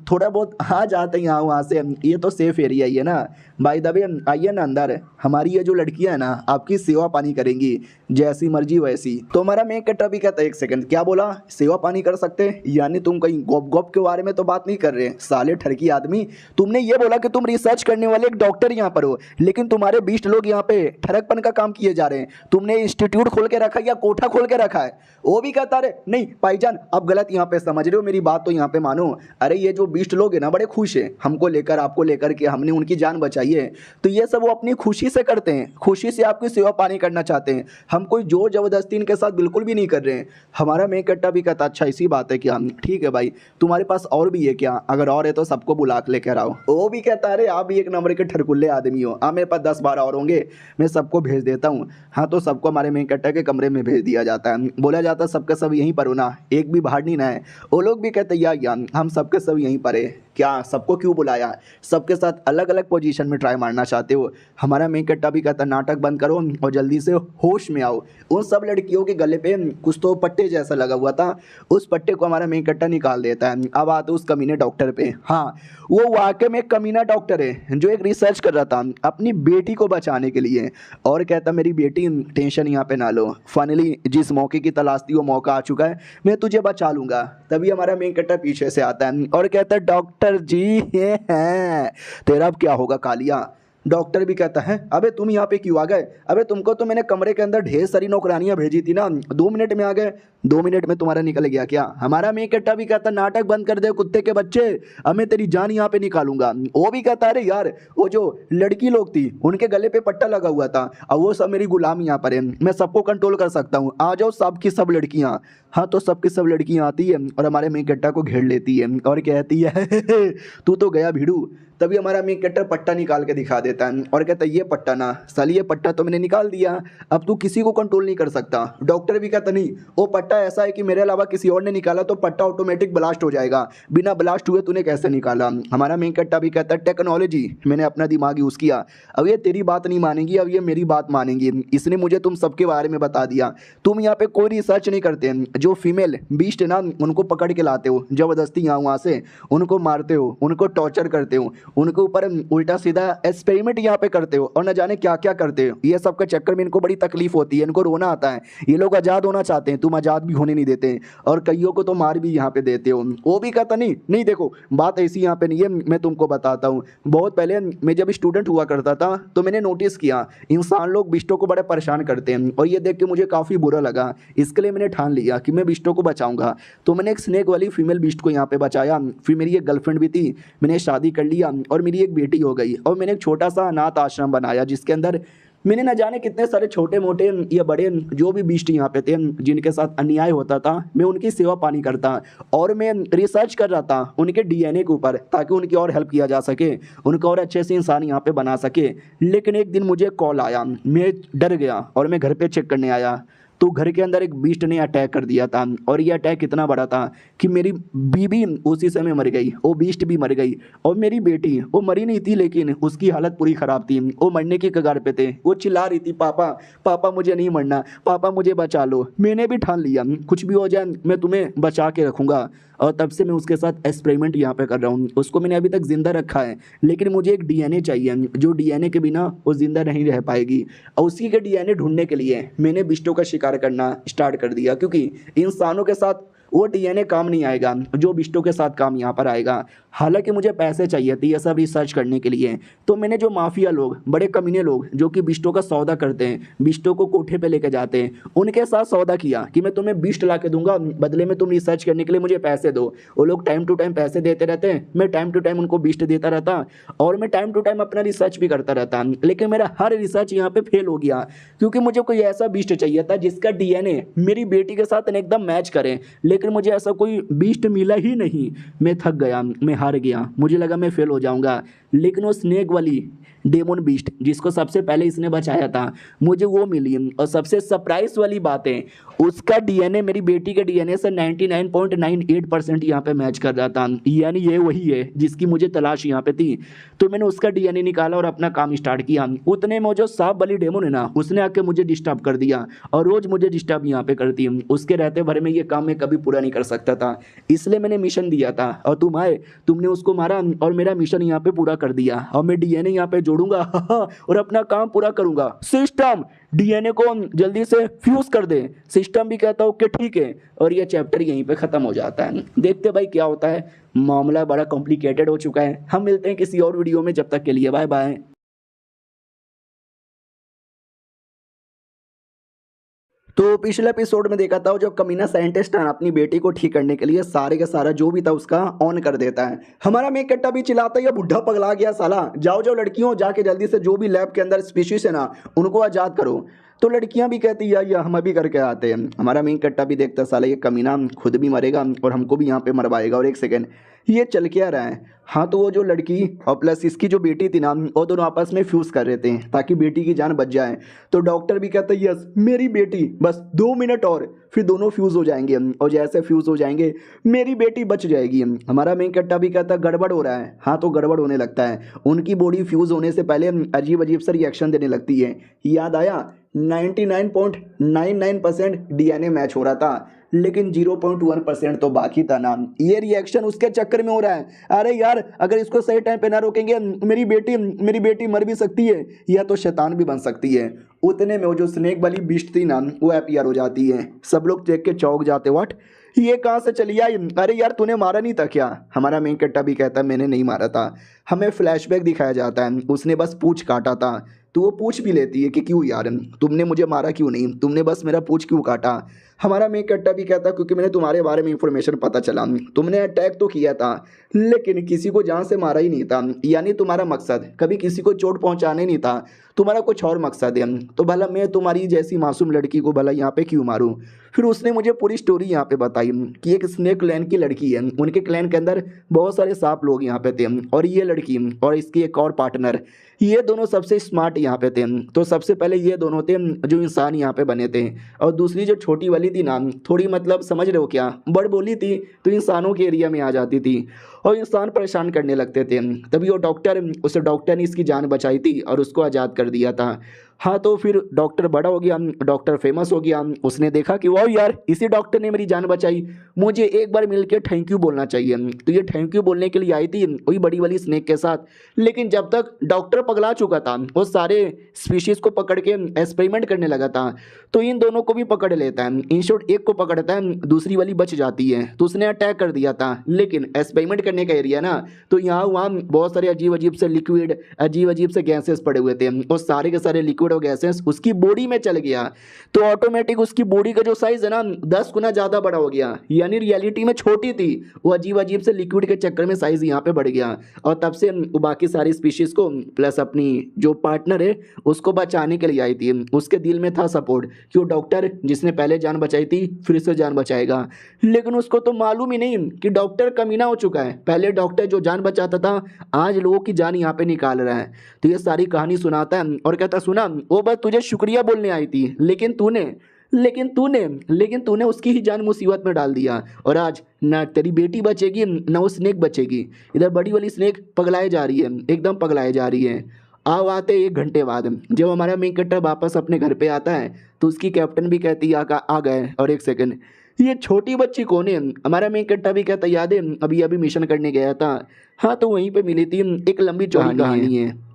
थोड़ा बहुत आ जाते हैं यहाँ वहाँ से, ये तो सेफ एरिया ही है ना। भाई दबे आइए ना अंदर, हमारी ये जो लड़कियां है ना आपकी सेवा पानी करेंगी, जैसी मर्जी वैसी। तो हमारा मेन कैरेक्टर भी कहता है, एक सेकंड क्या बोला, सेवा पानी कर सकते हैं? यानी तुम कहीं गॉप गॉप के बारे में तो बात नहीं कर रहे साले ठरकी आदमी। तुमने ये बोला कि तुम रिसर्च करने वाले एक डॉक्टर यहाँ पर हो, लेकिन तुम्हारे 20 लोग यहाँ पे ठरकपन का काम किए जा रहे हैं। तुमने इंस्टीट्यूट खोल के रखा है या कोठा खोल के रखा है? वो भी कहता है नहीं भाईजान आप गलत यहाँ पे समझ रहे हो, मेरी बात तो यहाँ पे मानो। अरे ये जो 20 लोग हैं ना बड़े खुश हैं हमको लेकर, आपको लेकर के, हमने उनकी जान बचाई है। तो ये सब वो अपनी खुशी से करते हैं, खुशी से आपकी सेवा पानी करना चाहते हैं। हम कोई जोर जबरदस्ती इनके साथ बिल्कुल भी नहीं कर रहे हैं। हमारा मेन कट्टा भी कहता अच्छा इसी बात है क्या, ठीक है भाई तुम्हारे पास और भी है क्या? अगर और है तो सबको बुला के लेकर आओ। वो भी कहता अरे आप भी एक नंबर के ठरकुल्ले आदमी हो, मेरे पास 10-12 और होंगे, मैं सबको भेज देता हूँ। हाँ तो सबको हमारे मेन कट्टा के कमरे में भेज दिया जाता है। बोला जाता है सबके सब यहीं पर हो ना, एक भी बाहर नहीं ना है। वो लोग भी कहते या हम सबके सब यहीं पर है। क्या सबको क्यों बुलाया? सबके साथ अलग अलग पोजीशन में ट्राई मारना चाहते हो? हमारा मेन कट्टा भी कहता नाटक बंद करो और जल्दी से होश में आओ। उन सब लड़कियों के गले पे कुछ तो पट्टे जैसा लगा हुआ था, उस पट्टे को हमारा मेन कट्टा निकाल देता है। अब आते उस कमीने डॉक्टर पे। हाँ वो वाकई में एक कमीना डॉक्टर है जो एक रिसर्च कर रहा था अपनी बेटी को बचाने के लिए, और कहता मेरी बेटी टेंशन यहाँ पे ना लो, फाइनली जिस मौके की तलाश थी वो मौका आ चुका है, मैं तुझे बचा लूंगा। तभी हमारा मेन कट्टा पीछे से आता है और कहता है डॉक्टर जी ये हैं, तेरा अब क्या होगा कालिया? डॉक्टर भी कहता है अबे तुम यहाँ पे क्यों आ गए? अबे तुमको तो मैंने कमरे के अंदर ढेर सारी नौकरानियां भेजी थी ना, 2 मिनट में आ गए, 2 मिनट में तुम्हारा निकल गया क्या? हमारा मेन कट्टा भी कहता नाटक बंद कर दे कुत्ते के बच्चे, अब मैं तेरी जान यहाँ पे निकालूंगा। वो भी कहता अरे यार वो जो लड़की लोग थी उनके गले पे पट्टा लगा हुआ था, अब वो सब मेरी गुलाम यहाँ पर है, मैं सबको कंट्रोल कर सकता हूँ, आ जाओ सब की सब लड़कियाँ। हाँ तो सब की सब लड़कियाँ आती है और हमारे मेन कट्टा को घेर लेती है और कहती है तू तो गया भिड़ू। तभी हमारा मेन कट्टर पट्टा निकाल के दिखा देता है और कहता है ये पट्टा ना साली, ये पट्टा तो मैंने निकाल दिया, अब तू किसी को कंट्रोल नहीं कर सकता। डॉक्टर भी कहता नहीं वो पट्टा ऐसा है कि मेरे अलावा किसी और ने निकाला तो पट्टा ऑटोमेटिक ब्लास्ट हो जाएगा, बिना ब्लास्ट हुए तूने कैसे निकाला? हमारा मेन कट्टा भी कहता है टेक्नोलॉजी, मैंने अपना दिमाग यूज़ किया, अब ये तेरी बात नहीं मानेंगी, अब ये मेरी बात मानेंगी, इसने मुझे तुम सबके बारे में बता दिया। तुम यहाँ पे कोई रिसर्च नहीं करते, जो फीमेल बीस्ट है ना उनको पकड़ के लाते हो जबरदस्ती यहाँ वहाँ से, उनको मारते हो, उनको टॉर्चर करते हो, उनके ऊपर उल्टा सीधा एक्सपेरिमेंट यहाँ पे करते हो और न जाने क्या क्या करते हो। ये सब के चक्कर में इनको बड़ी तकलीफ होती है, इनको रोना आता है, ये लोग आज़ाद होना चाहते हैं, तुम आज़ाद भी होने नहीं देते और कईयों को तो मार भी यहाँ पे देते हो। वो भी कहता नहीं नहीं देखो बात ऐसी यहाँ पे नहीं है, मैं तुमको बताता हूँ। बहुत पहले मैं जब स्टूडेंट हुआ करता था तो मैंने नोटिस किया इंसान लोग बिष्टों को बड़े परेशान करते हैं और ये देख के मुझे काफ़ी बुरा लगा, इसके लिए मैंने ठान लिया कि मैं बिष्टों को बचाऊंगा। तो मैंने एक स्नेक वाली फीमेल बिस्ट को यहाँ पे बचाया, फिर मेरी एक गर्लफ्रेंड भी थी, मैंने शादी कर लिया और मेरी एक बेटी हो गई, और मैंने एक छोटा सा अनाथ आश्रम बनाया जिसके अंदर मैंने न जाने कितने सारे छोटे मोटे या बड़े जो भी बीस्ट यहाँ पे थे जिनके साथ अन्याय होता था, मैं उनकी सेवा पानी करता और मैं रिसर्च कर रहा था उनके डीएनए के ऊपर ताकि उनकी और हेल्प किया जा सके, उनको और अच्छे से इंसान यहाँ पे बना सके। लेकिन एक दिन मुझे कॉल आया, मैं डर गया और मैं घर पे चेक करने आया तो घर के अंदर एक बीस्ट ने अटैक कर दिया था, और ये अटैक इतना बड़ा था कि मेरी बीबी उसी समय मर गई, वो बीस्ट भी मर गई, और मेरी बेटी वो मरी नहीं थी लेकिन उसकी हालत पूरी ख़राब थी, वो मरने के कगार पे थे, वो चिल्ला रही थी पापा पापा मुझे नहीं मरना, पापा मुझे बचा लो। मैंने भी ठान लिया कुछ भी हो जाए मैं तुम्हें बचा के रखूँगा, और तब से मैं उसके साथ एक्सपेरिमेंट यहाँ पे कर रहा हूँ। उसको मैंने अभी तक ज़िंदा रखा है लेकिन मुझे एक डीएनए चाहिए, जो डीएनए के बिना वो ज़िंदा नहीं रह पाएगी, और उसी के डीएनए ढूंढने के लिए मैंने बिष्टों का शिकार करना स्टार्ट कर दिया, क्योंकि इंसानों के साथ वो डीएनए काम नहीं आएगा जो बिष्टों के साथ काम यहाँ पर आएगा। हालांकि मुझे पैसे चाहिए थे ये सब रिसर्च करने के लिए, तो मैंने जो माफिया लोग, बड़े कमीने लोग जो कि बिष्टों का सौदा करते हैं, बिष्टों को कोठे पे लेके जाते हैं, उनके साथ सौदा किया कि मैं तुम्हें बिष्ट ला के दूंगा, बदले में तुम रिसर्च करने के लिए मुझे पैसे दो। वो लोग टाइम टू टाइम पैसे देते रहते हैं, मैं टाइम टू टाइम उनको बिष्ट देता रहता और मैं टाइम टू टाइम अपना रिसर्च भी करता रहता, लेकिन मेरा हर रिसर्च यहाँ पे फेल हो गया क्योंकि मुझे कोई ऐसा बिष्ट चाहिए था जिसका डीएनए मेरी बेटी के साथ एकदम मैच करे, लेकिन मुझे ऐसा कोई बिष्ट मिला ही नहीं। मैं थक गया, मैं हार गया, मुझे लगा मैं फेल हो जाऊंगा, लेकिन वो स्नेक वाली डेमोन बीस्ट जिसको सबसे पहले इसने बचाया था मुझे वो मिली, और सबसे सरप्राइज वाली बात है उसका डीएनए मेरी बेटी के डीएनए से 99.98% यहाँ पे मैच कर रहा था, यानी ये वही है जिसकी मुझे तलाश यहाँ पे थी। तो मैंने उसका डीएनए निकाला और अपना काम स्टार्ट किया। उतने में जो सांप वाली डेमोन है ना उसने आके मुझे डिस्टर्ब कर दिया और रोज मुझे डिस्टर्ब यहाँ पे करती है, उसके रहते भर में ये काम मैं कभी पूरा नहीं कर सकता था, इसलिए मैंने मिशन दिया था और तुम आए, तुमने उसको मारा और मेरा मिशन यहाँ पे पूरा कर दिया और मैं डीएनए यहाँ पे जोड़ूंगा और अपना काम पूरा करूंगा। सिस्टम डीएनए को जल्दी से फ्यूज कर दे। सिस्टम भी कहता ओके ठीक है, और ये चैप्टर यहीं पे खत्म हो जाता है। देखते भाई क्या होता है, मामला बड़ा कॉम्प्लिकेटेड हो चुका है। हम मिलते हैं किसी और वीडियो में, जब तक के लिए बाय बाय। तो पिछले एपिसोड में देखा था, वो जो कमीना साइंटिस्ट है ना, अपनी बेटी को ठीक करने के लिए सारे का सारा जो भी था उसका ऑन कर देता है। हमारा मेक कट्टा भी चिल्लाता है, ये बुढ़ा पगला गया साला, जाओ जाओ लड़कियों, जाके जल्दी से जो भी लैब के अंदर स्पीशीज है ना उनको आज़ाद करो। तो लड़कियां भी कहती है या हम अभी करके आते हैं। हमारा मेन कट्टा भी देखता साला ये कमीना खुद भी मरेगा और हमको भी यहाँ पे मरवाएगा। और एक सेकेंड, ये चल क्या रहा है? हाँ, तो वो जो लड़की और प्लस इसकी जो बेटी थी ना, वो दोनों आपस में फ्यूज़ कर रहे थे ताकि बेटी की जान बच जाए। तो डॉक्टर भी कहता है यस मेरी बेटी, बस 2 मिनट और फिर दोनों फ्यूज़ हो जाएंगे, और जैसे फ्यूज़ हो जाएंगे मेरी बेटी बच जाएगी। हमारा मेन कट्टा भी कहता है गड़बड़ हो रहा है। हाँ, तो गड़बड़ होने लगता है। उनकी बॉडी फ्यूज़ होने से पहले अजीब अजीब सा रिएक्शन देने लगती है। याद आया 99.99% डीएनए मैच हो रहा था, लेकिन 0.1% तो बाकी था ना। ये रिएक्शन उसके चक्कर में हो रहा है। अरे यार, अगर इसको सही टाइम पे ना रोकेंगे मेरी बेटी मर भी सकती है या तो शैतान भी बन सकती है। उतने में वो जो स्नेक वाली बीस्ट थी ना, वो अपीयर हो जाती है। सब लोग देख के चौंक जाते, व्हाट, ये कहाँ से चली आई? अरे यार, तूने मारा नहीं था क्या? हमारा मेन कट्टा भी कहता है मैंने नहीं मारा था। हमें फ्लैशबैक दिखाया जाता है, उसने बस पूंछ काटा था। तो वो पूछ भी लेती है कि क्यों यार, तुमने मुझे मारा क्यों नहीं, तुमने बस मेरा पूछ क्यों काटा? हमारा मेन कट्टा भी कहता क्योंकि मैंने तुम्हारे बारे में इंफॉर्मेशन पता चला, तुमने अटैक तो किया था लेकिन किसी को जान से मारा ही नहीं था। यानी तुम्हारा मकसद कभी किसी को चोट पहुंचाने नहीं था, तुम्हारा कुछ और मकसद है। तो भला मैं तुम्हारी जैसी मासूम लड़की को भला यहाँ पे क्यों मारूं? फिर उसने मुझे पूरी स्टोरी यहाँ पे बताई कि एक स्नेक क्लैन की लड़की है, उनके क्लैन के अंदर बहुत सारे सांप लोग यहाँ पे थे, और ये लड़की और इसकी एक और पार्टनर, ये दोनों सबसे स्मार्ट यहाँ पे थे। तो सबसे पहले ये दोनों थे जो इंसान यहाँ पे बने थे, और दूसरी जो छोटी वाली थी ना, थोड़ी मतलब समझ रहे हो क्या, बड़ बोली थी तो इंसानों के एरिया में आ जाती थी और इंसान परेशान करने लगते थे। तभी वो उस डॉक्टर ने इसकी जान बचाई थी और उसको आज़ाद कर दिया था। हाँ, तो फिर डॉक्टर बड़ा हो गया, डॉक्टर फेमस हो गया। उसने देखा कि वाह यार, इसी डॉक्टर ने मेरी जान बचाई, मुझे एक बार मिलकर थैंक यू बोलना चाहिए। तो ये थैंक यू बोलने के लिए आई थी वही बड़ी वाली स्नेक के साथ। लेकिन जब तक डॉक्टर पगला चुका था, वो सारे स्पीशीज को पकड़ के एक्सपेरिमेंट करने लगा था, तो इन दोनों को भी पकड़ लेता है। इन शॉर्ट एक को पकड़ता है, दूसरी वाली बच जाती है। तो उसने अटैक कर दिया था, लेकिन एक्सपेरिमेंट करने का एरिया ना, तो यहाँ वहाँ बहुत सारे अजीब अजीब से लिक्विड, अजीब अजीब से गैसेस पड़े हुए थे, और सारे के सारे लिक्विड और गैसेस उसकी बॉडी में चल गया। तो ऑटोमेटिक उसकी बॉडी का जो साइज है ना 10 गुना ज़्यादा बड़ा हो गया। यानी रियलिटी में छोटी थी, वो अजीब अजीब से लिक्विड के चक्कर में साइज यहाँ पे बढ़ गया। और तब से वो बाकी सारी स्पीशीज को प्लस अपनी जो पार्टनर है उसको बचाने के लिए आई थी। उसके दिल में था सपोर्ट कि वो डॉक्टर जिसने पहले जान बचाई थी फिर से जान बचाएगा। लेकिन उसको तो मालूम ही नहीं कि डॉक्टर कमीना हो चुका है। पहले डॉक्टर जो जान बचाता था, आज लोगों की जान यहाँ पे निकाल रहा है। तो ये सारी कहानी सुनाता है और कहता सुना, वो बस तुझे शुक्रिया बोलने आई थी, लेकिन तूने उसकी ही जान मुसीबत में डाल दिया, और आज ना तेरी बेटी बचेगी ना वो स्नेक बचेगी। इधर बड़ी वाली स्नेक पगलाए जा रही है, एकदम पगलाए जा रही है। आओ आते 1 घंटे बाद जब हमारा मेन कट्टर वापस अपने घर पे आता है, तो उसकी कैप्टन भी कहती है आ गए। और एक सेकंड, ये छोटी बच्ची कौन है? हमारा मेन कट्टा भी कहता याद है अभी अभी मिशन करने गया था। हाँ, तो वहीं पे मिली थी, एक लंबी चौड़ी कहानी है।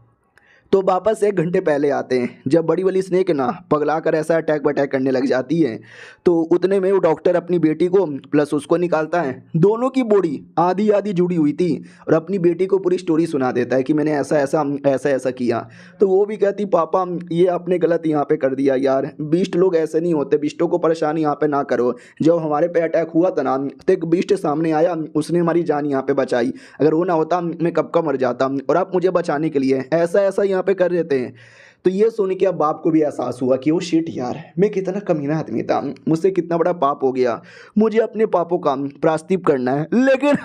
तो वापस 1 घंटे पहले आते हैं, जब बड़ी वाली स्नेक ना पगला कर ऐसा अटैक बटैक करने लग जाती है। तो उतने में वो डॉक्टर अपनी बेटी को प्लस उसको निकालता है। दोनों की बॉडी आधी आधी जुड़ी हुई थी, और अपनी बेटी को पूरी स्टोरी सुना देता है कि मैंने ऐसा ऐसा ऐसा ऐसा किया। तो वो भी कहती पापा ये आपने गलत यहाँ पे कर दिया यार, बीस्ट लोग ऐसे नहीं होते, बीस्टों को परेशान यहाँ पे ना करो। जब हमारे पे अटैक हुआ था ना, तो एक बीस्ट सामने आया, उसने हमारी जान यहाँ पे बचाई, अगर वो ना होता मैं कब का मर जाता, और आप मुझे बचाने के लिए ऐसा ऐसा यहाँ पे कर देते हैं। तो ये सुन के अब बाप को भी एहसास हुआ कि वो शिट यार, मैं कितना कमीना आदमी था, मुझसे कितना बड़ा पाप हो गया, मुझे अपने पापों का प्रायश्चित करना है। लेकिन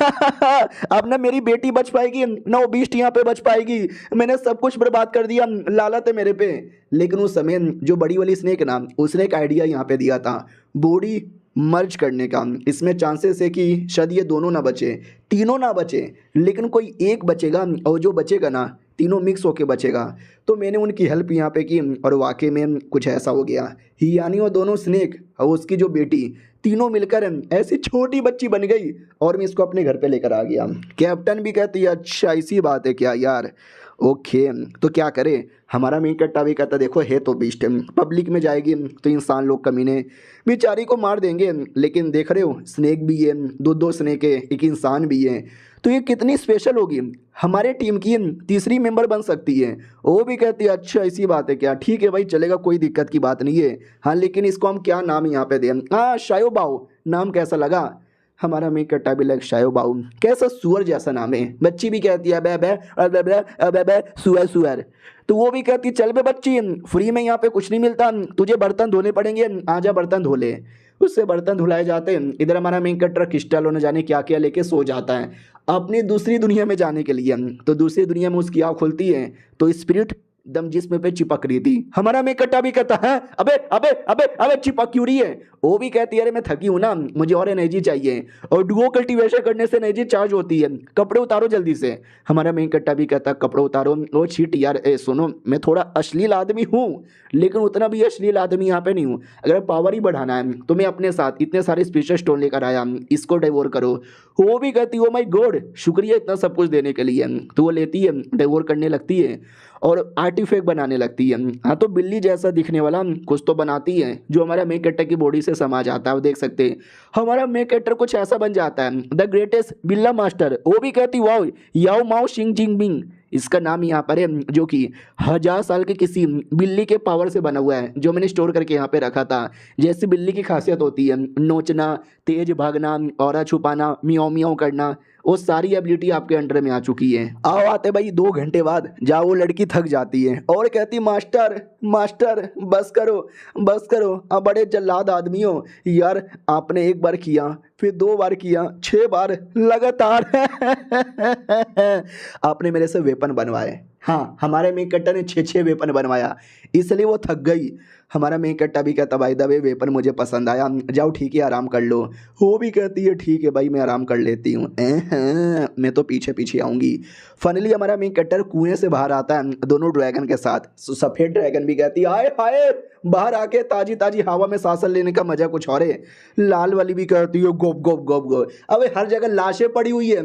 अब ना मेरी बेटी बच पाएगी ना वो बीस्ट यहाँ पे बच पाएगी, मैंने सब कुछ बर्बाद कर दिया, लालत है मेरे पे। लेकिन उस समय जो बड़ी वाली स्नेक ना, उसने एक आइडिया यहाँ पे दिया था, बॉडी मर्ज करने का। इसमें चांसेस है कि शायद ये दोनों ना बचे, तीनों ना बचे, लेकिन कोई एक बचेगा, और जो बचेगा ना तीनों मिक्स होके बचेगा। तो मैंने उनकी हेल्प यहाँ पे की, और वाकई में कुछ ऐसा हो गया। यानी वो दोनों स्नेक और उसकी जो बेटी तीनों मिलकर ऐसी छोटी बच्ची बन गई और मैं इसको अपने घर पे लेकर आ गया। कैप्टन भी कहती है अच्छा ऐसी बात है क्या यार, ओके तो क्या करें। हमारा मेन कट्टा भी कहता देखो है तो बीस्ट पब्लिक में जाएगी तो इंसान लोग कमीने बेचारी को मार देंगे, लेकिन देख रहे हो स्नेक भी है, दो स्नेक है, एक इंसान भी है, तो ये कितनी स्पेशल होगी, हमारे टीम की तीसरी मेंबर बन सकती है। वो भी कहती है अच्छा ऐसी बात है क्या, ठीक है भाई चलेगा, कोई दिक्कत की बात नहीं है। हाँ लेकिन इसको हम क्या नाम यहाँ पे दें, हाँ शायो बाओ नाम कैसा लगा। हमारा मेन कट्टा भी लग शायो बाऊ कैसा सुअर जैसा नाम है। बच्ची भी कहती है बे सुअर सुअर, तो वो भी कहती है चल बे बच्ची फ्री में यहाँ पे कुछ नहीं मिलता, तुझे बर्तन धोने पड़ेंगे, आजा बर्तन धो ले। उससे बर्तन धुलाए जाते हैं। इधर हमारा मेन कट्टर क्रिस्टल न जाने क्या क्या लेके सो जाता है अपनी दूसरी दुनिया में जाने के लिए। तो दूसरी दुनिया में उसकी आँख खुलती है तो स्पिरिट दम जिस्म पे चिपक रही थी। हमारा मेन कट्टा भी कहता है अबे अबे अबे अबे चिपक क्यों रही है। वो भी कहती है अरे मैं थकी हूँ ना, मुझे और एनर्जी चाहिए, और डुओ कल्टीवेशन करने से एनर्जी चार्ज होती है, कपड़े उतारो जल्दी से। हमारा मेन कट्टा भी कहता कपड़े उतारो। ओ छीट यार, सुनो मैं थोड़ा अश्लील आदमी हूँ लेकिन उतना भी अश्लील आदमी यहाँ पे नहीं हूँ। अगर पावर ही बढ़ाना है तो मैं अपने साथ इतने सारे स्पेशल स्टोन लेकर आया, इसको डेवोर करो। वो भी कहती ओ माय गॉड शुक्रिया इतना सब कुछ देने के लिए। तो वो लेती है, डेवोर करने लगती है और आर्टिफैक्ट बनाने लगती है। हाँ तो बिल्ली जैसा दिखने वाला कुछ तो बनाती है जो हमारा मेन कैरेक्टर की बॉडी से समा जाता है। वो देख सकते हैं हमारा मेन कैरेक्टर कुछ ऐसा बन जाता है, द ग्रेटेस्ट बिल्ला मास्टर। वो भी कहती वाओ याओ माओ शिंग जिंग बिंग, इसका नाम यहाँ पर है, जो कि 1000 साल के किसी बिल्ली के पावर से बना हुआ है जो मैंने स्टोर करके यहाँ पे रखा था। जैसे बिल्ली की खासियत होती है नोचना, तेज भागना, औरा छुपाना, मियाओ मियाओ करना, वो सारी एबिलिटी आपके अंडर में आ चुकी है। आओ आते भाई 2 घंटे बाद जहाँ वो लड़की थक जाती है और कहती मास्टर मास्टर बस करो, अब बड़े जल्लाद आदमी हो यार, आपने एक बार किया फिर 2 बार किया 6 बार लगातार आपने मेरे से वेपन बनवाए। हाँ हमारे मेन कट्टा ने 6 वेपन बनवाया इसलिए वो थक गई। हमारा मेन कट्टा भी कहता भाई दबे वेपन मुझे पसंद आया, जाओ ठीक है आराम कर लो। वो भी कहती है ठीक है भाई मैं आराम कर लेती हूँ, मैं तो पीछे पीछे आऊँगी। फाइनली हमारा मेन कट्टर कुएं से बाहर आता है दोनों ड्रैगन के साथ। सफ़ेद ड्रैगन भी कहती है हाय हाय, बाहर आके ताजी ताजी हवा में सांस लेने का मजा कुछ और है। लाल वाली भी कहती है गोप गोप गोप गोप, अबे हर जगह लाशें पड़ी हुई है,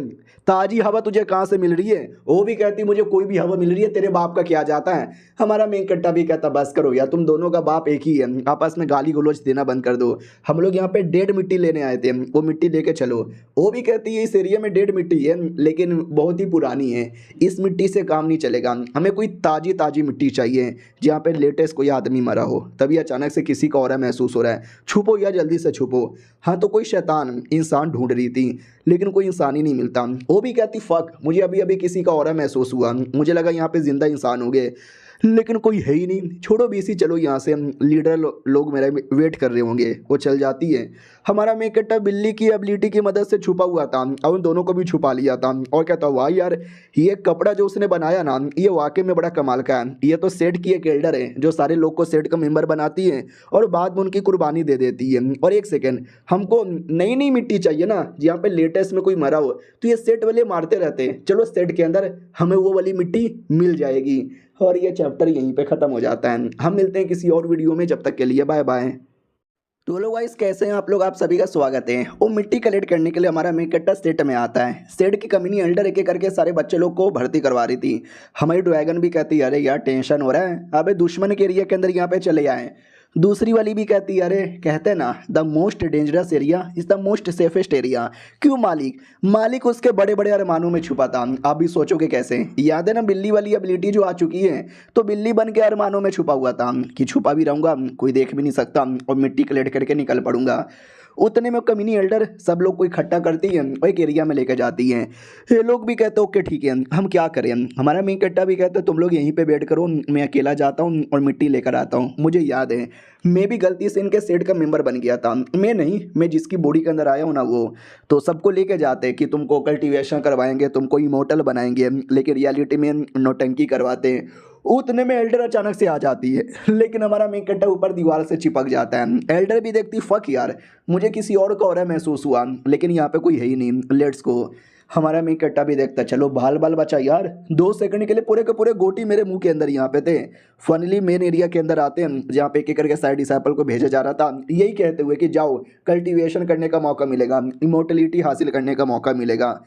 ताजी हवा तुझे कहाँ से मिल रही है। वो भी कहती मुझे कोई भी हवा मिल रही है, तेरे बाप का क्या जाता है। हमारा मेन कट्टा भी कहता बस करो यार, तुम दोनों का बाप एक ही है, आपस में गाली गलौज देना बंद कर दो। हम लोग यहाँ पे डेड मिट्टी लेने आए थे, वो मिट्टी लेके चलो। वो भी कहती है इस एरिया में डेड मिट्टी है लेकिन बहुत ही पुरानी है, इस मिट्टी से काम नहीं चलेगा, हमें कोई ताजी ताजी मिट्टी चाहिए जहाँ पे लेटेस्ट कोई आदमी मरा हो। तभी अचानक से किसी का ऑरा महसूस हो रहा है, छुपो या जल्दी से छुपो। हाँ तो कोई शैतान इंसान ढूंढ रही थी लेकिन कोई इंसान ही नहीं मिलता। वो भी कहती फक, मुझे अभी अभी किसी का ऑरा महसूस हुआ, मुझे लगा यहाँ पे जिंदा इंसान हो गए लेकिन कोई है ही नहीं, छोड़ो बीसी चलो यहाँ से, लीडर लोग मेरा वेट कर रहे होंगे। वो चल जाती है। हमारा मेन कट्टा बिल्ली की एबिलिटी की मदद से छुपा हुआ था और उन दोनों को भी छुपा लिया था और कहता वाह यार ये कपड़ा जो उसने बनाया ना ये वाकई में बड़ा कमाल का है, ये तो सेट की एक एल्डर है जो सारे लोग को सेट का मेंबर बनाती है और बाद में उनकी कुर्बानी दे देती है। और एक सेकेंड, हमको नई नई मिट्टी चाहिए ना जहाँ पे लेटेस्ट में कोई मरा हो, तो ये सेट वाले मारते रहते हैं, चलो सेट के अंदर हमें वो वाली मिट्टी मिल जाएगी। और ये चैप्टर यहीं पे ख़त्म हो जाता है। हम मिलते हैं किसी और वीडियो में, जब तक के लिए बाय बाय। तो लोग गाइस कैसे हैं आप लोग, आप सभी का स्वागत है। वो मिट्टी कलेक्ट करने के लिए हमारा मेन कट्टा स्टेट में आता है। स्टेट की कम्युनिटी एल्डर एक एक करके सारे बच्चे लोग को भर्ती करवा रही थी। हमारी ड्रैगन भी कहती है अरे यार टेंशन हो रहा है, अबे दुश्मन के एरिया के अंदर यहाँ पे चले आए। दूसरी वाली भी कहती है अरे कहते हैं ना the most dangerous area is the most safest area. क्यों मालिक उसके बड़े बड़े अरमानों में छुपा था। आप भी सोचोगे कैसे, याद है ना बिल्ली वाली एबिलिटी जो आ चुकी है, तो बिल्ली बन के अरमानों में छुपा हुआ था कि छुपा भी रहूँगा कोई देख भी नहीं सकता और मिट्टी कलेक्ट करके निकल पड़ूंगा। उतने में कम्युनिटी एल्डर सब लोग को इकट्ठा करती है और एक एरिया में लेकर जाती हैं। ये लोग भी कहते ओके ठीक है हम क्या करें। हमारा मेन कट्टा भी कहता तुम लोग यहीं पे वेट करो, मैं अकेला जाता हूँ और मिट्टी लेकर आता हूँ। मुझे याद है मैं भी गलती से इनके सेट का मेंबर बन गया था, मैं नहीं, मैं जिसकी बॉडी के अंदर आया हूँ ना वो। तो सबको लेके जाते कि तुमको कल्टीवेशन करवाएंगे, तुमको इमोर्टल बनाएंगे, लेकिन रियलिटी में नौटंकी करवाते हैं। उतने में एल्डर अचानक से आ जाती है, लेकिन हमारा मेन कट्टा ऊपर दीवार से चिपक जाता है। एल्डर भी देखती फक यार, मुझे किसी और का और महसूस हुआ, लेकिन यहाँ पे कोई है ही नहीं, लेट्स गो। हमारा मेन कट्टा भी देखता चलो बाल बाल बचा यार। 2 सेकंड के लिए पूरे के पूरे गोटी मेरे मुंह के अंदर यहाँ पे थे। फाइनली मेन एरिया के अंदर आते हैं जहाँ पे एक एक करके साइड डिसाइपल को भेजा जा रहा था, यही कहते हुए कि जाओ कल्टीवेशन करने का मौका मिलेगा, इमोर्टलिटी हासिल करने का मौका मिलेगा।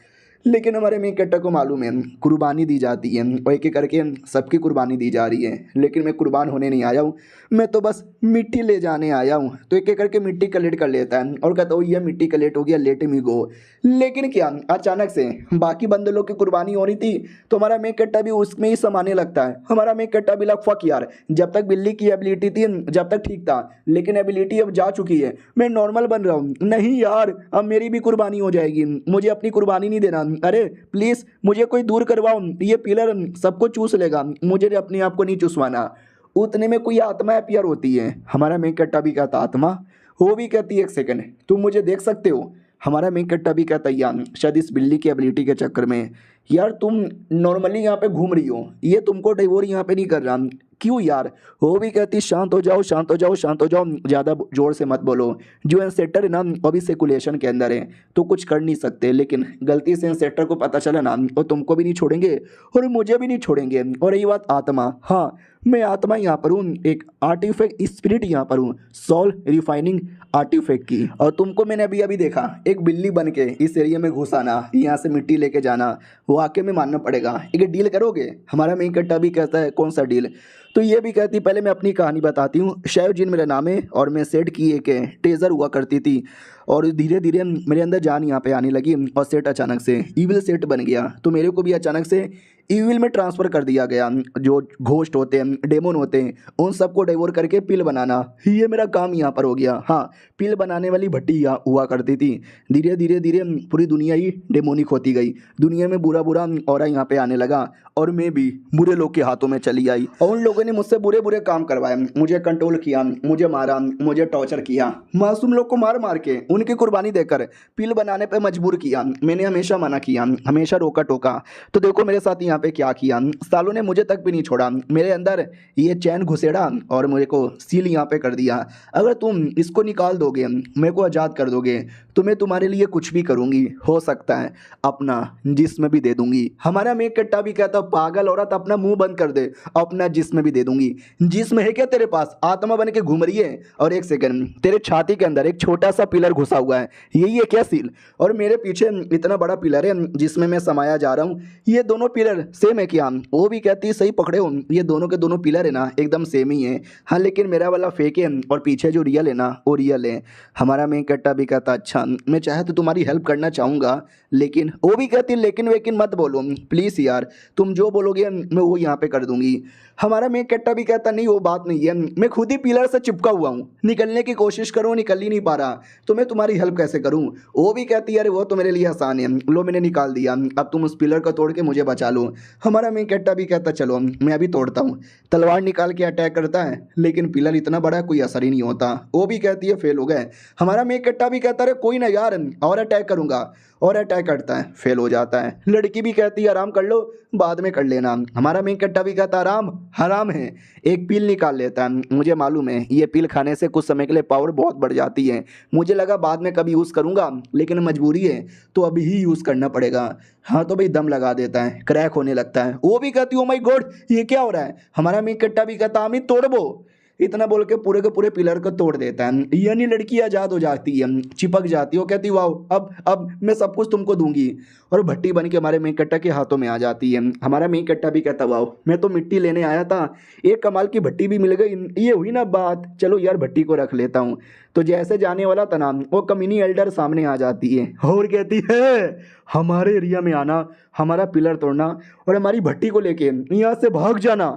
लेकिन हमारे मेन कट्टा को मालूम है कुर्बानी दी जाती है और एक एक करके सबकी कुर्बानी दी जा रही है, लेकिन मैं कुर्बान होने नहीं आया हूँ, मैं तो बस मिट्टी ले जाने आया हूँ। तो एक एक करके मिट्टी कलेक्ट कर लेता है और कहता हूँ ये मिट्टी कलेक्ट हो गया, लेट मी गो। लेकिन क्या अचानक से बाकी बंदे लोग की कुर्बानी हो रही थी तो हमारा मेन कट्टा भी उसमें ही समाने लगता है। हमारा मेन कट्टा भी लग फक यार, जब तक बिल्ली की एबिलिटी थी जब तक ठीक था, लेकिन एबिलिटी अब जा चुकी है, मैं नॉर्मल बन रहा हूँ। नहीं यार अब मेरी भी कुर्बानी हो जाएगी, मुझे अपनी कुर्बानी नहीं देना, अरे प्लीज मुझे कोई दूर करवाओ, ये पिलर सबको चूस लेगा, मुझे अपने आप को नहीं चूसवाना। उतने में कोई आत्मा अपीयर होती है। हमारा मेन कट्टा भी कहता आत्मा, वो भी कहती है एक सेकंड तुम मुझे देख सकते हो। हमारा मेन कट्टा भी कहता यार शायद इस बिल्ली की एबिलिटी के चक्कर में यार तुम नॉर्मली यहाँ पे घूम रही हो, ये तुमको डिवोर यहाँ पे नहीं कर रहा, क्यों यार। वो भी कहती शांत हो जाओ शांत हो जाओ शांत हो जाओ, ज़्यादा जोर से मत बोलो, जो एंसेटर है ना अभी सर्कुलेशन के अंदर है तो कुछ कर नहीं सकते, लेकिन गलती से एंसेटर को पता चला ना वो तुमको भी नहीं छोड़ेंगे और मुझे भी नहीं छोड़ेंगे। और रही बात आत्मा, हाँ मैं आत्मा यहाँ पर हूँ, एक आर्टिफैक्ट स्पिरिट यहाँ पर हूँ, सोल रिफाइनिंग आर्टिफैक्ट की। और तुमको मैंने अभी अभी देखा एक बिल्ली बन के इस एरिया में घुस आना, यहाँ से मिट्टी लेके जाना, वाकई में मानना पड़ेगा। एक डील करोगे। हमारा मेन कट्टा भी कहता है कौन सा डील। तो ये भी कहती पहले मैं अपनी कहानी बताती हूँ। शैव जिन मेरा नाम है और मैं सेट की एक टेज़र हुआ करती थी और धीरे धीरे मेरे अंदर जान यहाँ पे आने लगी और सेट अचानक से ईविल सेट बन गया। तो मेरे को भी अचानक से ईविल में ट्रांसफ़र कर दिया गया। जो घोस्ट होते हैं डेमोन होते हैं उन सबको डिवोर करके पिल बनाना, ये मेरा काम यहाँ पर हो गया। हाँ पिल बनाने वाली भट्टी यहाँ हुआ करती थी। धीरे धीरे धीरे पूरी दुनिया ही डेमोनिक होती गई, दुनिया में बुरा बुरा ऑरा यहाँ पे आने लगा और मैं भी बुरे लोग के हाथों में चली आई और उन लोगों ने मुझसे बुरे बुरे काम करवाए, मुझे कंट्रोल किया, मुझे मारा, मुझे टॉर्चर किया, मासूम लोग को मार मार के उनकी कुर्बानी देकर पिल बनाने पे मजबूर किया। मैंने हमेशा मना किया, हमेशा रोका टोका। तो देखो मेरे साथ यहाँ पे क्या किया, सालों ने मुझे तक भी नहीं छोड़ा, मेरे अंदर ये चैन घुसेड़ा और मुझे को सील यहाँ पे कर दिया। अगर तुम इसको निकाल दोगे, मेरे को आज़ाद कर दोगे तो मैं तुम्हारे लिए कुछ भी करूँगी, हो सकता है अपना जिस्म भी दे दूंगी। हमारा मेक कट्टा भी कहता पागल औरत अपना मुंह बंद कर दे, अपना जिस्म भी दे दूंगी। जिस्म है क्या तेरे पास, आत्मा बन के घूम रही है। और एक सेकंड तेरे छाती के अंदर एक छोटा सा पिलर घुसा हुआ है, यही है क्या सील। और मेरे पीछे इतना बड़ा पिलर है जिसमें मैं समाया जा रहा हूँ, ये दोनों पिलर सेम है क्या। वो भी कहती है सही पकड़े हो, ये दोनों के दोनों पिलर है ना एकदम सेम ही है। हाँ लेकिन मेरा वाला फेक है और पीछे जो रियल है ना वो रियल है। हमारा मेक कट्टा भी कहता अच्छा मैं चाहे तो तुम्हारी हेल्प करना चाहूँगा, लेकिन वो भी कहती लेकिन वेकिन मत बोलो प्लीज़ यार, तुम जो बोलोगे मैं वो यहाँ पे कर दूंगी। हमारा मेक कट्टा भी कहता नहीं वो बात नहीं है, मैं खुद ही पिलर से चिपका हुआ हूँ, निकलने की कोशिश करूँ निकल ही नहीं पा रहा, तो मैं तुम्हारी हेल्प कैसे करूँ। वो भी कहती है अरे वो तो मेरे लिए आसान है, लो मैंने निकाल दिया, अब तुम उस पिलर को तोड़ के मुझे बचा लो। हमारा मेक कट्टा भी कहता चलो मैं अभी तोड़ता हूँ। तलवार निकाल के अटैक करता है लेकिन पिलर इतना बड़ा कोई असर ही नहीं होता। वो भी कहती है फेल हो गए। हमारा मेक कट्टा भी कहता है कोई ना यार और अटैक करूँगा, और अटैक करता है फेल हो जाता है। लड़की भी कहती है आराम कर लो बाद में कर लेना। हमारा मेक कट्टा भी कहता आराम हराम है। एक पील निकाल लेता है, मुझे मालूम है ये पील खाने से कुछ समय के लिए पावर बहुत बढ़ जाती है, मुझे लगा बाद में कभी यूज़ करूँगा लेकिन मजबूरी है तो अभी ही यूज़ करना पड़ेगा। हाँ तो भाई दम लगा देता है, क्रैक होने लगता है। वो भी कहती ओ माय गॉड ये क्या हो रहा है। हमारा मेक कट्टा भी कहता अमित तोड़बो, इतना बोल के पूरे के पूरे पिलर को तोड़ देता है। यानी लड़की आज़ाद हो जाती है, चिपक जाती है। वो कहती वाह अब मैं सब कुछ तुमको दूंगी, और भट्टी बन के हमारे मेक कट्टा के हाथों में आ जाती है। हमारा मेक कट्टा भी कहता वाह मैं तो मिट्टी लेने आया था, एक कमाल की भट्टी भी मिल गई, ये हुई ना बात, चलो यार भट्टी को रख लेता हूँ। तो जैसे जाने वाला था ना वो कमीनी एल्डर सामने आ जाती है और कहती है हमारे एरिया में आना, हमारा पिलर तोड़ना और हमारी भट्टी को लेके यहाँ से भाग जाना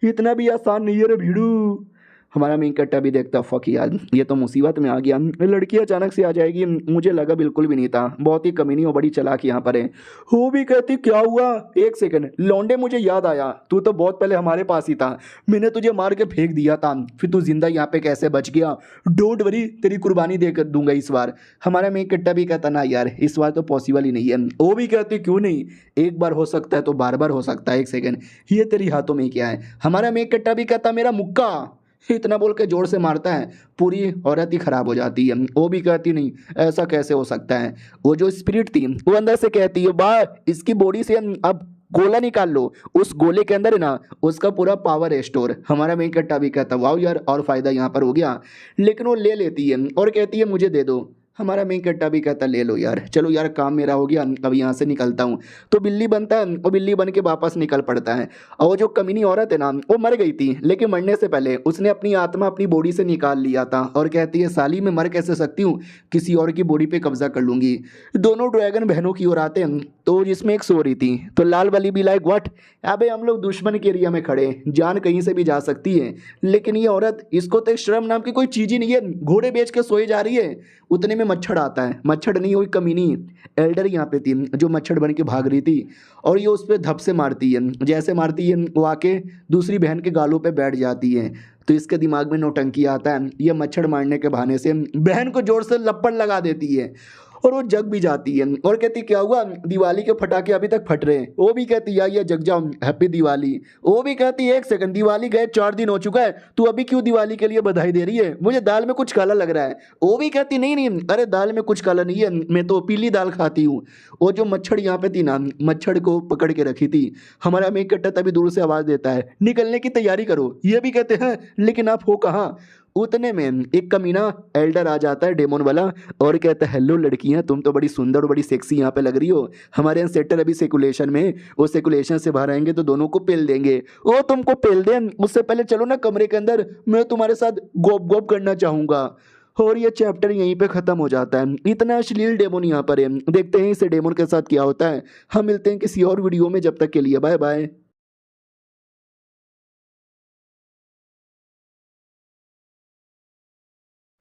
इतना भी आसान नहीं है रे भीड़ू। हमारा मेन कट्टा भी देखता फक यार ये तो मुसीबत में आ गया, लड़की अचानक से आ जाएगी, मुझे लगा बिल्कुल भी नहीं था, बहुत ही कमीनी और बड़ी चालाक यहाँ पर है। वो भी कहती क्या हुआ, एक सेकंड लौंडे मुझे याद आया, तू तो बहुत पहले हमारे पास ही था, मैंने तुझे मार के फेंक दिया था, फिर तू जिंदा यहाँ पे कैसे बच गया, डोंट वरी तेरी कुर्बानी देकर दूंगा इस बार। हमारा मेन कट्टा भी कहता ना यार इस बार तो पॉसिबल ही नहीं है। वो भी कहती क्यों नहीं, एक बार हो सकता है तो बार बार हो सकता है, एक सेकंड ये तेरी हाथों में क्या है। हमारा मेन कट्टा भी कहता मेरा मुक्का, इतना बोल के जोर से मारता है, पूरी औरत ही खराब हो जाती है। वो भी कहती नहीं ऐसा कैसे हो सकता है। वो जो स्पिरिट थी वो अंदर से कहती है वाह इसकी बॉडी से अब गोला निकाल लो, उस गोले के अंदर है ना उसका पूरा पावर है स्टोर। हमारा मेन कट्टा भी कहता वाह यार और फायदा यहाँ पर हो गया, लेकिन वो ले लेती है और कहती है मुझे दे दो। हमारा मेन कट्टा भी कहता ले लो यार, चलो यार काम मेरा हो गया, अब यहाँ से निकलता हूँ। तो बिल्ली बनता है और बिल्ली बन के वापस निकल पड़ता है। और वो जो कमीनी औरत है ना वो मर गई थी, लेकिन मरने से पहले उसने अपनी आत्मा अपनी बॉडी से निकाल लिया था और कहती है साली मैं मर कैसे सकती हूँ, किसी और की बॉडी पे कब्जा कर लूंगी। दोनों ड्रैगन बहनों की ओर आते हैं तो जिसमें एक सो रही थी, तो लाल वाली भी लाइक व्हाट, अबे हम लोग दुश्मन के एरिया में खड़े, जान कहीं से भी जा सकती है, लेकिन ये औरत इसको तो एक शर्म नाम की कोई चीज़ ही नहीं है, घोड़े बेच के सोई जा रही है। उतने में मच्छर आता है, मच्छर नहीं हुई कमीनी एल्डर यहाँ पे थी जो मच्छर बन के भाग रही थी, और ये उस पर धप से मारती है, जैसे मारती है वो आके दूसरी बहन के गालों पे बैठ जाती है। तो इसके दिमाग में नौटंकी आता है, ये मच्छर मारने के बहाने से बहन को जोर से लपड़ लगा देती है और वो जग भी जाती है और कहती क्या हुआ दिवाली के पटाखे अभी तक फट रहे हैं। वो भी कहती यार ये जग जाओ हैप्पी दिवाली। वो भी कहती एक सेकंड दिवाली गए 4 दिन हो चुका है, तू अभी क्यों दिवाली के लिए बधाई दे रही है, मुझे दाल में कुछ काला लग रहा है। वो भी कहती नहीं नहीं अरे दाल में कुछ काला नहीं है, मैं तो पीली दाल खाती हूँ। वो जो मच्छर यहाँ पे थी ना मच्छर को पकड़ के रखी थी, हमारा मेक कट्टा तभी दूर से आवाज़ देता है निकलने की तैयारी करो। ये भी कहते हैं लेकिन आप हो कहाँ। उतने में एक कमीना एल्डर आ जाता है डेमोन वाला और कहता है हेलो लड़कियां तुम तो बड़ी सुंदर और बड़ी सेक्सी यहाँ पे लग रही हो, हमारे यहाँ सेक्टर अभी सेकुलेशन में, वो सेकुलेशन से बाहर आएंगे तो दोनों को पेल देंगे। ओ तुमको पेल दें उससे पहले चलो ना कमरे के अंदर, मैं तुम्हारे साथ गोप गोप करना चाहूँगा। और ये चैप्टर यहीं पे ख़त्म हो जाता है। इतना अश्लील डेमोन यहाँ पर है, देखते हैं इसे डेमोन के साथ क्या होता है। हम मिलते हैं किसी और वीडियो में, जब तक के लिए बाय बाय।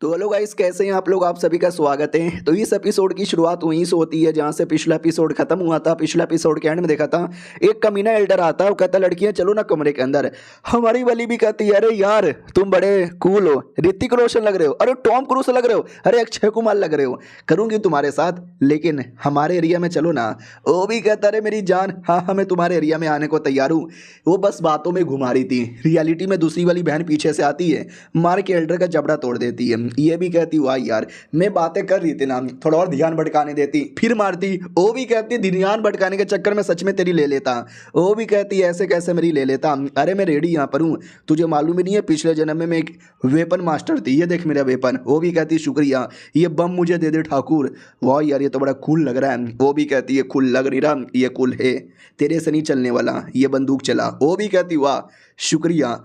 तो हेलो गाइस कैसे हैं आप लोग, आप सभी का स्वागत है। तो इस एपिसोड की शुरुआत वहीं से होती है जहां से पिछला एपिसोड खत्म हुआ था। पिछला एपिसोड के एंड में देखा था एक कमीना एल्डर आता है, वो कहता लड़कियां चलो ना कमरे के अंदर। हमारी वाली भी कहती है अरे यार तुम बड़े कूल हो, ऋतिक रोशन लग रहे हो, अरे टॉम क्रूज लग रहे हो, अरे अक्षय कुमार लग रहे हो, करूंगी तुम्हारे साथ लेकिन हमारे एरिया में चलो ना। वो भी कहता अरे मेरी जान हाँ हाँ मैं तुम्हारे एरिया में आने को तैयार हूँ। वो बस बातों में घुमा रही थी, रियलिटी में दूसरी वाली बहन पीछे से आती है, मार के एल्डर का जबड़ा तोड़ देती है। ये भी कहती वाह यार मैं बातें कर रही थी ना, थोड़ा और ध्यान भटकाने देती, फिर मारती। वो भी कहती ध्यान भटकाने के चक्कर में सच में तेरी ले लेता। वो भी कहती ऐसे कैसे मेरी ले लेता, अरे मैं रेडी यहाँ पर हूँ, तुझे मालूम ही नहीं है पिछले जन्म में मैं एक वेपन मास्टर थी, ये देख मेरा वेपन। वो भी कहती शुक्रिया, ये बम मुझे दे दे ठाकुर। वाह यार ये तो बड़ा कूल लग रहा है। वो भी कहती है कूल लग नहीं रहा, ये कूल है, तेरे से नहीं चलने वाला, ये बंदूक चला। वो भी कहती वाह शुक्रिया।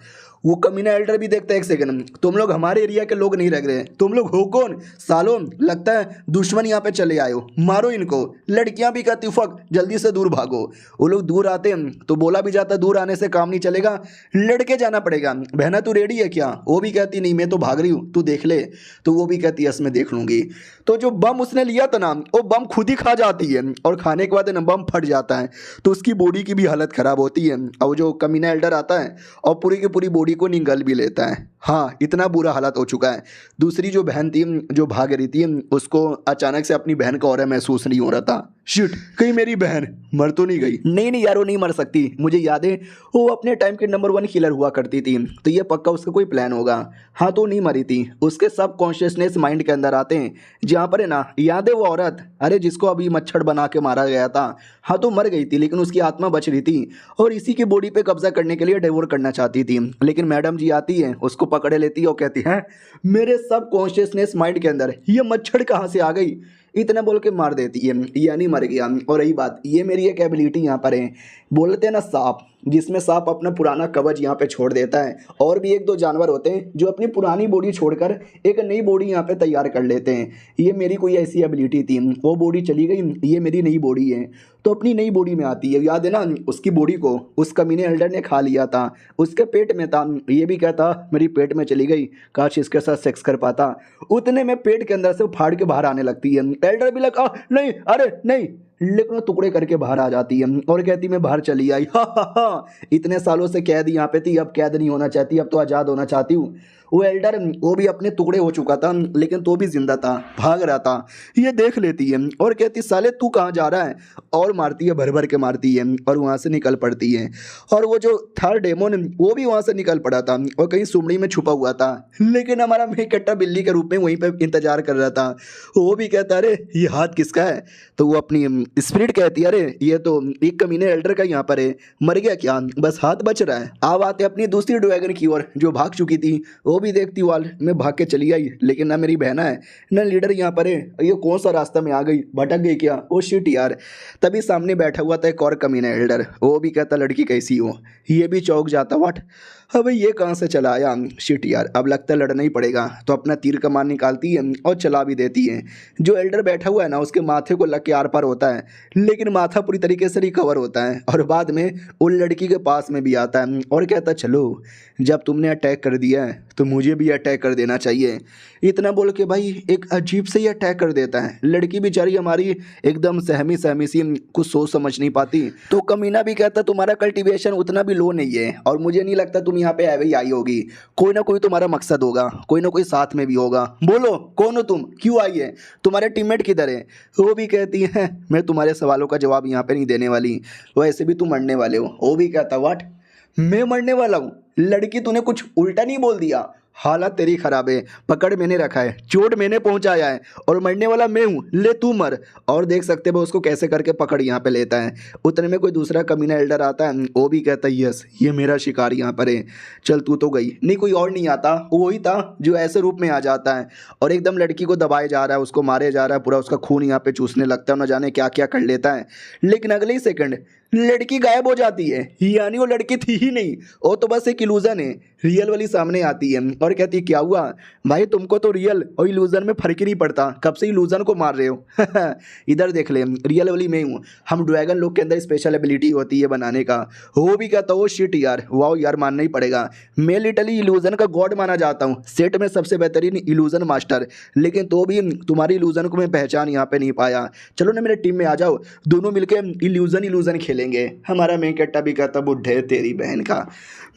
वो कमीना एल्डर भी देखता है एक सेकंड, तुम लोग हमारे एरिया के लोग नहीं लग रहे, तुम लोग हो कौन सालों, लगता है दुश्मन यहाँ पे चले आए हो, मारो इनको। लड़कियां भी कहती फक जल्दी से दूर भागो। वो लोग दूर आते हैं तो बोला भी जाता दूर आने से काम नहीं चलेगा, लड़के जाना पड़ेगा। बहना तू रेडी है क्या। वो भी कहती नहीं मैं तो भाग रही हूँ तू देख ले। तो वो भी कहती यस मैं देख लूंगी। तो जो बम उसने लिया था ना वो बम खुद ही खा जाती है और खाने के बाद ना बम फट जाता है, तो उसकी बॉडी की भी हालत ख़राब होती है। और जो कमीना एल्डर आता है और पूरी की पूरी बॉडी को निगल भी लेता है। हाँ इतना बुरा हालत हो चुका है। दूसरी जो बहन थी जो भाग रही थी उसको अचानक से अपनी बहन का और महसूस नहीं हो रहा था। शिट कहीं मेरी बहन मर तो नहीं गई। नहीं नहीं यार वो नहीं मर सकती, मुझे याद है वो अपने टाइम की नंबर 1 किलर हुआ करती थी, तो ये पक्का उसका कोई प्लान होगा। हाँ तो नहीं मरी थी, उसके सब कॉन्शियसनेस माइंड के अंदर आते हैं जहाँ पर है ना याद है वो औरत अरे जिसको अभी मच्छर बना के मारा गया था। हाँ तो मर गई थी लेकिन उसकी आत्मा बच रही थी और इसी की बॉडी पे कब्जा करने के लिए डिवोर करना चाहती थी। लेकिन मैडम जी आती है उसको पकड़े लेती है और कहती है मेरे सब कॉन्शियसनेस माइंड के अंदर ये मच्छर कहाँ से आ गई। इतना बोल के मार देती है, यानी मर गया। और रही बात, ये मेरी एक एबिलिटी यहाँ पर है, बोलते हैं ना सांप, जिसमें सांप अपना पुराना कवच यहाँ पे छोड़ देता है, और भी एक दो जानवर होते हैं जो अपनी पुरानी बॉडी छोड़कर एक नई बॉडी यहाँ पे तैयार कर लेते हैं। ये मेरी कोई ऐसी एबिलिटी थी, वो बॉडी चली गई, ये मेरी नई बॉडी है, तो अपनी नई बॉडी में आती है। याद है ना, उसकी बॉडी को उस कमीने एल्डर ने खा लिया था, उसके पेट में था, ये भी कहता मेरी पेट में चली गई, काश इसके साथ सेक्स कर पाता। उतने में पेट के अंदर से फाड़ के बाहर आने लगती है। एल्डर भी लगा नहीं, अरे नहीं, लेकिन वो टुकड़े करके बाहर आ जाती है और कहती मैं बाहर चली आई। हा हा हा, इतने सालों से कैद यहाँ पे थी, अब कैद नहीं होना चाहती, अब तो आज़ाद होना चाहती हूँ। वो एल्डर, वो भी अपने टुकड़े हो चुका था, लेकिन तो भी जिंदा था, भाग रहा था। ये देख लेती है और कहती साले तू कहाँ जा रहा है, और मारती है, भर भर के मारती है और वहाँ से निकल पड़ती है। और वो जो था डेमोन, वो भी वहाँ से निकल पड़ा था और कहीं सुमड़ी में छुपा हुआ था, लेकिन हमारा मेकट्टा बिल्ली के रूप में वहीं पे इंतजार कर रहा था। वो भी कहता अरे ये हाथ किसका है, तो वो अपनी स्पिरिट कहती है अरे ये तो एक कमीने एल्डर का यहाँ पर है, मर गया क्या, बस हाथ बच रहा है। अब आते अपनी दूसरी ड्रैगन की ओर जो भाग चुकी थी, वो भी देखती वाल में भाग के चली आई, लेकिन ना मेरी बहना है ना लीडर यहाँ पर है, ये कौन सा रास्ता में आ गई, भटक गई क्या, ओ शिट यार। तभी सामने बैठा हुआ था एक और कमीना एल्डर, वो भी कहता लड़की कैसी हो, ये भी चौंक जाता व्हाट, अबे ये कहाँ से चला आया, शिट यार, अब लगता है लड़ना ही पड़ेगा। तो अपना तीर कमान निकालती है और चला भी देती है। जो एल्डर बैठा हुआ है ना, उसके माथे को लग के आर पार होता है, लेकिन माथा पूरी तरीके से रिकवर होता है और बाद में उन लड़की के पास में भी आता है और कहता चलो जब तुमने अटैक कर दिया है तो मुझे भी अटैक कर देना चाहिए। इतना बोल के भाई एक अजीब से ही अटैक कर देता है। लड़की बेचारी हमारी एकदम सहमी सहमी सी, कुछ सोच समझ नहीं पाती। तो कमीना भी कहता तुम्हारा कल्टीवेशन उतना भी लो नहीं है और मुझे नहीं लगता तुम यहाँ पे ऐवे ही आई होगी, कोई ना कोई तुम्हारा मकसद होगा, कोई ना कोई साथ में भी होगा, बोलो कौन हो तुम, क्यों आई है, तुम्हारे टीममेट किधर है। वो भी कहती है मैं तुम्हारे सवालों का जवाब यहाँ पे नहीं देने वाली, वैसे भी तुम मरने वाले हो। वो भी कहता व्हाट, मैं मरने वाला हूँ, लड़की तूने कुछ उल्टा नहीं बोल दिया, हालत तेरी खराब है, पकड़ मैंने रखा है, चोट मैंने पहुंचाया है और मरने वाला मैं हूँ, ले तू मर। और देख सकते हो उसको कैसे करके पकड़ यहाँ पे लेता है। उतने में कोई दूसरा कमीना एल्डर आता है, वो भी कहता है यस ये मेरा शिकार यहाँ पर है, चल तू तो गई। नहीं कोई और नहीं आता, वही था जो ऐसे रूप में आ जाता है और एकदम लड़की को दबाए जा रहा है, उसको मारे जा रहा है, पूरा उसका खून यहाँ पे चूसने लगता है, न जाने क्या क्या कर लेता है। लेकिन अगले ही सेकंड लड़की गायब हो जाती है, यानी वो लड़की थी ही नहीं, वो तो बस एक इल्यूजन है। रियल वाली सामने आती है और कहती है क्या हुआ भाई, तुमको तो रियल और इल्यूजन में फर्क ही नहीं पड़ता, कब से इल्यूजन को मार रहे हो। इधर देख ले, रियल वाली मैं हूँ। हम ड्रैगन लोग के अंदर स्पेशल एबिलिटी होती है बनाने का। वो भी कहता हो शिट यार, वाओ यार, मानना ही पड़ेगा, मैं लिटरली इल्यूजन का गॉड माना जाता हूँ, सेट में सबसे बेहतरीन इल्यूजन मास्टर, लेकिन तो भी तुम्हारी इल्यूजन को मैं पहचान यहाँ पे नहीं पाया। चलो ना मेरे टीम में आ जाओ, दोनों मिलकर इल्यूजन खेलेंगे। हमारा मेकट्टा भी कहता बुढ़े तेरी बहन का,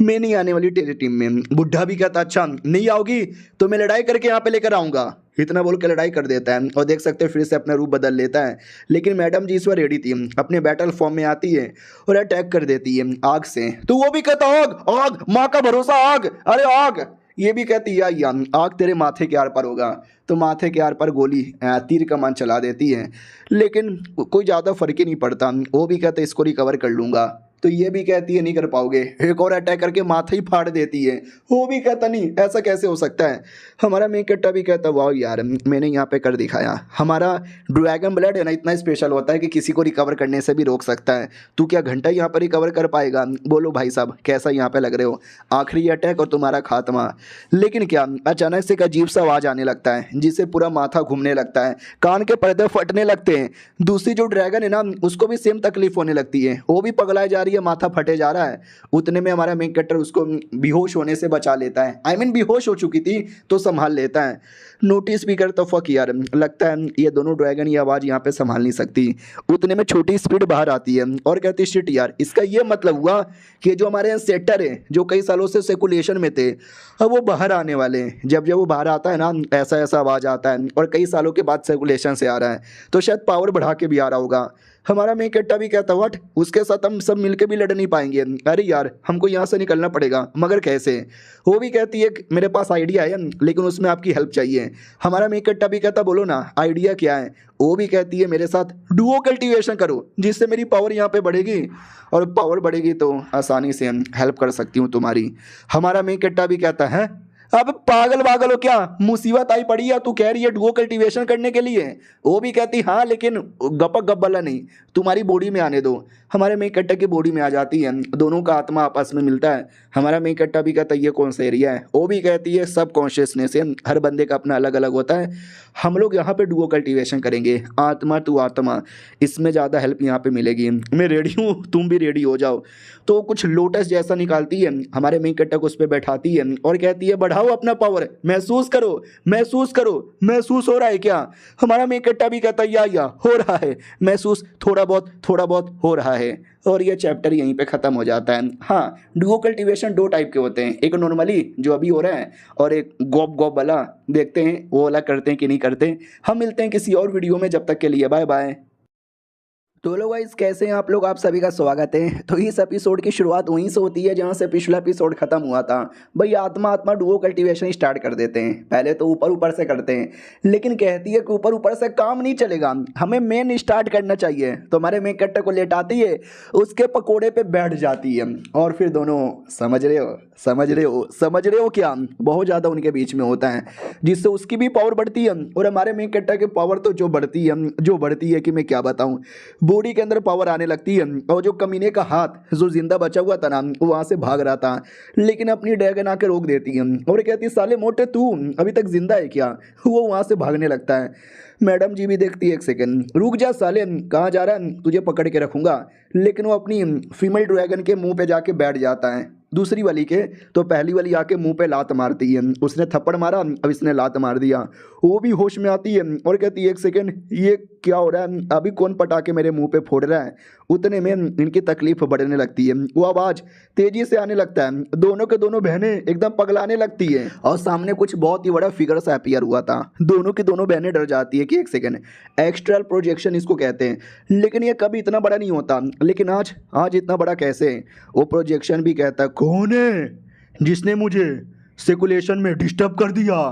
मैं नहीं आने वाली तेरी टीम में। बुढ़ा भी कहता अच्छा नहीं आओगी तो मैं लड़ाई करके यहाँ पे लेकर आऊँगा। इतना बोल के लड़ाई कर देता है और देख सकते हैं फिर से अपना रूप बदल लेता है। लेकिन मैडम जी इस बार रेडी थी, अपने बैटल फॉर्म में आती है और अटैक कर देती है आग से। तो वो भी कहता आग आग, माँ का भरोसा आग, अरे आग। ये भी कहती है या आग तेरे माथे के आर पर होगा। तो माथे के आर पर गोली तीर कमान चला देती है, लेकिन कोई ज़्यादा फर्क ही नहीं पड़ता। वो भी कहते इसको रिकवर कर लूँगा, तो ये भी कहती है नहीं कर पाओगे। एक और अटैक करके माथा ही फाड़ देती है। वो भी कहता नहीं ऐसा कैसे हो सकता है। हमारा मेकट्टा भी कहता वाह यार, मैंने यहाँ पे कर दिखाया। हमारा ड्रैगन ब्लड है ना, इतना स्पेशल होता है कि किसी को रिकवर करने से भी रोक सकता है। तू क्या घंटा यहाँ पर रिकवर कर पाएगा। बोलो भाई साहब कैसा यहाँ पे लग रहे हो, आखिरी अटैक और तुम्हारा खात्मा। लेकिन क्या अचानक से एक अजीब सा आवाज़ आने लगता है, जिससे पूरा माथा घूमने लगता है, कान के पर्दे फटने लगते हैं। दूसरी जो ड्रैगन है ना, उसको भी सेम तकलीफ होने लगती है, वो भी पगलाए जा रही है, माथा फटे जा रहा है। उतने में हमारा मेन कैरेक्टर उसको बेहोश होने से बचा लेता है। आई मीन बेहोश हो चुकी थी तो संभाल लेता है। नोटिस भी करता फक यार, लगता है ये दोनों ड्रैगन ये आवाज़ यहाँ पे संभाल नहीं सकती। उतने में छोटी स्पीड बाहर आती है और कहती शिट यार, इसका ये मतलब हुआ कि जो हमारे सेटर है जो कई सालों से सर्कुलेशन में थे, अब वो बाहर आने वाले हैं। जब जब वो बाहर आता है ना, ऐसा ऐसा आवाज़ आता है और कई सालों के बाद सर्कुलेशन से आ रहा है, तो शायद पावर बढ़ा के भी आ रहा होगा। हमारा मेकट्टा भी कहता व्हाट, उसके साथ हम सब मिलके भी लड़ नहीं पाएंगे। अरे यार हमको यहाँ से निकलना पड़ेगा, मगर कैसे। वो भी कहती है मेरे पास आइडिया है, लेकिन उसमें आपकी हेल्प चाहिए। हमारा मेकट्टा भी कहता बोलो ना आइडिया क्या है। वो भी कहती है मेरे साथ डुओ कल्टीवेशन करो, जिससे मेरी पावर यहाँ पे बढ़ेगी, और पावर बढ़ेगी तो आसानी से हेल्प कर सकती हूँ तुम्हारी। हमारा मेकट्टा भी कहता है अब पागल वागल हो क्या, मुसीबत आई पड़ी है, तू कह रही है डुओ कल्टीवेशन करने के लिए। वो भी कहती हाँ लेकिन गपक गब्बला नहीं, तुम्हारी बॉडी में आने दो। हमारे मेन कट्टा की बॉडी में आ जाती है, दोनों का आत्मा आपस में मिलता है। हमारा मेन कट्टा भी कहता है ये कौन सा एरिया है। वो भी कहती है सब कॉन्शियसनेस है, हर बंदे का अपना अलग अलग होता है। हम लोग यहाँ पे डुओ कल्टीवेशन करेंगे, आत्मा टू आत्मा, इसमें ज़्यादा हेल्प यहाँ पे मिलेगी। मैं रेडी हूँ, तुम भी रेडी हो जाओ। तो कुछ लोटस जैसा निकालती है, हमारे मेन कट्टा को उस पर बैठाती है और कहती है बढ़ाओ अपना पावर, महसूस करो महसूस करो। महसूस हो रहा है क्या? हमारा मेन कट्टा भी कहता है या हो रहा है महसूस, थोड़ा बहुत हो रहा है। और ये चैप्टर यहीं पे ख़त्म हो जाता है। हाँ, डुओ कल्टीवेशन दो टाइप के होते हैं, एक नॉर्मली जो अभी हो रहा है और एक गॉप गॉप वाला। देखते हैं वो वाला करते हैं कि नहीं करते। हम मिलते हैं किसी और वीडियो में, जब तक के लिए बाय बाय। तो लोग गाइस कैसे हैं आप लोग, आप सभी का स्वागत है। तो इस एपिसोड की शुरुआत वहीं से होती है जहां से पिछला एपिसोड खत्म हुआ था। भाई आत्मा डुओ कल्टीवेशन स्टार्ट कर देते हैं। पहले तो ऊपर ऊपर से करते हैं, लेकिन कहती है कि ऊपर ऊपर से काम नहीं चलेगा, हमें मेन स्टार्ट करना चाहिए। तो हमारे मेन कट्टे को लेटाती है, उसके पकोड़े पे बैठ जाती है और फिर दोनों समझ रहे हो क्या, बहुत ज़्यादा उनके बीच में होता है, जिससे उसकी भी पावर बढ़ती है और हमारे मेन कट्टा की पावर तो जो बढ़ती है कि मैं क्या बताऊँ। बॉडी के अंदर पावर आने लगती है और जो कमीने का हाथ जो जिंदा बचा हुआ था ना, वो वहां से भाग रहा था, लेकिन अपनी ड्रैगन आके रोक देती है और कहती है साले मोटे तू अभी तक जिंदा है क्या। वो वहां से भागने लगता है। मैडम जी भी देखती है, एक सेकंड रुक जा साले, कहाँ जा रहा है, तुझे पकड़ के रखूंगा। लेकिन वो अपनी फीमेल ड्रैगन के मुंह पे जाके बैठ जाता है, दूसरी वाली के। तो पहली वाली आके मुंह पे लात मारती है, उसने थप्पड़ मारा, अब इसने लात मार दिया। वो भी होश में आती है और कहती है एक सेकंड ये क्या हो रहा है, अभी कौन पटाके मेरे मुंह पे फोड़ रहा है। उतने में इनकी तकलीफ बढ़ने लगती है, वो आवाज़ तेजी से आने लगता है, दोनों के दोनों बहनें एकदम पगलाने लगती है और सामने कुछ बहुत ही बड़ा फिगर सा अपीयर हुआ था। दोनों की दोनों बहनें डर जाती है कि एक सेकंड, एक्स्ट्रल प्रोजेक्शन इसको कहते हैं, लेकिन ये कभी इतना बड़ा नहीं होता, लेकिन आज इतना बड़ा कैसे। वो प्रोजेक्शन भी कहता है कौन है जिसने मुझे सर्कुलेशन में डिस्टर्ब कर दिया।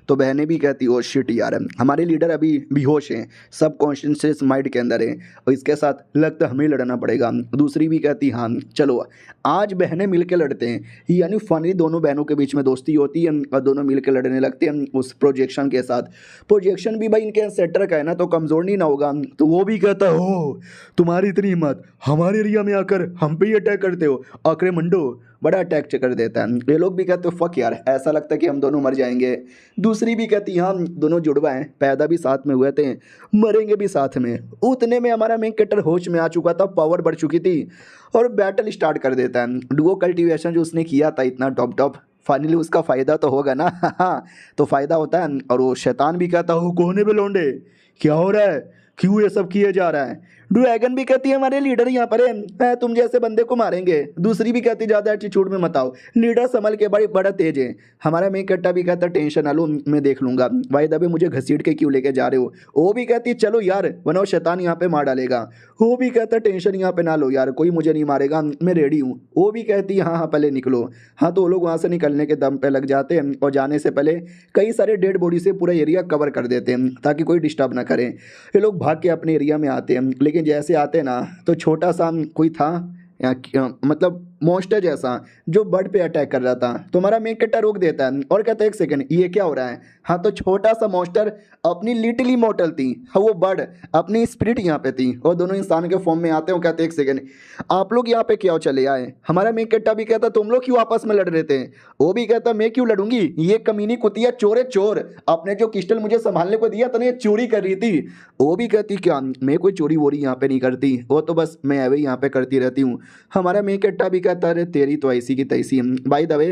तो बहनें भी कहती ओ शिट यार, हमारे लीडर अभी बेहोश हैं, सब कॉन्शियसनेस माइंड के अंदर है और इसके साथ लगता हमें लड़ना पड़ेगा। दूसरी भी कहती हाँ चलो आज बहनें मिलकर लड़ते हैं। यानी फाइनली दोनों बहनों के बीच में दोस्ती होती है और दोनों मिलकर लड़ने लगते हैं उस प्रोजेक्शन के साथ। प्रोजेक्शन भी भाई इनके सेटर का है ना, तो कमज़ोर नहीं ना होगा। तो वो भी कहता है हो तुम्हारी इतनी हिम्मत, हमारे एरिया में आकर हम पे ही अटैक करते हो, आकरे मंडो। बड़ा अटैक कर देता है। ये लोग भी कहते हो फक यार, ऐसा लगता है कि हम दोनों मर जाएंगे। दूसरी भी कहती हम दोनों जुड़वा हैं, पैदा भी साथ में हुए थे, मरेंगे भी साथ में। उतने में हमारा मेन कैरेक्टर होश में आ चुका था, पावर बढ़ चुकी थी और बैटल स्टार्ट कर देता है। डुओ कल्टीवेशन जो उसने किया था इतना टॉप फाइनली उसका फ़ायदा तो होगा ना। तो फ़ायदा होता है। और वो शैतान भी कहता हो कोने पे लौंडे क्या हो रहा है, क्यों ये सब किए जा रहा है। ड्रैगन भी कहती है हमारे लीडर यहाँ पर है, तुम जैसे बंदे को मारेंगे। दूसरी भी कहती ज़्यादा एटीट्यूड में मत आओ, लीडर संभल के, बड़ा तेज है। हमारा मेन कट्टा भी कहता टेंशन ना लो, मैं देख लूंगा। भाई दबे मुझे घसीट के क्यों लेके जा रहे हो। वो भी कहती चलो यार वरना शैतान यहाँ पे मार डालेगा। वो भी कहता टेंशन यहाँ पे ना लो यार, कोई मुझे नहीं मारेगा, मैं रेडी हूँ। वो भी कहती हाँ पहले निकलो। हाँ तो वो लोग वहाँ से निकलने के दम पे लग जाते हैं और जाने से पहले कई सारे डेड बॉडी से पूरा एरिया कवर कर देते हैं ताकि कोई डिस्टर्ब ना करे। ये लोग भाग के अपने एरिया में आते हैं, लेकिन जैसे आते ना तो छोटा सा कोई था मतलब मॉन्स्टर जैसा जो बर्ड पे अटैक कर रहा था। तो हमारा मेन कैरेक्टर रोक देता है और कहता है एक सेकंड ये क्या हो रहा है। हाँ तो छोटा सा मॉन्स्टर अपनी लिटिल इमॉर्टल थी, हाँ वो बर्ड अपनी स्पिरिट यहाँ पे थी और दोनों इंसान के फॉर्म में आते हैं। कहते हैं एक सेकंड आप लोग यहाँ पे क्यों चले आए। हमारा मेन कैरेक्टर भी कहता तुम लोग क्यों आपस में लड़ रहे थे। वो भी कहता मैं क्यों लड़ूंगी, ये कमीनी कुतिया चोर अपने जो क्रिस्टल मुझे संभालने को दिया था ये चोरी कर रही थी। वो भी कहती क्या मैं कोई चोरी वोरी यहाँ पे नहीं करती, वो तो बस मैं अवे यहाँ पे करती रहती हूँ। हमारा मेन कैरेक्टर भी कहता अरे तेरी तो ऐसी की तैसी। बाय द वे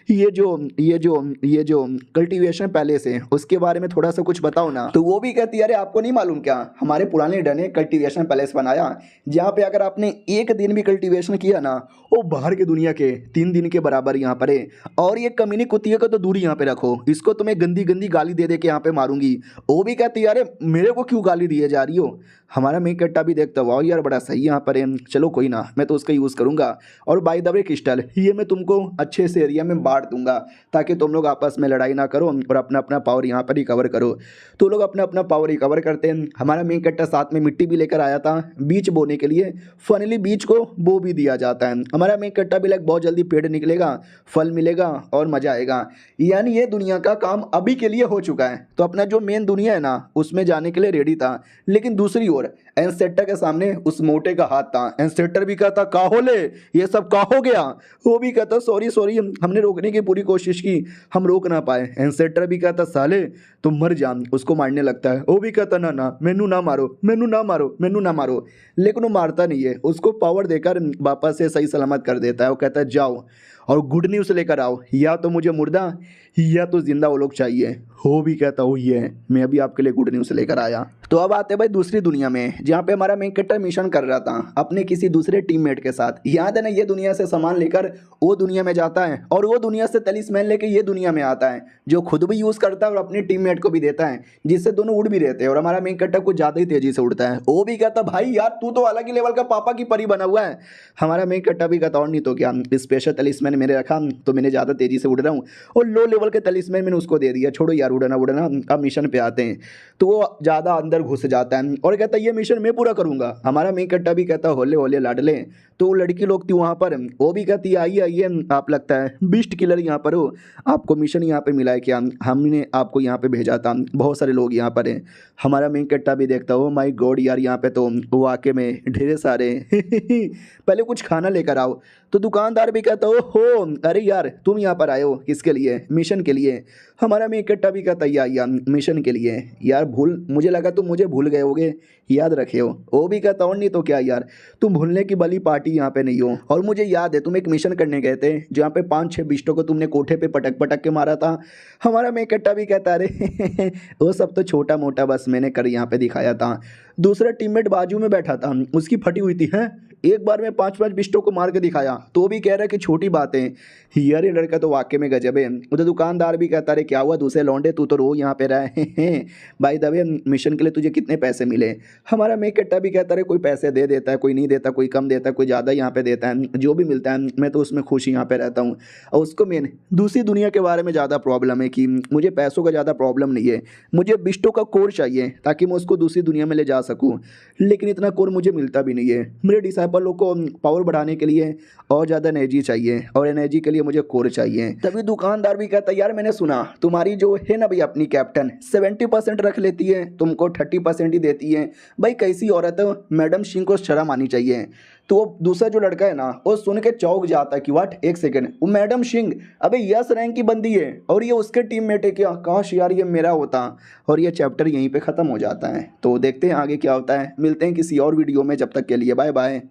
ये जो कल्टीवेशन पैलेस है उसके बारे में थोड़ा सा कुछ बताओ ना। तो वो भी कहती है अरे आपको नहीं मालूम क्या, हमारे पुराने लीडर ने कल्टीवेशन पैलेस बनाया जहाँ पे अगर आपने एक दिन भी कल्टीवेशन किया ना वो बाहर की दुनिया के 3 दिन के बराबर यहाँ पर है। और ये कमीनी कुतिया को तो दूर यहाँ पे रखो, इसको तुम्हें गंदी गंदी गाली दे के यहाँ पे मारूंगी। वो भी कहती है अरे मेरे को क्यों गाली दिए जा रही हो। हमारा मेन कट्टा भी देखता वाह यार बड़ा सही यहाँ पर है, चलो कोई ना मैं तो उसका यूज़ करूँगा। और बाय द वे क्रिस्टल, ये मैं तुमको अच्छे से एरिया में बांट दूंगा ताकि तुम लोग आपस में लड़ाई ना करो और अपना अपना पावर यहाँ पर रिकवर करो। तो लोग अपना अपना पावर रिकवर करते हैं। हमारा मेन कैरेक्टर साथ में मिट्टी भी लेकर आया था बीज बोने के लिए, फाइनली बीज को बो भी दिया जाता है। हमारा मेन कैरेक्टर भी लाइक बहुत जल्दी पेड़ निकलेगा, फल मिलेगा और मजा आएगा। यानी ये दुनिया का काम अभी के लिए हो चुका है। तो अपना जो मेन दुनिया है ना उसमें जाने के लिए रेडी था, लेकिन दूसरी ओर एंसेटर के सामने उस मोटे का हाथ था। एंसेटर भी कहता का हो ले, ये सब का हो गया। वो भी कहता सॉरी सॉरी, हमने रोकने की पूरी कोशिश की, हम रोक ना पाए। एंसेटर भी कहता साले तुम मर जा, उसको मारने लगता है। वो भी कहता ना ना मैनू ना मारो, मैनू ना मारो, मैनू ना मारो, लेकिन वो मारता नहीं है, उसको पावर देकर वापस से सही सलामत कर देता है। वो कहता है जाओ और गुड न्यूज़ लेकर आओ, या तो मुझे मुर्दा या तो जिंदा वो लोग चाहिए। हो भी कहता हूँ ये मैं अभी आपके लिए गुड न्यूज़ लेकर आया। तो अब आते हैं भाई दूसरी दुनिया में, जहाँ पे हमारा मेन कैरेक्टर मिशन कर रहा था अपने किसी दूसरे टीममेट के साथ। याद है ना, ये दुनिया से सामान लेकर वो दुनिया में जाता है और वो दुनिया से तलिस्मैन लेकर ये दुनिया में आता है, जो खुद भी यूज़ करता है और अपने टीममेट को भी देता है, जिससे दोनों उड़ भी रहते हैं। और हमारा मेन कैरेक्टर कुछ ज़्यादा ही तेजी से उड़ता है। वो भी कहता भाई यार तू तो अलग ही लेवल का पापा की परी बना हुआ है। हमारा मेन कैरेक्टर भी कहता और नहीं तो क्या, स्पेशल तलिस्मैन मैंने रखा तो मैंने ज़्यादा तेजी से उड़ रहा हूँ, और लो लेवल के तलिस्मैन मैंने उसको दे दिया, छोड़ो यार उड़ना उड़ना, अब मिशन पे आते हैं। तो वो ज़्यादा अंदर घुस जाता है और कहता है ये मिशन मैं पूरा करूँगा। हमारा मेन कैरेक्टर भी कहता होले होले लाडले। तो वो लड़की लोग थी वहाँ पर, वो भी कहती आइए आइए, आप लगता है बीस्ट किलर यहाँ पर हो, आपको मिशन यहाँ पे मिला है क्या, हमने आपको यहाँ पे भेजा था, बहुत सारे लोग यहाँ पर हैं। हमारा मेन कैरेक्टर भी देखता हो माय गॉड यार यहाँ पे तो वाकई में ढेर सारे पहले कुछ खाना लेकर आओ। तो दुकानदार भी कहता हो अरे यार तुम यहाँ पर आए हो किसके लिए, मिशन के लिए। हमारा मेन कैरेक्टर भी कहता यार मिशन के लिए, यार भूल मुझे लगा तुम मुझे भूल गए होगे, याद रखे हो। वो भी कहता और नहीं तो क्या यार, तुम भूलने की बली पार्टी यहाँ पे नहीं हो, और मुझे याद है तुम एक मिशन करने गए थे जहाँ पे 5-6 बिस्टों को तुमने कोठे पे पटक पटक के मारा था। हमारा मेन कैरेक्टर भी कहता अरे वो सब तो छोटा मोटा बस मैंने कर यहाँ पे दिखाया था। दूसरा टीममेट बाजू में बैठा था, उसकी फटी हुई थी, है एक बार में 5-5 बिस्टों को मार के दिखाया, तो भी कह रहा है कि छोटी बात है। यार ये लड़का तो वाकई में गजब है। उधर दुकानदार भी कहता है क्या हुआ दूसरे लौंडे, तू तो रो यहाँ पे रहा है भाई दबे मिशन के लिए तुझे कितने पैसे मिले। हमारा मेन कैरेक्टर भी कहता है कोई पैसे दे देता है, कोई नहीं देता, कोई कम देता है, कोई ज़्यादा यहाँ पे देता है, जो भी मिलता है मैं तो उसमें खुश यहाँ पे रहता हूँ। और उसको मेन दूसरी दुनिया के बारे में ज़्यादा प्रॉब्लम है कि मुझे पैसों का ज़्यादा प्रॉब्लम नहीं है, मुझे बिस्टों का कोर चाहिए ताकि मैं उसको दूसरी दुनिया में ले जा सकूँ, लेकिन इतना कोर मुझे मिलता भी नहीं है। मेरे डिसाइपल लोग को पावर बढ़ाने के लिए और ज़्यादा एनर्जी चाहिए, और एनर्जी के लिए मुझे कोर चाहिए। तभी दुकानदार भी कहता यार मैंने सुना तुम्हारी जो है ना भाई अपनी कैप्टन 70% रख लेती है, तुमको 30% ही देती है। भाई कैसी औरत है, मैडम सिंह को शर्म आनी चाहिए। तो वो दूसरा जो लड़का है ना वो सुन के चौंक जाता है कि व्हाट, एक सेकंड, वो मैडम सिंह अबे यस रैंक की बंदी है और ये उसके टीममेट है क्या, काश यार ये मेरा होता। और ये चैप्टर यहीं पे ख़त्म हो जाता है। तो देखते हैं आगे क्या होता है, मिलते हैं किसी और वीडियो में, जब तक के लिए बाय बाय।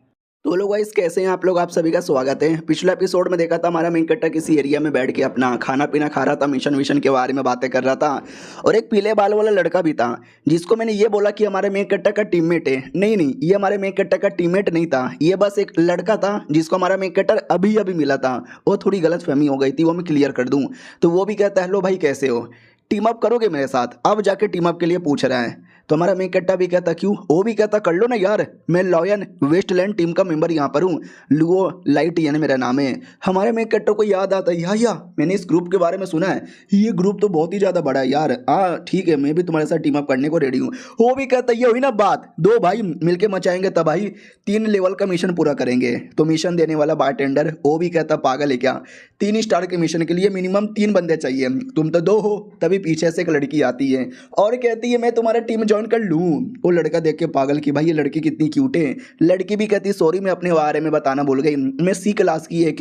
तो लोग गाइस कैसे हैं आप लोग, आप सभी का स्वागत है। पिछले एपिसोड में देखा था हमारा मेन कैरेक्टर किसी एरिया में बैठ के अपना खाना पीना खा रहा था, मिशन विशन के बारे में बातें कर रहा था, और एक पीले बाल वाला लड़का भी था जिसको मैंने ये बोला कि हमारे मेन कैरेक्टर का टीममेट है। नहीं, ये हमारे मेन कैरेक्टर का टीममेट नहीं था, ये बस एक लड़का था जिसको हमारा मेन कैरेक्टर अभी अभी मिला था। वो थोड़ी गलतफहमी हो गई थी, वो मैं क्लियर कर दूँ। तो वो भी कहता है हेलो भाई कैसे हो, टीम अप करोगे मेरे साथ। अब जाके टीम अप के लिए पूछ रहा है। तो हमारा मेन कैरेक्टर भी कहता क्यों, वो भी कहता कर लो ना यार, मैं लॉयन वेस्टलैंड टीम का मेंबर यहाँ पर हूँ, लुओ लाइट यानी मेरा नाम है। हमारे मेन कैरेक्टर को याद आता है या मैंने इस ग्रुप के बारे में सुना है, ये ग्रुप तो बहुत ही ज़्यादा बड़ा है यार। हाँ ठीक है, मैं भी तुम्हारे साथ टीम अप करने को रेडी हूँ। वो भी कहता ये हुई ना बात, दो भाई मिलकर मचाएंगे तब भाई 3 लेवल का मिशन पूरा करेंगे। तो मिशन देने वाला बारटेंडर वो भी कहता पागल है क्या, 3 स्टार के मिशन के लिए मिनिमम 3 बंदे चाहिए, तुम तो 2 हो। तभी पीछे से एक लड़की आती है और कहती है मैं तुम्हारा टीम ज्वाइन कर लूँ। वो लड़का देख के पागल कि भाई ये लड़की कितनी क्यूट है। लड़की भी कहती सॉरी मैं अपने बारे में बताना भूल गई, मैं सी क्लास की एक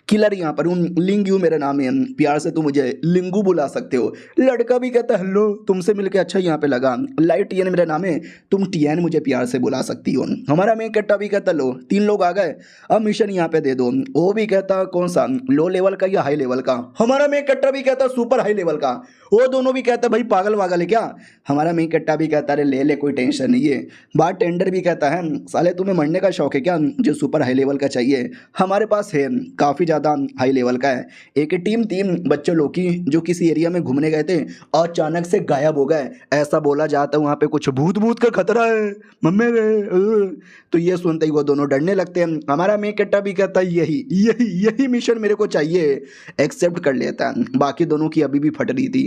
किलर यहाँ पर हूँ, लिंगू मेरा नाम है, प्यार से तुम मुझे लिंगू बुला सकते हो। लड़का भी कहता हेलो तुमसे मिलकर अच्छा यहाँ पे लगा, लाइट टियन मेरा नाम है, तुम टियन मुझे प्यार से बुला सकती हो। हमारा मेन कैरेक्टर भी कहता लो 3 लोग आ गए, अब मिशन यहाँ पे दे दो। वो भी कहता कौन सा, लो लेवल का या हाई लेवल का। हमारा मेन कैरेक्टर भी कहता सुपर हाई लेवल का। वो दोनों भी कहता है भाई पागल वागल है क्या। हमारा मेन कट्टा भी कहता है अरे ले कोई टेंशन नहीं है। बार टेंडर भी कहता है साले तुम्हें मरने का शौक है क्या, जो सुपर हाई लेवल का चाहिए हमारे पास है, काफ़ी ज़्यादा हाई लेवल का है। एक टीम 3 बच्चे लोग की जो किसी एरिया में घूमने गए थे और अचानक से गायब हो गए, ऐसा बोला जाता है वहाँ पे कुछ भूत भूत का खतरा है मम्मी रे। तो ये सुनते ही वो दोनों डरने लगते हैं। हमारा मेन कट्टा भी कहता है यही यही यही मिशन मेरे को चाहिए, एक्सेप्ट कर लेता है। बाकी दोनों की अभी भी फट रही थी।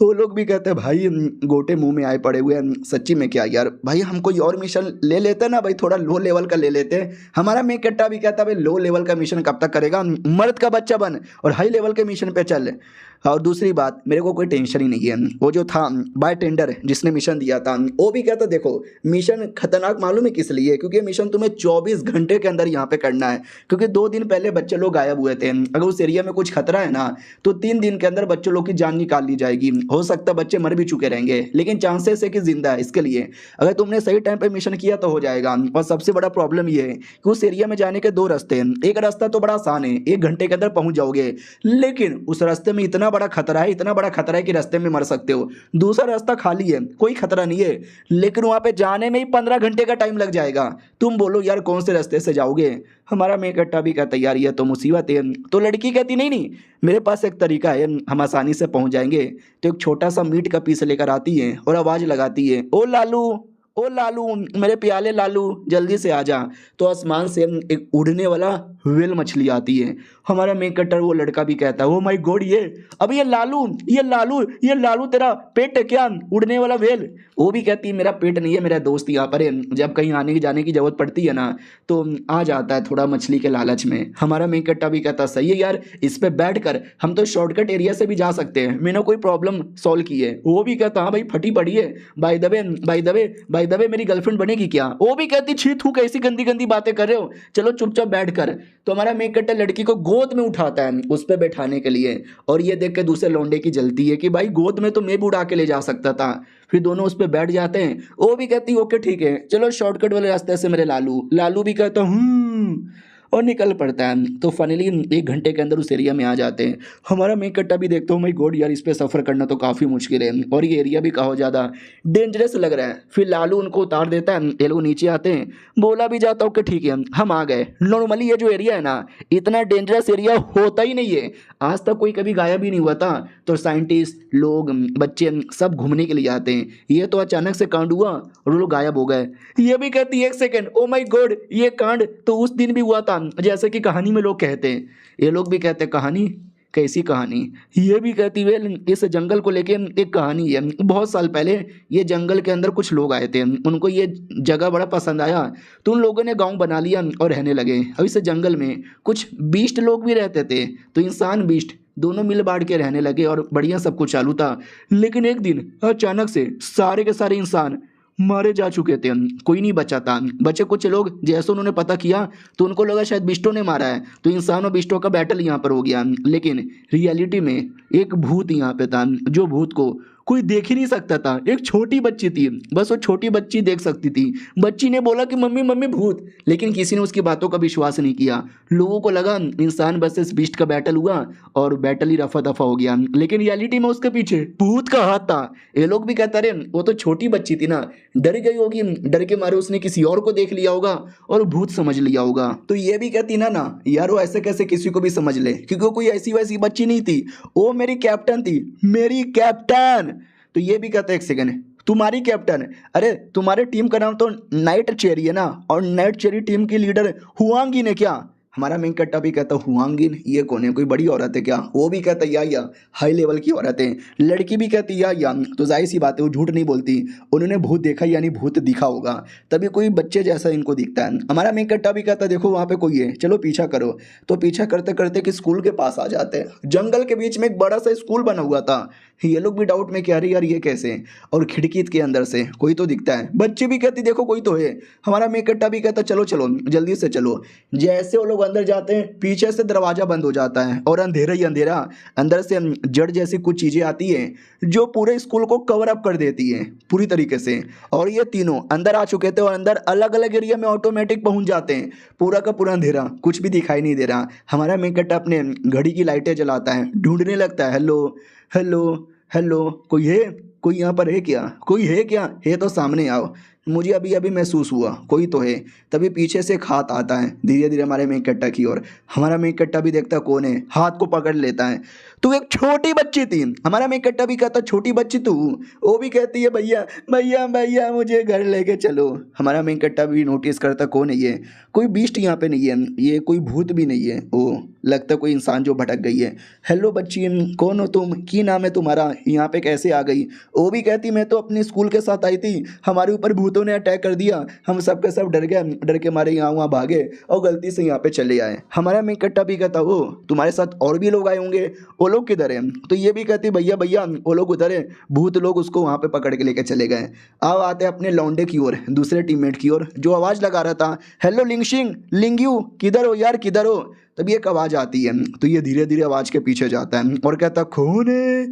वो लोग भी कहते हैं भाई गोटे मुंह में आए पड़े हुए हैं, सच्ची में क्या यार भाई हम कोई और मिशन ले लेते ना भाई, थोड़ा लो लेवल का ले लेते। हमारा मेन कट्टा भी कहता है भाई लो लेवल का मिशन कब तक करेगा, मर्द का बच्चा बन और हाई लेवल के मिशन पे चल। और दूसरी बात मेरे को कोई टेंशन ही नहीं है। वो जो था बाय टेंडर जिसने मिशन दिया था वो भी कहता देखो मिशन खतरनाक मालूम है किस लिए, क्योंकि मिशन तुम्हें 24 घंटे के अंदर यहाँ पे करना है, क्योंकि 2 दिन पहले बच्चे लोग गायब हुए थे। अगर उस एरिया में कुछ खतरा है ना तो 3 दिन के अंदर बच्चों लोग की जान निकाल ली जाएगी। हो सकता है बच्चे मर भी चुके रहेंगे लेकिन चांसेस है कि जिंदा है। इसके लिए अगर तुमने सही टाइम पे मिशन किया तो हो जाएगा। और सबसे बड़ा प्रॉब्लम ये है कि उस एरिया में जाने के 2 रास्ते हैं। एक रास्ता तो बड़ा आसान है, 1 घंटे के अंदर पहुंच जाओगे, लेकिन उस रास्ते में इतना बड़ा खतरा है, इतना बड़ा खतरा है कि रास्ते में मर सकते हो। दूसरा रास्ता खाली है, कोई खतरा नहीं है, लेकिन वहां पे जाने में ही 15 घंटे का टाइम लग जाएगा। तुम बोलो यार कौन से रास्ते से जाओगे। हमारा मेन कट्टा भी कहता यार ये तो मुसीबत है। तो लड़की कहती नहीं नहीं मेरे पास एक तरीका है, हम आसानी से पहुंच जाएंगे। तो एक छोटा सा मीट का पीस लेकर आती है और आवाज लगाती है ओ लालू ओ लालू मेरे प्याले लालू जल्दी से आ जा। तो आसमान से एक उड़ने वाला व्हेल मछली आती है। हमारा मेन कट्टर वो लड़का भी कहता है ओ माय गॉड ये अब ये लालू ये लालू ये लालू तेरा पेट है क्या, उड़ने वाला व्हेल। वो भी कहती है मेरा पेट नहीं है, मेरा दोस्त यहाँ पर है, जब कहीं आने की जाने की जरूरत पड़ती है ना तो आ जाता है थोड़ा मछली के लालच में। हमारा मेन कट्टा भी कहता सही है यार, इस पे बैठ कर हम तो शॉर्टकट एरिया से भी जा सकते हैं, मैंने कोई प्रॉब्लम सॉल्व की है। वो भी कहता हाँ भाई फटी पड़ी है, by the way by the way by the way मेरी गर्लफ्रेंड बनेगी क्या। वो भी कहती छी थू कैसी गंदी गंदी बातें कर रहे हो, चलो चुपचाप बैठ कर। तो हमारा मेन कट्टा लड़की को गोद में उठाता है उस पर बैठाने के लिए, और ये देख के दूसरे लौंडे की जलती है कि भाई गोद में तो मैं भी उड़ा के ले जा सकता था। फिर दोनों उस पर बैठ जाते हैं। वो भी कहती ओके ठीक है चलो शॉर्टकट वाले रास्ते से मेरे लालू। लालू भी कहता और निकल पड़ता है। तो फाइनली 1 घंटे के अंदर उस एरिया में आ जाते हैं। हमारा मेन कट्टा भी देखता हूँ माय गॉड यार इस पे सफ़र करना तो काफ़ी मुश्किल है और ये एरिया भी काफ़ी ज़्यादा डेंजरस लग रहा है। फिर लालू उनको उतार देता है, ये लोग नीचे आते हैं। बोला भी जाता हूँ कि ठीक है हम आ गए। नॉर्मली ये जो एरिया है ना इतना डेंजरस एरिया होता ही नहीं है, आज तक कोई कभी गायब ही नहीं हुआ था। तो साइंटिस्ट लोग बच्चे सब घूमने के लिए आते हैं, ये तो अचानक से कांड हुआ और वो लोग गायब हो गए। ये भी कहती है 1 सेकेंड ओ माय गॉड ये कांड तो उस दिन भी हुआ था जैसे कि कहानी में लोग कहते हैं। ये लोग भी कहते हैं कहानी कैसी कहानी। ये भी कहती है इस जंगल को लेके एक कहानी है, बहुत साल पहले ये जंगल के अंदर कुछ लोग आए थे, उनको ये जगह बड़ा पसंद आया तो उन लोगों ने गांव बना लिया और रहने लगे। अब इस जंगल में कुछ बीस्ट लोग भी रहते थे, तो इंसान बीस्ट दोनों मिल बांट के रहने लगे और बढ़िया सब कुछ चालू था। लेकिन एक दिन अचानक से सारे के सारे इंसान मारे जा चुके थे, कोई नहीं बचा था। बचे कुछ लोग, जैसे उन्होंने पता किया तो उनको लगा शायद बिष्टों ने मारा है, तो इंसान और बिष्टों का बैटल यहाँ पर हो गया। लेकिन रियलिटी में एक भूत यहाँ पे था, जो भूत को कोई देख ही नहीं सकता था। एक छोटी बच्ची थी, बस वो छोटी बच्ची देख सकती थी। बच्ची ने बोला कि मम्मी मम्मी भूत, लेकिन किसी ने उसकी बातों का विश्वास नहीं किया। लोगों को लगा इंसान बस इस बिस्ट का बैटल हुआ और बैटल ही रफा दफा हो गया, लेकिन रियलिटी में उसके पीछे भूत का हाथ था। ये लोग भी कहते रहे वो तो छोटी बच्ची थी ना, डर गई होगी, डर के मारे उसने किसी और को देख लिया होगा और भूत समझ लिया होगा। तो ये भी कहती ना यार वो ऐसे कैसे किसी को भी समझ ले, क्योंकि वो कोई ऐसी वैसी बच्ची नहीं थी, वो मेरी कैप्टन थी, मेरी कैप्टन। तो ये भी कहते 1 सेकेंड तुम्हारी कैप्टन, अरे तुम्हारे टीम का नाम तो नाइट चेरी है ना, और नाइट चेरी टीम की लीडर हुआंगी ने क्या। हमारा मेन कट्टा भी कहता हुआंगिन ये कौन है, कोई बड़ी औरत है क्या। वो भी कहता या हाई लेवल की औरत है। लड़की भी कहती या तो जाहिर सी बात है वो झूठ नहीं बोलती, उन्होंने भूत देखा यानी भूत दिखा होगा, तभी कोई बच्चे जैसा इनको दिखता है। हमारा मेन कट्टा भी कहता देखो वहाँ पे कोई है, चलो पीछा करो। तो पीछा करते करते कि स्कूल के पास आ जाते हैं। जंगल के बीच में एक बड़ा सा स्कूल बना हुआ था। ये लोग भी डाउट में कह रहे यार ये कैसे, और खिड़की के अंदर से कोई तो दिखता है। बच्ची भी कहती देखो कोई तो है। हमारा मेन कट्टा भी कहता चलो चलो जल्दी से चलो। जैसे वो लोग अंदर जाते हैं पीछे से दरवाजा बंद हो जाता है और अंधेरा ही अंधेरा, अंदर से जड़ जैसी कुछ चीजें आती हैं जो पूरे स्कूल को कवर अप कर देती है पूरी तरीके से। और ये तीनों अंदर आ चुके थे और अंदर अलग अलग एरिया में ऑटोमेटिक पहुंच जाते हैं। पूरा का पूरा अंधेरा, कुछ भी दिखाई नहीं दे रहा। हमारा मेन कट्टा अपने घड़ी की लाइटें जलाता है, ढूंढने लगता है हेलो हेलो हेलो, कोई है? कोई यहाँ पर है क्या? कोई है क्या? है तो सामने आओ, मुझे अभी अभी महसूस हुआ कोई तो है। तभी पीछे से एक हाथ आता है धीरे धीरे हमारे मेन कट्टा की ओर। हमारा मेन कट्टा भी देखता कौन है, हाथ को पकड़ लेता है। तू एक छोटी बच्ची थी। हमारा मेन कट्टा भी कहता छोटी बच्ची तू? वो भी कहती है भैया भैया भैया मुझे घर लेके चलो। हमारा मेन कट्टा भी नोटिस करता कौन है ये, कोई बीस्ट यहाँ पे नहीं है, ये कोई भूत भी नहीं है, ओ लगता कोई इंसान जो भटक गई है। हेलो बच्ची, कौन हो तुम? की नाम है तुम्हारा? यहाँ पे कैसे आ गई? वो भी कहती मैं तो अपने स्कूल के साथ आई थी, हमारे ऊपर भूतों ने अटैक कर दिया, हम सब के सब डर गए, डर के मारे यहाँ वहाँ भागे और गलती से यहाँ पे चले आए। हमारा मेन कट्टा भी कहता वो तुम्हारे साथ और भी लोग आए होंगे, वो लोग किधर है? तो ये भी कहती भैया भैया वो लोग उधर है, भूत लोग उसको वहाँ पे पकड़ के लेके चले गए। अब आते अपने लौंडे की ओर, दूसरे टीममेट की ओर जो आवाज़ लगा रहा था हेलो लिंगशिंग लिंगयू, किधर हो यार किधर हो? तभी एक आवाज़ आती है, तो ये धीरे धीरे आवाज़ के पीछे जाता है और कहता कौन है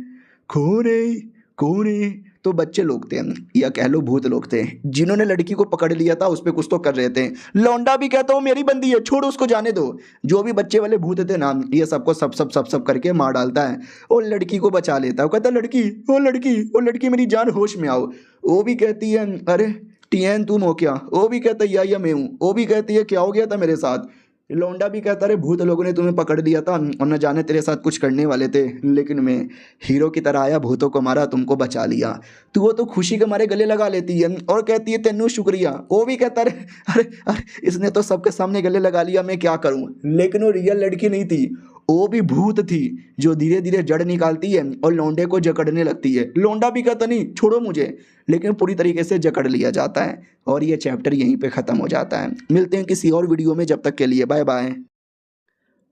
कौन है कौन है? तो बच्चे लोग थे या कह लो भूत लोग थे जिन्होंने लड़की को पकड़ लिया था, उस पर कुछ तो कर रहे थे। लौंडा भी कहता हूँ मेरी बंदी है, छोड़ो उसको जाने दो। जो भी बच्चे वाले भूत थे ना, ये सबको सब सब सब सब करके मार डालता है और लड़की को बचा लेता है। वो कहता है लड़की वो लड़की वो लड़की मेरी जान, होश में आओ। वो भी कहती है अरे टियन तुम हो क्या? वो भी कहता है या मैं हूँ। वो भी कहती है क्या हो गया था मेरे साथ? लौंडा भी कहता अरे भूत लोगों ने तुम्हें पकड़ लिया था और न जाने तेरे साथ कुछ करने वाले थे, लेकिन मैं हीरो की तरह आया, भूतों को मारा, तुमको बचा लिया। तो वो तो खुशी के मारे गले लगा लेती है और कहती है तेनू शुक्रिया। वो भी कहता अरे अरे अरे इसने तो सबके सामने गले लगा लिया, मैं क्या करूं? लेकिन वो रियल लड़की नहीं थी, वो भी भूत थी जो धीरे धीरे जड़ निकालती है और लौंडे को जकड़ने लगती है। लौंडा भी कहता नहीं छोड़ो मुझे, लेकिन पूरी तरीके से जकड़ लिया जाता है और ये चैप्टर यहीं पे ख़त्म हो जाता है। मिलते हैं किसी और वीडियो में, जब तक के लिए बाय बाय।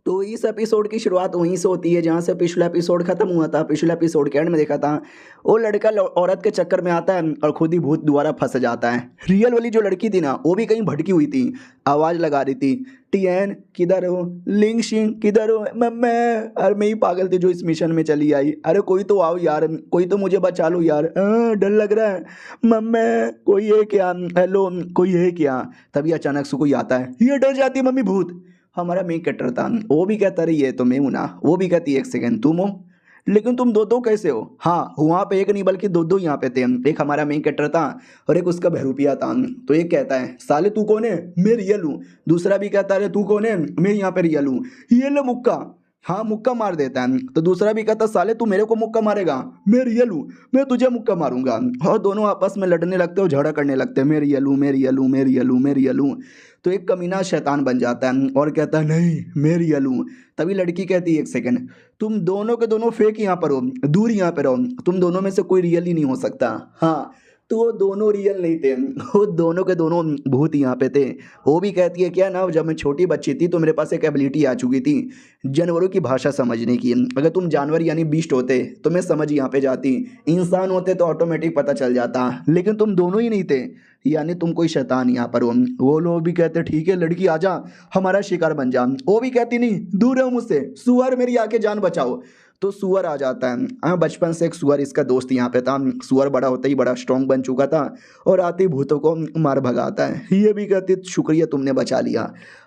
तो इस एपिसोड की शुरुआत वहीं से होती है जहाँ से पिछला एपिसोड खत्म हुआ था। पिछले एपिसोड के एंड में देखा था वो लड़का औरत के चक्कर में आता है और खुद ही भूत द्वारा फंस जाता है। रियल वाली जो लड़की थी ना, वो भी कहीं भटकी हुई थी, आवाज़ लगा रही थी टियन किधर हो, लिंग शिंग किधर हो? मैं अरे मैं ही पागल थी जो इस मिशन में चली आई। अरे कोई तो आओ यार, कोई तो मुझे बचा लो यार, डर लग रहा है मम्मी, कोई है क्या? हेलो कोई है क्या? तभी अचानक से कोई आता है, ये डर जाती है मम्मी भूत। हमारा मेन कैरेक्टर था, वो भी कहता रही है तो मैं हूँ ना। वो भी कहती है एक सेकंड तुम हो, लेकिन तुम दो दो कैसे हो? हाँ वहाँ पे एक नहीं बल्कि दो दो यहाँ पे थे। एक हमारा मेन कैरेक्टर था और एक उसका बहरूपिया था। तो एक कहता है साले तू कौन है? मैं रियल हूँ। दूसरा भी कहता है तू कौन है? मैं यहाँ पे रियल हूँ। ये लो मुक्का, हाँ मुक्का मार देता है। तो दूसरा भी कहता साले तू मेरे को मुक्का मारेगा? मैं रियल हूँ, मैं तुझे मुक्का मारूंगा। और दोनों आपस में लड़ने लगते हो, झगड़ा करने लगते हैं, मैं रियल हूँ मैं रियल हूँ मैं रियल हूँ मैं रियल हूँ। तो एक कमीना शैतान बन जाता है और कहता है नहीं मैं रियल हूँ। तभी लड़की कहती है एक सेकंड, तुम दोनों के दोनों फेक यहाँ पर हो, दूर यहाँ पर रहो, तुम दोनों में से कोई रियल ही नहीं हो सकता। हाँ तो वो दोनों रियल नहीं थे, वो दोनों के दोनों भूत यहाँ पे थे। वो भी कहती है क्या ना, जब मैं छोटी बच्ची थी तो मेरे पास एक एबिलिटी आ चुकी थी जानवरों की भाषा समझने की। अगर तुम जानवर यानी बीस्ट होते तो मैं समझ यहाँ पे जाती, इंसान होते तो ऑटोमेटिक पता चल जाता, लेकिन तुम दोनों ही नहीं थे, यानी तुम कोई शैतान यहाँ पर हो। वो लोग भी कहते ठीक है लड़की आजा हमारा शिकार बन जा। वो भी कहती नहीं दूर रहो मुझसे, सुअर मेरी आके जान बचाओ। तो सुअर आ जाता है। हाँ बचपन से एक सुअर इसका दोस्त यहाँ पे था। सुअर बड़ा होता ही बड़ा स्ट्रॉन्ग बन चुका था और आते ही भूतों को मार भगाता है। ये भी कहती शुक्रिया तुमने बचा लिया।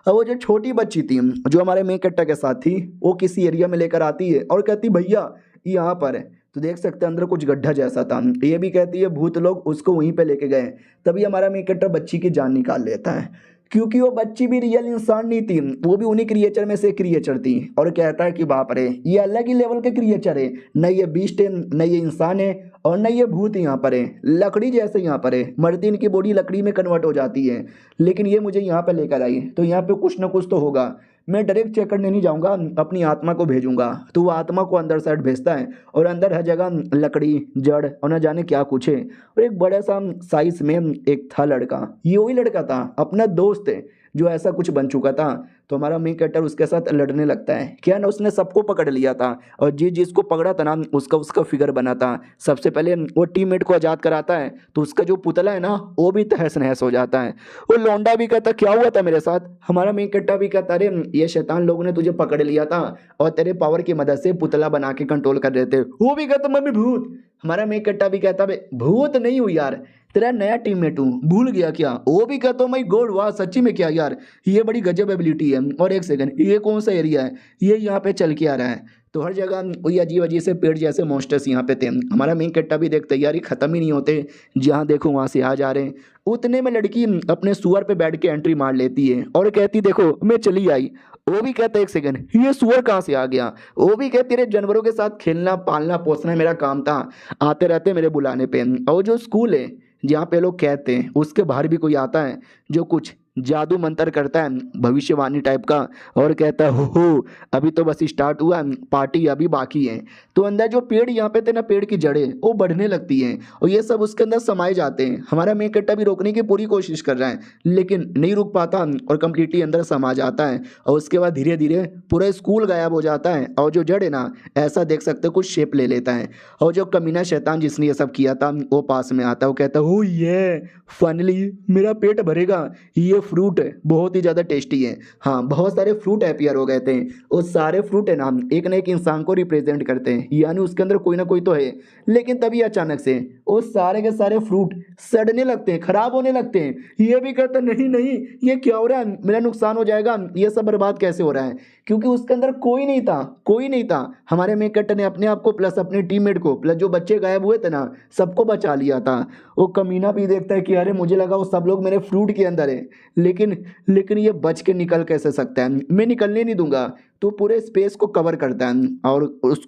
अब वो जो छोटी बच्ची थी जो हमारे मेन कट्टा के साथ थी, वो किसी एरिया में लेकर आती है और कहती भैया यहाँ पर है, तो देख सकते हैं अंदर कुछ गड्ढा जैसा था। ये भी कहती है भूत लोग उसको वहीं पे लेके गए। तभी हमारा मेन कट्टा बच्ची की जान निकाल लेता है, क्योंकि वो बच्ची भी रियल इंसान नहीं थी, वो भी उन्हीं क्रिएचर में से क्रिएचर थी। और कहता है कि बाप रे ये अलग ही लेवल के क्रिएचर है, न ये बीस्ट है न ये इंसान है और न ये भूत यहाँ पर है, लकड़ी जैसे यहाँ पर है, मरती इनकी बॉडी लकड़ी में कन्वर्ट हो जाती है, लेकिन ये मुझे यहाँ पर लेकर आई तो यहाँ पे कुछ ना कुछ तो होगा। मैं डायरेक्ट चेक करने नहीं जाऊँगा, अपनी आत्मा को भेजूंगा। तो वो आत्मा को अंदर साइड भेजता है और अंदर हर जगह लकड़ी जड़ और न जाने क्या कुछ है। और एक बड़ा सा साइज में एक था लड़का, ये वही लड़का था अपना दोस्त है जो ऐसा कुछ बन चुका था। तो हमारा मेन कैरेक्टर उसके साथ लड़ने लगता है। क्या ना उसने सबको पकड़ लिया था और जिसको पकड़ा था ना उसका फिगर बना था। सबसे पहले वो टीममेट को आज़ाद कराता है तो उसका जो पुतला है ना वो भी तहस नहस हो जाता है। वो लौंडा भी कहता क्या हुआ था मेरे साथ? हमारा मेन कैरेक्टर भी कहता अरे ये शैतान लोगों ने तुझे पकड़ लिया था और तेरे पावर की मदद से पुतला बना के कंट्रोल कर रहे थे। वो भी कहता मम्मी भूत। हमारा मेन कैरेक्टर भी कहता भूत नहीं हूँ यार, तेरा नया टीममेट हूँ, भूल गया क्या? वो भी कहता हूँ माई गॉड वाह सच्ची में क्या यार, ये बड़ी गजब एबिलिटी है। और एक सेकंड ये कौन सा एरिया है? ये यहाँ पे चल के आ रहा है। तो हर जगह वही अजीब अजीब से पेड़ जैसे मॉन्स्टर्स यहाँ पे थे। हमारा मेन कट्टा भी देख तैयारी ख़त्म ही नहीं होते, जहाँ देखो वहाँ से आ जा रहे हैं। उतने में लड़की अपने सुअर पे बैठ के एंट्री मार लेती है और कहती देखो मैं चली आई। वो भी कहता है एक सेकंड ये सुअर कहाँ से आ गया। वो भी कहती रे जानवरों के साथ खेलना पालना पोसना मेरा काम था, आते रहते मेरे बुलाने पे। और जो स्कूल है जहाँ पे लोग कहते हैं उसके बाहर भी कोई आता है जो कुछ जादू मंत्र करता है भविष्यवाणी टाइप का, और कहता है हो अभी तो बस स्टार्ट हुआ है, पार्टी अभी बाकी है। तो अंदर जो पेड़ यहाँ पे थे ना, पेड़ की जड़ें वो बढ़ने लगती हैं और ये सब उसके अंदर समाये जाते हैं। हमारा मेन कट्टा भी रोकने की पूरी कोशिश कर रहा है लेकिन नहीं रुक पाता और कम्प्लीटली अंदर समा जाता है। और उसके बाद धीरे धीरे पूरा स्कूल गायब हो जाता है और जो जड़ है ना ऐसा देख सकते हो कुछ शेप ले लेता है। और जो कमीना शैतान जिसने ये सब किया था वो पास में आता है, वो कहता है ओ ये फाइनली मेरा पेट भरेगा, ये फ्रूट है बहुत ही ज़्यादा टेस्टी है। हाँ बहुत सारे फ्रूट अपीयर हो गए थे, वो सारे फ्रूट है ना एक इंसान को रिप्रेजेंट करते हैं, यानी उसके अंदर कोई ना कोई तो है। लेकिन तभी अचानक से वो सारे के सारे फ्रूट सड़ने लगते हैं, खराब होने लगते हैं। ये भी कहता नहीं नहीं ये क्या हो रहा है, मेरा नुकसान हो जाएगा, ये सब बर्बाद कैसे हो रहा है, क्योंकि उसके अंदर कोई नहीं था, कोई नहीं था। हमारे मेकट ने अपने आप को प्लस अपने टीममेट को प्लस जो बच्चे गायब हुए थे ना सबको बचा लिया था। वो कमीना भी देखता है कि अरे मुझे लगा वो सब लोग मेरे फ्रूट के अंदर है, लेकिन लेकिन ये बच के निकल कैसे सकता है, मैं निकलने नहीं दूंगा। तो पूरे स्पेस को कवर करता है और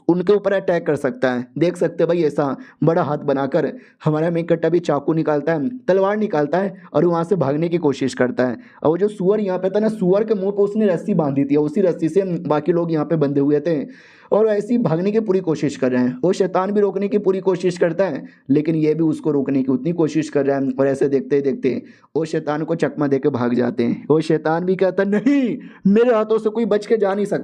उनके ऊपर अटैक कर सकता है। देख सकते हैं भाई ऐसा बड़ा हाथ बनाकर हमारा मेकट्टा भी चाकू निकालता है तलवार निकालता है और वहाँ से भागने की कोशिश करता है। और वो जो सुअर यहाँ पे था ना, सुअर के मुंह पे उसने रस्सी बांधी थी, उसी रस्सी से बाकी लोग यहाँ पे बंधे हुए थे और ऐसे ही भागने की पूरी कोशिश कर रहे हैं। वो शैतान भी रोकने की पूरी कोशिश करता है लेकिन ये भी उसको रोकने की उतनी कोशिश कर रहा है। और ऐसे देखते ही देखते वो शैतान को चकमा दे के भाग जाते हैं। वो शैतान भी कहता नहीं मेरे हाथों से कोई बच के जा नहीं सकता।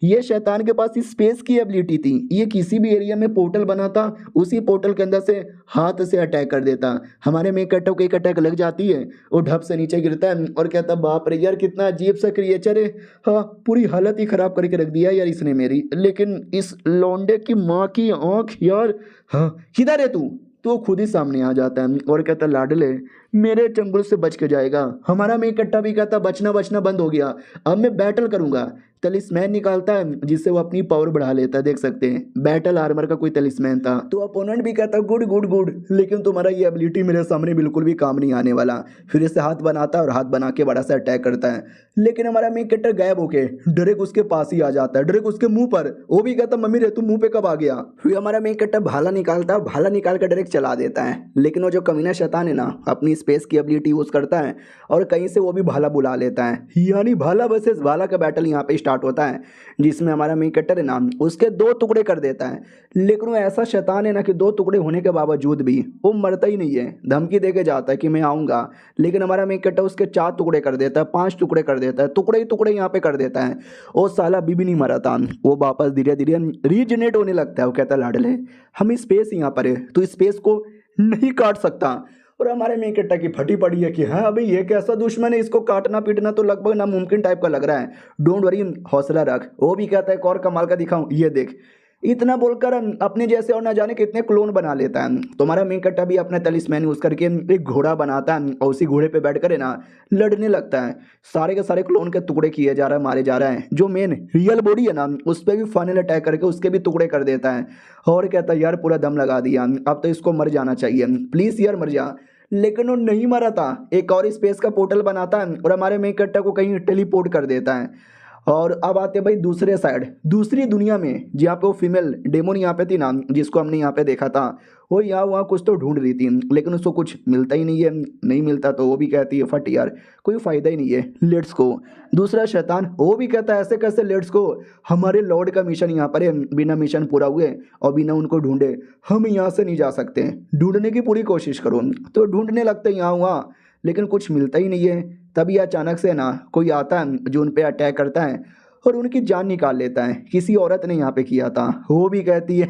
ये शैतान के पास स्पेस की एबिलिटी थी, ये किसी भी एरिया में पोर्टल बनाता, उसी पोर्टल के अंदर से हाथ से अटैक कर देता। हमारे में कट्टो को एक अटैक लग जाती है, वो ढप से नीचे गिरता है और कहता बाप रे यार कितना अजीब सा क्रिएचर है। हाँ पूरी हालत ही खराब करके रख दिया यार इसने मेरी। लेकिन इस लौंडे की माँ की आंख यार, हाँ किधर है तू। तो खुद ही सामने आ जाता है और कहता लाडले मेरे चंगुल से बच के जाएगा। हमारा में कट्टा भी कहता बचना बचना बंद हो गया, अब मैं बैटल करूंगा। तलिस्मैन निकालता है जिससे वो अपनी पावर बढ़ा लेता है। देख सकते हैं बैटल आर्मर का कोई तलिस्मैन था। तो अपोनेंट भी कहता गुड गुड गुड, लेकिन तुम्हारा ये एबिलिटी मेरे सामने बिल्कुल भी काम नहीं आने वाला। फिर इसे हाथ बनाता है और हाथ बना के बड़ा सा अटैक करता है। लेकिन हमारा मेन कैरेक्टर गायब होके डायरेक्ट उसके पास ही आ जाता है, डायरेक्ट उसके मुंह पर। वो भी कहता मम्मी रे तू मुंह पे कब आ गया। फिर हमारा मेन कैरेक्टर भाला निकालता है, भाला निकाल कर डायरेक्ट चला देता है। लेकिन वो जो कमीना शैतान है ना अपनी स्पेस की एबिलिटी यूज करता है और कहीं से वो भी भाला बुला लेता है, यानी भाला वर्सेस भाला का बैटल यहाँ पे स्टार्ट होता है, जिसमें हमारा मेन कैरेक्टर है ना उसके दो टुकड़े कर देता है। लेकिन वो ऐसा शैतान है ना कि दो टुकड़े होने के बावजूद भी वो मरता ही नहीं है, धमकी दे के जाता है कि मैं आऊँगा। लेकिन हमारा मेन कैरेक्टर उसके चार टुकड़े कर देता है, पांच टुकड़े कर देता है, टुकड़े ही टुकड़े यहाँ पे कर देता है। वो साला अभी भी नहीं मरा था, वो वापस धीरे धीरे रीजनरेट होने लगता है। वो कहता है लाडले हम स्पेस यहाँ पर है, तो स्पेस को नहीं काट सकता। और हमारे मेन कैरेक्टर की फटी पड़ी है कि हाँ अभी ये कैसा दुश्मन है, इसको काटना पीटना तो लगभग नामुमकिन टाइप का लग रहा है। डोंट वरी हौसला रख। वो भी कहता है एक और कमाल का दिखाऊं, ये देख। इतना बोलकर अपने जैसे और ना जाने कितने क्लोन बना लेता है। तुम्हारा मेन कैरेक्टर भी अपना तलिस्मैन यूज करके एक घोड़ा बनाता है और उसी घोड़े पे बैठ कर है ना लड़ने लगता है। सारे के सारे क्लोन के टुकड़े किए जा रहा है, मारे जा रहे हैं। जो मेन रियल बॉडी है ना उस पर भी फाइनल अटैक करके उसके भी टुकड़े कर देता है और कहता है यार पूरा दम लगा दिया, अब तो इसको मर जाना चाहिए, प्लीज यार मर जा। लेकिन वो नहीं मरा था, एक और स्पेस का पोर्टल बनाता है और हमारे मेन कैरेक्टर को कहीं टेलीपोर्ट कर देता है। और अब आते हैं भाई दूसरे साइड, दूसरी दुनिया में जहाँ पे वो फीमेल डेमोन यहाँ पे थी ना जिसको हमने यहाँ पे देखा था, वो यहाँ वहाँ कुछ तो ढूंढ रही थी लेकिन उसको कुछ मिलता ही नहीं है। नहीं मिलता तो वो भी कहती है फट यार कोई फ़ायदा ही नहीं है, लेट्स गो। दूसरा शैतान वो भी कहता है ऐसे कैसे लेट्स गो, हमारे लॉर्ड का मिशन यहाँ पर है, बिना मिशन पूरा हुए और बिना उनको ढूंढे हम यहाँ से नहीं जा सकते, ढूंढने की पूरी कोशिश करो। तो ढूंढने लगते यहाँ वहाँ लेकिन कुछ मिलता ही नहीं है। तभी अचानक से ना कोई आता है जो उन पे अटैक करता है और उनकी जान निकाल लेता है। किसी औरत ने यहाँ पे किया था। वो भी कहती है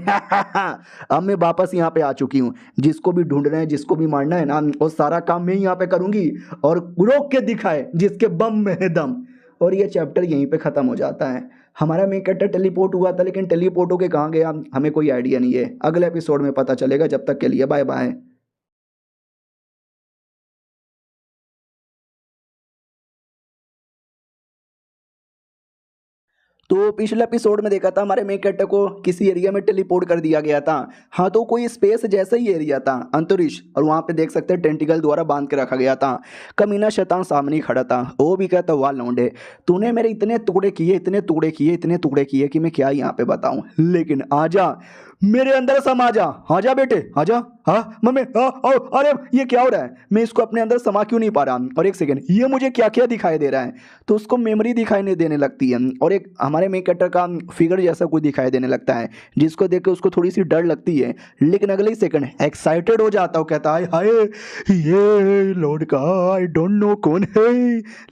अब मैं वापस यहाँ पे आ चुकी हूँ, जिसको भी ढूंढना है जिसको भी मारना है ना वो सारा काम मैं यहाँ पे करूँगी और रोक के दिखाए जिसके बम में है दम। और ये चैप्टर यहीं पे ख़त्म हो जाता है। हमारा मेन कैरेक्टर टेलीपोर्ट हुआ था लेकिन टेलीपोर्ट होके कहाँ गया हमें कोई आइडिया नहीं है। अगले एपिसोड में पता चलेगा। जब तक के लिए बाय बाय। तो पिछले एपिसोड में देखा था हमारे मेन कैरेक्टर को किसी एरिया में टेलीपोर्ट कर दिया गया था। हाँ, तो कोई स्पेस जैसा ही एरिया था, अंतरिक्ष, और वहाँ पे देख सकते हैं टेंटिकल द्वारा बांध के रखा गया था। कमीना शैतान सामने ही खड़ा था। वो भी कहता, वाह लौंडे, तूने मेरे इतने टुकड़े किए, इतने टुकड़े किए, इतने टुकड़े किए कि मैं क्या यहाँ पे बताऊँ, लेकिन आजा मेरे अंदर समा जा, आजा बेटे आजा। हाँ मम्मी, अरे ये क्या हो रहा है, मैं इसको अपने अंदर समा क्यों नहीं पा रहा, और एक सेकंड, ये मुझे क्या क्या दिखाई दे रहा है। तो उसको मेमोरी दिखाई नहीं देने लगती है, और एक हमारे मेन कैरेक्टर का फिगर जैसा कोई दिखाई देने लगता है, जिसको देख के उसको थोड़ी सी डर लगती है, लेकिन अगले ही सेकंड एक्साइटेड हो जाता है। कहता है, हाय ये लड़का आई डोंट नो कौन है,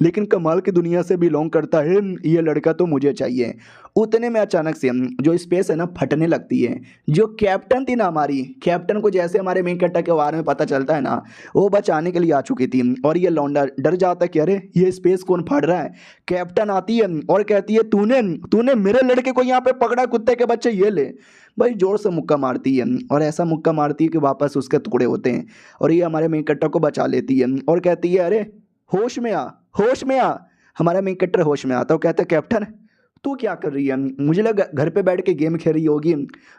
लेकिन कमाल की दुनिया से बिलोंग करता है, ये लड़का तो मुझे चाहिए। उतने में अचानक से जो स्पेस है ना फटने लगती है। जो कैप्टन थी ना हमारी, कैप्टन को जैसे हमारे मेन कैरेक्टर के बारे में पता चलता है ना, वो बचाने के लिए आ चुकी थी, और ये लौंडा डर जाता है कि अरे ये स्पेस कौन फट रहा है। कैप्टन आती है और कहती है, तूने तूने मेरे लड़के को यहाँ पे पकड़ा, कुत्ते के बच्चे, ये ले। भाई जोर से मुक्का मारती है, और ऐसा मुक्का मारती है कि वापस उसके टुकड़े होते हैं, और ये हमारे मेन कैरेक्टर को बचा लेती है, और कहती है, अरे होश में आ, होश में आ। हमारा मेन कैरेक्टर होश में आता है, कहता है, कैप्टन तू क्या कर रही है, मुझे लगा घर पे बैठ के गेम खेल रही होगी।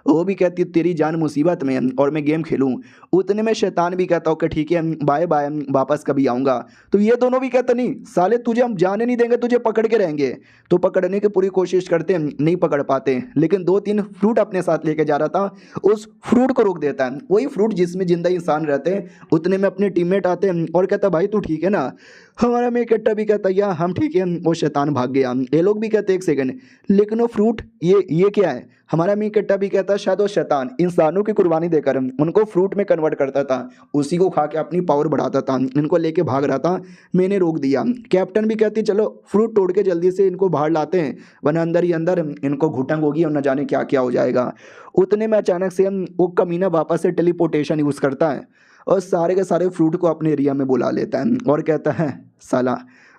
वो भी कहती है, तेरी जान मुसीबत में है और मैं गेम खेलूं। उतने में शैतान भी कहता हूँ कि ठीक है बाय बाय, वापस कभी आऊँगा। तो ये दोनों भी कहते, नहीं साले तुझे हम जाने नहीं देंगे, तुझे पकड़ के रहेंगे। तो पकड़ने की पूरी कोशिश करते हैं, नहीं पकड़ पाते, लेकिन 2-3 फ्रूट अपने साथ लेके जा रहा था, उस फ्रूट को रोक देता है, वही फ्रूट जिसमें जिंदा इंसान रहते हैं। उतने में अपने टीममेट आते हैं और कहता, भाई तू ठीक है ना। हमारा मेन कैरेक्टर भी कहता, या हम ठीक है, वो शैतान भाग गया। ये लोग भी कहते, एक सेकंड, लेकिन वो फ्रूट ये क्या है। हमारा मेन कैरेक्टर भी कहता, शायद वो शैतान इंसानों की कुर्बानी देकर उनको फ्रूट में कन्वर्ट करता था, उसी को खा के अपनी पावर बढ़ाता था, इनको लेके भाग रहा था, मैंने रोक दिया। कैप्टन भी कहती, चलो फ्रूट तोड़ के जल्दी से इनको बाहर लाते हैं, वरना अंदर ही अंदर इनको घुटन होगी और न जाने क्या क्या हो जाएगा। उतने में अचानक से वो कमीना वापस से टेलीपोर्टेशन यूज़ करता है और सारे के सारे फ्रूट को अपने एरिया में बुला लेता है, और कहता है, साला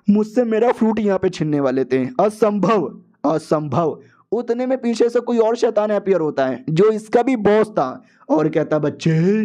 मुझसे मेरा फ्रूट यहाँ पे छीनने वाले थे, असंभव असंभव। उतने में पीछे से कोई और शैतान अपीयर होता है, जो इसका भी बॉस था, और कहता, बच्चे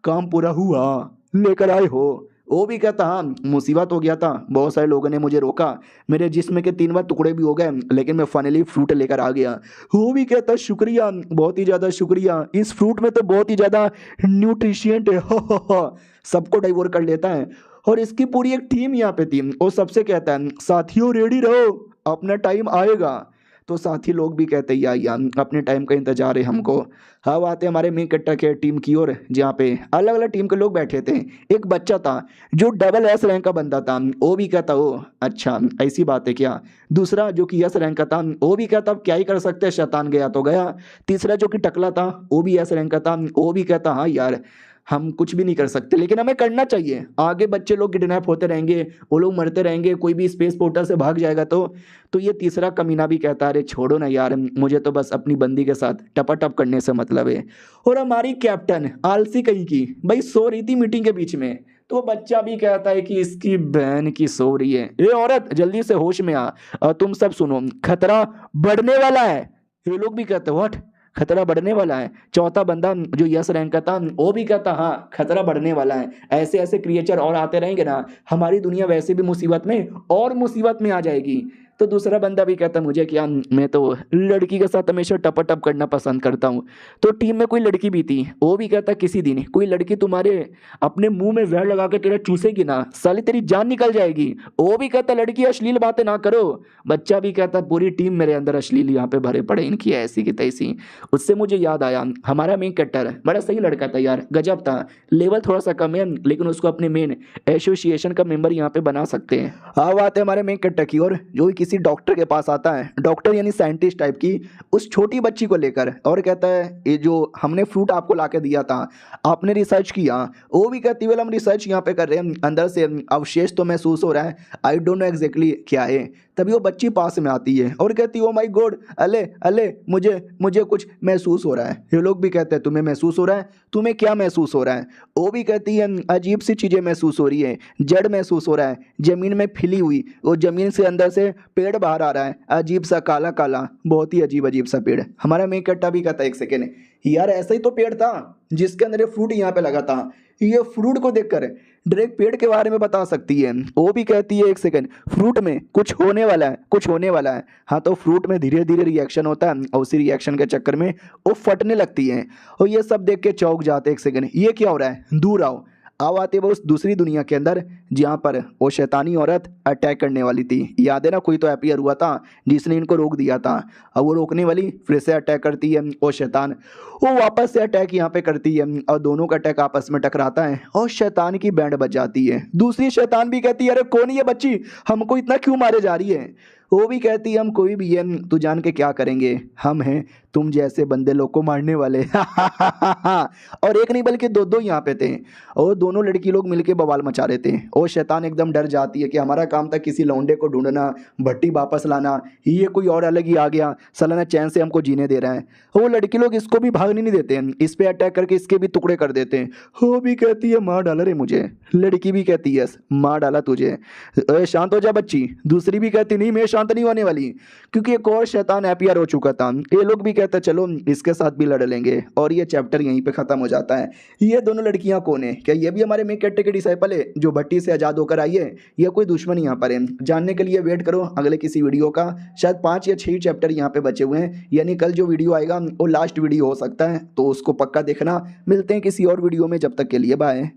काम पूरा हुआ, लेकर आए हो। वो भी कहता, हाँ मुसीबत हो गया था, बहुत सारे लोगों ने मुझे रोका, मेरे जिस्म के 3 बार टुकड़े भी हो गए, लेकिन मैं फाइनली फ्रूट लेकर आ गया। वो भी कहता, शुक्रिया, बहुत ही ज़्यादा शुक्रिया, इस फ्रूट में तो बहुत ही ज़्यादा न्यूट्रिशियंट है, हो। सबको डाइवोर कर लेता है, और इसकी पूरी एक टीम यहाँ पे थी। वो सबसे कहता है, साथियों रेडी रहो, अपना टाइम आएगा। तो साथी लोग भी कहते हैं, या अपने टाइम का इंतजार है हमको। हाँ, आते हमारे मेन कैरेक्टर के टीम की ओर, जहाँ पे अलग अलग टीम के लोग बैठे थे। एक बच्चा था जो डबल एस रैंक का बंदा था, वो भी कहता, ओ अच्छा ऐसी बात है क्या। दूसरा जो कि एस रैंक का था, वो भी कहता, अब क्या ही कर सकते हैं, शैतान गया तो गया। तीसरा जो कि टकला था, वो भी एस रैंक का था, वो भी कहता, हाँ यार हम कुछ भी नहीं कर सकते, लेकिन हमें करना चाहिए, आगे बच्चे लोग किडनैप होते रहेंगे, वो लोग मरते रहेंगे, कोई भी स्पेस पोर्टल से भाग जाएगा तो ये तीसरा कमीना भी कहता है, अरे छोड़ो ना यार, मुझे तो बस अपनी बंदी के साथ टपाटप करने से मतलब है। और हमारी कैप्टन आलसी कहीं की भाई सो रही थी मीटिंग के बीच में, तो वो बच्चा भी कहता है कि इसकी बहन की सो रही है, ये औरत जल्दी से होश में आ, और तुम सब सुनो, खतरा बढ़ने वाला है। ये लोग भी कहते, व्हाट, खतरा बढ़ने वाला है। चौथा बंदा जो यस रैंक का था, वो भी कहता, हाँ खतरा बढ़ने वाला है, ऐसे ऐसे क्रिएचर और आते रहेंगे ना, हमारी दुनिया वैसे भी मुसीबत में और मुसीबत में आ जाएगी। तो दूसरा बंदा भी कहता, मुझे क्या, मैं तो लड़की के साथ हमेशा टपाटप करना पसंद करता हूँ। तो टीम में कोई लड़की भी थी, वो भी कहता, किसी दिन कोई लड़की तुम्हारे अपने मुंह में जहर लगा के तेरा चूसेगी ना, साली तेरी जान निकल जाएगी। वो भी कहता, लड़की अश्लील बातें ना करो। बच्चा भी कहता, पूरी टीम मेरे अंदर अश्लील यहाँ पे भरे पड़े, इनकी ऐसी की तैसी। उससे मुझे याद आया, हमारा मेन कैरेक्टर बड़ा सही लड़का था यार, गजब था, लेवल थोड़ा सा कम है, लेकिन उसको अपने मेन एसोसिएशन का मेंबर यहाँ पे बना सकते हैं। हाँ, बात है हमारे मेन कैरेक्टर की, और जो किसी डॉक्टर के पास आता है, डॉक्टर यानी साइंटिस्ट टाइप की, उस छोटी बच्ची को लेकर, और कहता है, ये जो हमने फ्रूट आपको लाके दिया था, आपने रिसर्च किया। वो भी कहती है, हम रिसर्च यहाँ पे कर रहे हैं, अंदर से अवशेष तो महसूस हो रहा है, आई डोंट नो एग्जैक्टली क्या है। तभी वो बच्ची पास में आती है और कहती है, ओ माय गॉड, अले अले मुझे कुछ महसूस हो रहा है। ये लोग भी कहते हैं, तुम्हें महसूस हो रहा है, तुम्हें क्या महसूस हो रहा है। वो भी कहती है, अजीब सी चीज़ें महसूस हो रही है, जड़ महसूस हो रहा है, ज़मीन में फैली हुई, वो ज़मीन से अंदर से पेड़ बाहर आ रहा है, अजीब सा काला काला, बहुत ही अजीब अजीब सा पेड़। हमारा मेन कट्टा भी कहता है एक सेकेंड, यार ऐसा ही तो पेड़ था जिसके अंदर ये फ्रूट यहाँ पे लगा था। ये फ्रूट को देखकर डायरेक्ट पेड़ के बारे में बता सकती है। वो भी कहती है एक सेकेंड, फ्रूट में कुछ होने वाला है, कुछ होने वाला है। हाँ, तो फ्रूट में धीरे धीरे रिएक्शन होता है और उसी रिएक्शन के चक्कर में वो फटने लगती है। और ये सब देख के चौंक जाते। एक सेकेंड, ये क्या हो रहा है, दूर आओ। अब आते वो उस दूसरी दुनिया के अंदर जहाँ पर वो शैतानी औरत अटैक करने वाली थी। याद है ना, कोई तो अपीयर हुआ था जिसने इनको रोक दिया था। अब वो रोकने वाली फिर से अटैक करती है। वो शैतान वो वापस से अटैक यहाँ पे करती है और दोनों का अटैक आपस में टकराता है और शैतान की बैंड बज जाती है। दूसरी शैतान भी कहती है, अरे कौन ये बच्ची, हमको इतना क्यों मारे जा रही है। वो भी कहती है, हम कोई भी है, तू जान के क्या करेंगे, हम हैं तुम जैसे बंदे लोग को मारने वाले। और एक नहीं बल्कि दो दो यहाँ पे थे और दोनों लड़की लोग मिलके बवाल मचा रहे थे। और शैतान एकदम डर जाती है कि हमारा काम था किसी लौंडे को ढूंढना, भट्टी वापस लाना, ये कोई और अलग ही आ गया, सालाना चैन से हमको जीने दे रहा है। वो लड़की लोग इसको भी भागने नहीं देते हैं, इस पे अटैक करके इसके भी टुकड़े कर देते हैं। वो भी कहती है, मार डाला रे मुझे। लड़की भी कहती है, मार डाला तुझे, शांत हो जा बच्ची। दूसरी भी कहती, नहीं मैं शांत नहीं होने वाली, क्योंकि एक और शैतान हैप्पियर हो चुका था। ये लोग भी कहते चलो इसके साथ भी लड़ लेंगे। और ये चैप्टर यहीं पे खत्म हो जाता है। ये दोनों लड़कियां कौन है, क्या ये भी हमारे मेन कैरेक्टर के डिसाइपल है जो भट्टी से आज़ाद होकर आई है, या कोई दुश्मन यहाँ पर है? जानने के लिए वेट करो अगले किसी वीडियो का। शायद 5 या 6 चैप्टर यहाँ पे बचे हुए हैं, यानी कल जो वीडियो आएगा वो लास्ट वीडियो हो सकता है, तो उसको पक्का देखना। मिलते हैं किसी और वीडियो में, जब तक के लिए बाय।